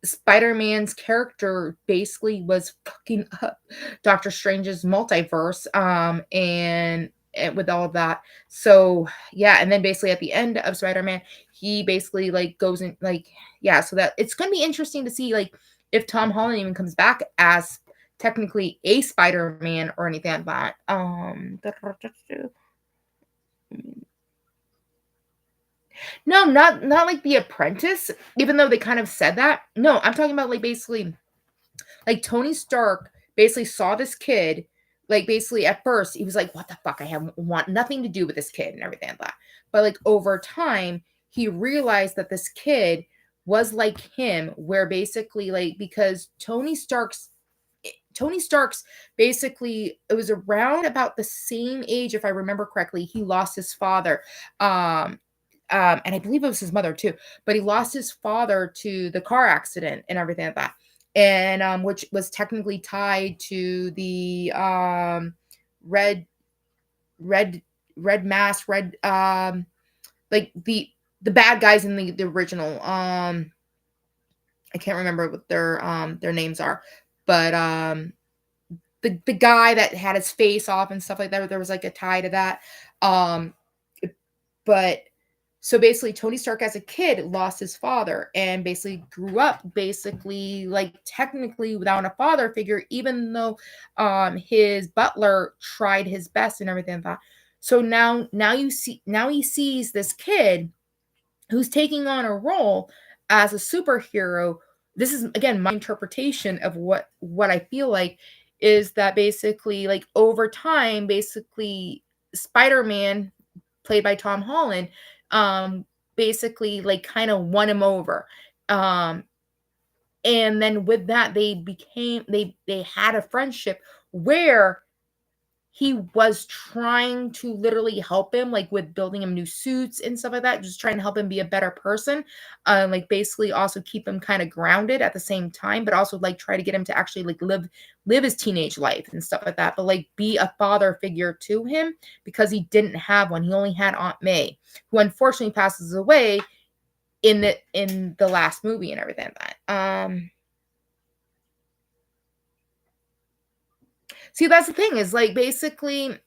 Spider-Man's character basically was fucking up Doctor Strange's multiverse, and with all of that. So yeah, and then basically at the end of Spider-Man, he basically like goes in like yeah. So that it's gonna be interesting to see like if Tom Holland even comes back as technically a Spider-Man or anything like that. No, not like The Apprentice, even though they kind of said that. No, I'm talking about like basically like Tony Stark basically saw this kid, like basically at first he was like, "What the fuck? I have want nothing to do with this kid and everything like that." But like over time, he realized that this kid was like him, where basically like because Tony Stark's basically it was around about the same age, if I remember correctly. He lost his father. Um, and I believe it was his mother too, but he lost his father to the car accident and everything like that. And which was technically tied to the red red red mask, red like the bad guys in the original. I can't remember what their names are, but the guy that had his face off and stuff like that, there was like a tie to that. Um, but so basically, Tony Stark as a kid lost his father and basically grew up basically like technically without a father figure, even though his butler tried his best and everything like that. So now he sees this kid who's taking on a role as a superhero. This is again my interpretation of what I feel like is that basically like over time basically Spider-Man played by Tom Holland basically like kind of won him over. Um and then with that they had a friendship where he was trying to literally help him like with building him new suits and stuff like that, just trying to help him be a better person, like basically also keep him kind of grounded at the same time, but also like try to get him to actually like live his teenage life and stuff like that, but like be a father figure to him because he didn't have one. He only had Aunt May, who unfortunately passes away in the last movie and everything like that. See, that's the thing is like basically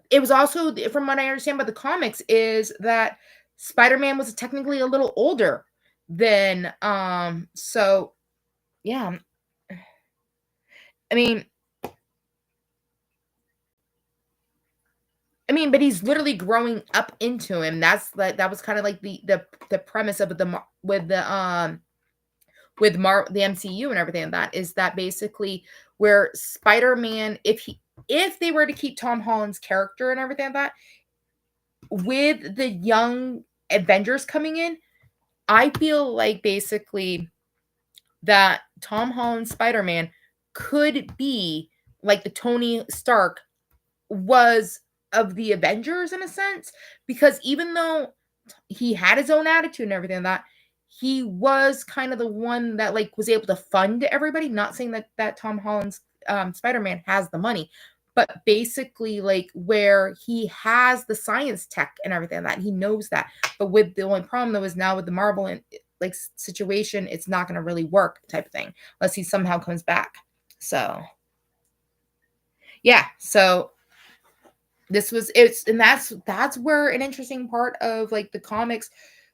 it was also from what I understand about the comics is that Spider-Man was technically a little older than so yeah. I mean but he's literally growing up into him. That's like that was kind of like the premise of the MCU and everything like that is that basically where Spider-Man if they were to keep Tom Holland's character and everything like that with the young Avengers coming in, I feel like basically that Tom Holland's Spider-Man could be like the Tony Stark was of the Avengers in a sense, because even though he had his own attitude and everything like that, he was kind of the one that like was able to fund everybody. Not saying that Tom Holland's Spider-Man has the money, but basically like where he has the science tech and everything like that, he knows that. But with the only problem though is now with the Marvel and like situation, it's not going to really work type of thing unless he somehow comes back. So yeah, so and that's where an interesting part of like the comics,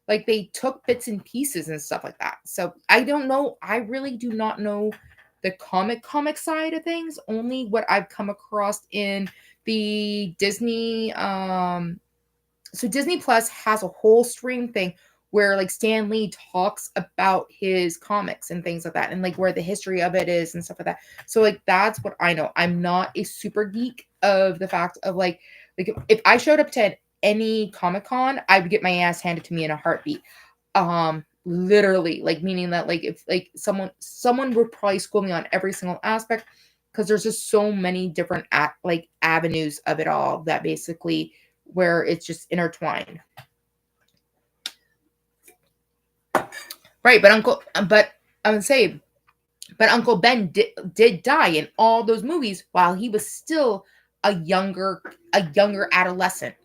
like they took bits and pieces and stuff like that. So I don't know, I really do not know the comic side of things, only what I've come across in the Disney so Disney Plus has a whole stream thing where like Stan Lee talks about his comics and things like that and like where the history of it is and stuff like that. So like that's what I know. I'm not a super geek of the fact of like if I showed up to any Comic-Con, I would get my ass handed to me in a heartbeat. Literally, like meaning that like if like someone would probably school me on every single aspect because there's just so many different avenues of it all that basically where it's just intertwined. Right, but I would say, but Uncle Ben did die in all those movies while he was still a younger adolescent.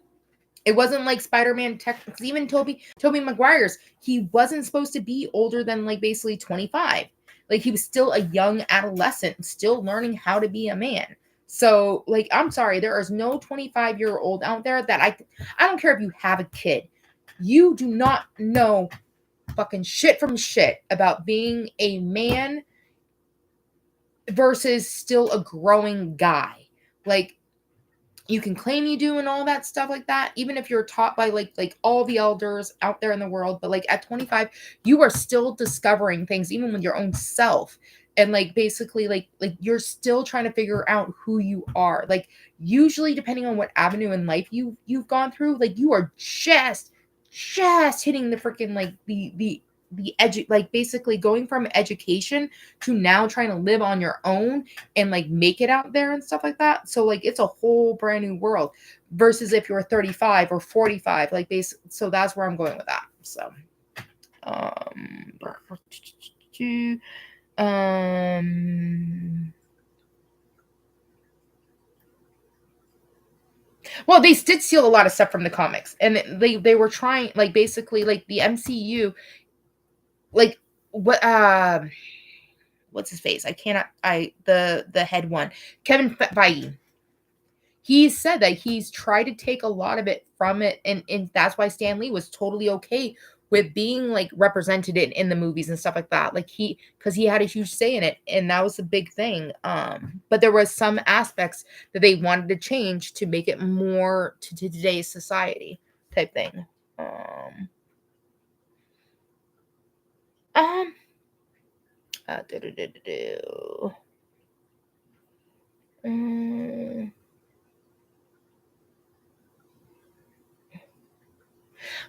It wasn't like Spider-Man technically, even Tobey Maguire's, he wasn't supposed to be older than like basically 25. Like he was still a young adolescent, still learning how to be a man. So, like, I'm sorry, there is no 25-year-old out there that I don't care if you have a kid. You do not know fucking shit from shit about being a man versus still a growing guy. Like, you can claim you do and all that stuff like that, even if you're taught by like all the elders out there in the world, but like at 25 you are still discovering things even with your own self, and like basically like you're still trying to figure out who you are. Like usually depending on what avenue in life you've gone through, like you are just hitting the freaking like the edge, like basically going from education to now trying to live on your own and like make it out there and stuff like that. So like it's a whole brand new world versus if you're 35 or 45, like so that's where I'm going with that. So well, they did steal a lot of stuff from the comics, and they were trying like basically like the MCU, like what what's his face? The head one, Kevin Feige. He said that he's tried to take a lot of it from it, and that's why Stan Lee was totally okay with being like represented in the movies and stuff like that. Like because he had a huge say in it, and that was a big thing. But there was some aspects that they wanted to change to make it more to today's society type thing. Um, do, do, do, do, do.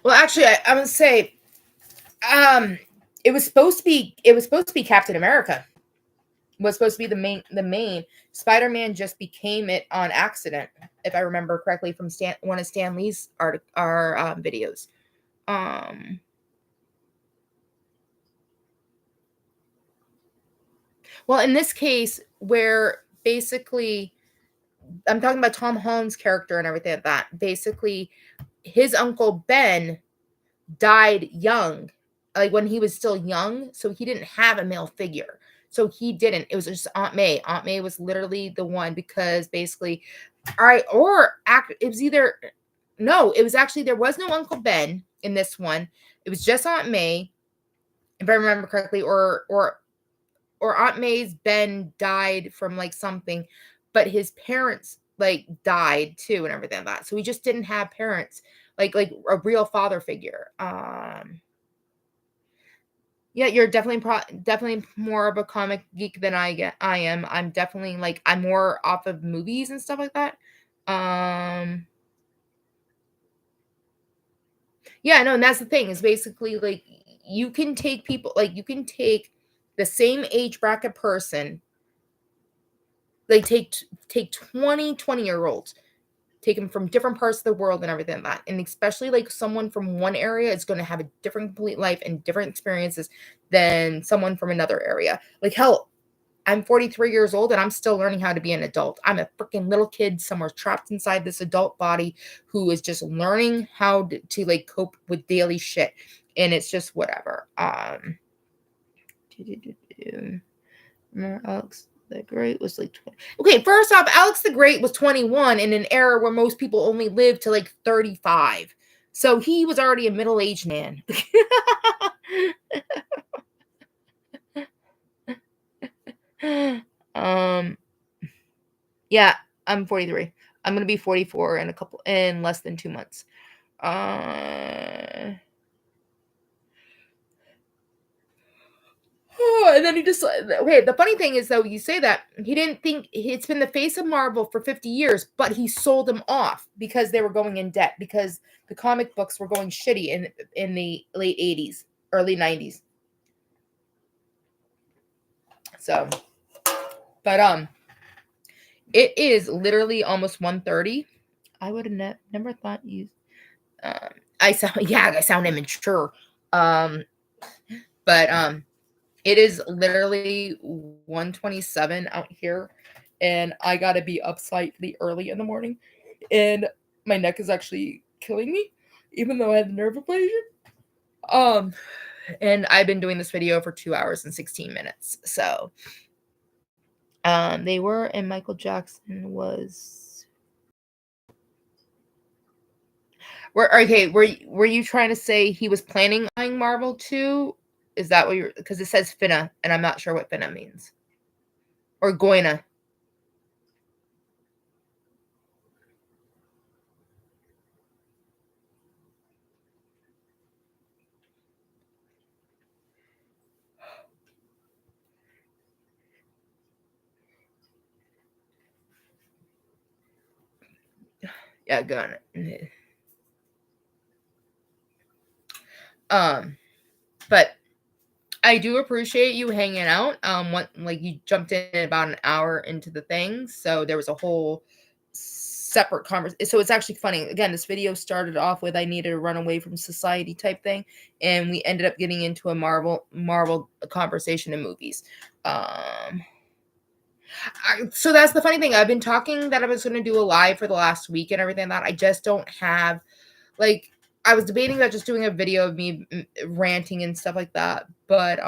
Well, actually, I'm gonna say, it was supposed to be Captain America. Was supposed to be the main. Spider-Man just became it on accident, if I remember correctly from one of Stan Lee's videos. Well, in this case, where basically I'm talking about Tom Holland's character and everything like that. Basically, his uncle Ben died young, like when he was still young, so he didn't have a male figure. So he didn't. It was just Aunt May. Aunt May was literally the one, because basically, all right, it was either, no, it was actually, there was no Uncle Ben in this one. It was just Aunt May, if I remember correctly, or Aunt May's Ben died from like something, but his parents like died too and everything like that. So he just didn't have parents, like a real father figure. Yeah, you're definitely more of a comic geek than I am. I'm definitely like, I'm more off of movies and stuff like that. Um yeah, no, and that's the thing, is basically like, you can take people, like you can take the same age bracket person, like take 20-year olds, take them from different parts of the world and everything like that. And especially like someone from one area is going to have a different complete life and different experiences than someone from another area. Like, hell, I'm 43 years old and I'm still learning how to be an adult. I'm a freaking little kid somewhere trapped inside this adult body who is just learning how to like cope with daily shit. And it's just whatever. Remember Alex the Great was like 20. Okay, first off, Alex the Great was 21 in an era where most people only lived to like 35. So he was already a middle-aged man. Yeah, I'm 43. I'm gonna be 44 in less than 2 months. And then he just, okay, the funny thing is, though, you say that, he didn't think, it's been the face of Marvel for 50 years, but he sold them off because they were going in debt, because the comic books were going shitty in the late 80s, early 90s. So, but it is literally almost 1:30. I would have never thought you I sound immature. But it is literally 1:27 out here, and I gotta be up slightly early in the morning, and my neck is actually killing me, even though I had the nerve ablation. And I've been doing this video for 2 hours and 16 minutes. So, they were, and Michael Jackson was. Were you trying to say he was planning on buying Marvel too? Is that what you're? Because it says finna, and I'm not sure what finna means. Or goina. Yeah, gonna. But I do appreciate you hanging out. Like you jumped in about an hour into the thing, so there was a whole separate conversation. So it's actually funny. Again, this video started off with I needed to run away from society type thing, and we ended up getting into a Marvel conversation in movies. So that's the funny thing. I've been talking that I was going to do a live for the last week and everything like that. I just don't have, like, I was debating about just doing a video of me ranting and stuff like that. But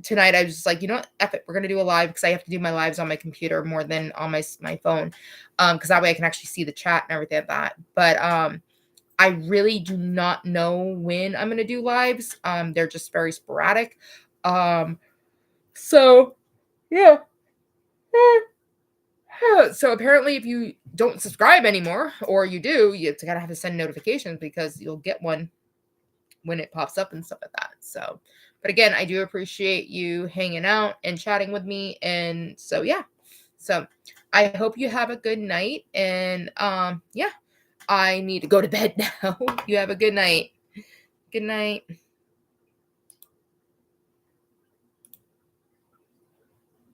tonight I was just like, you know what? F it. We're going to do a live, because I have to do my lives on my computer more than on my phone. Because that way I can actually see the chat and everything like that. But I really do not know when I'm going to do lives. They're just very sporadic. So yeah. So apparently, if you don't subscribe anymore, or you do, you gotta have to send notifications, because you'll get one when it pops up and stuff like that. So, but again, I do appreciate you hanging out and chatting with me. And so, yeah. So I hope you have a good night. And yeah, I need to go to bed now. You have a good night. Good night.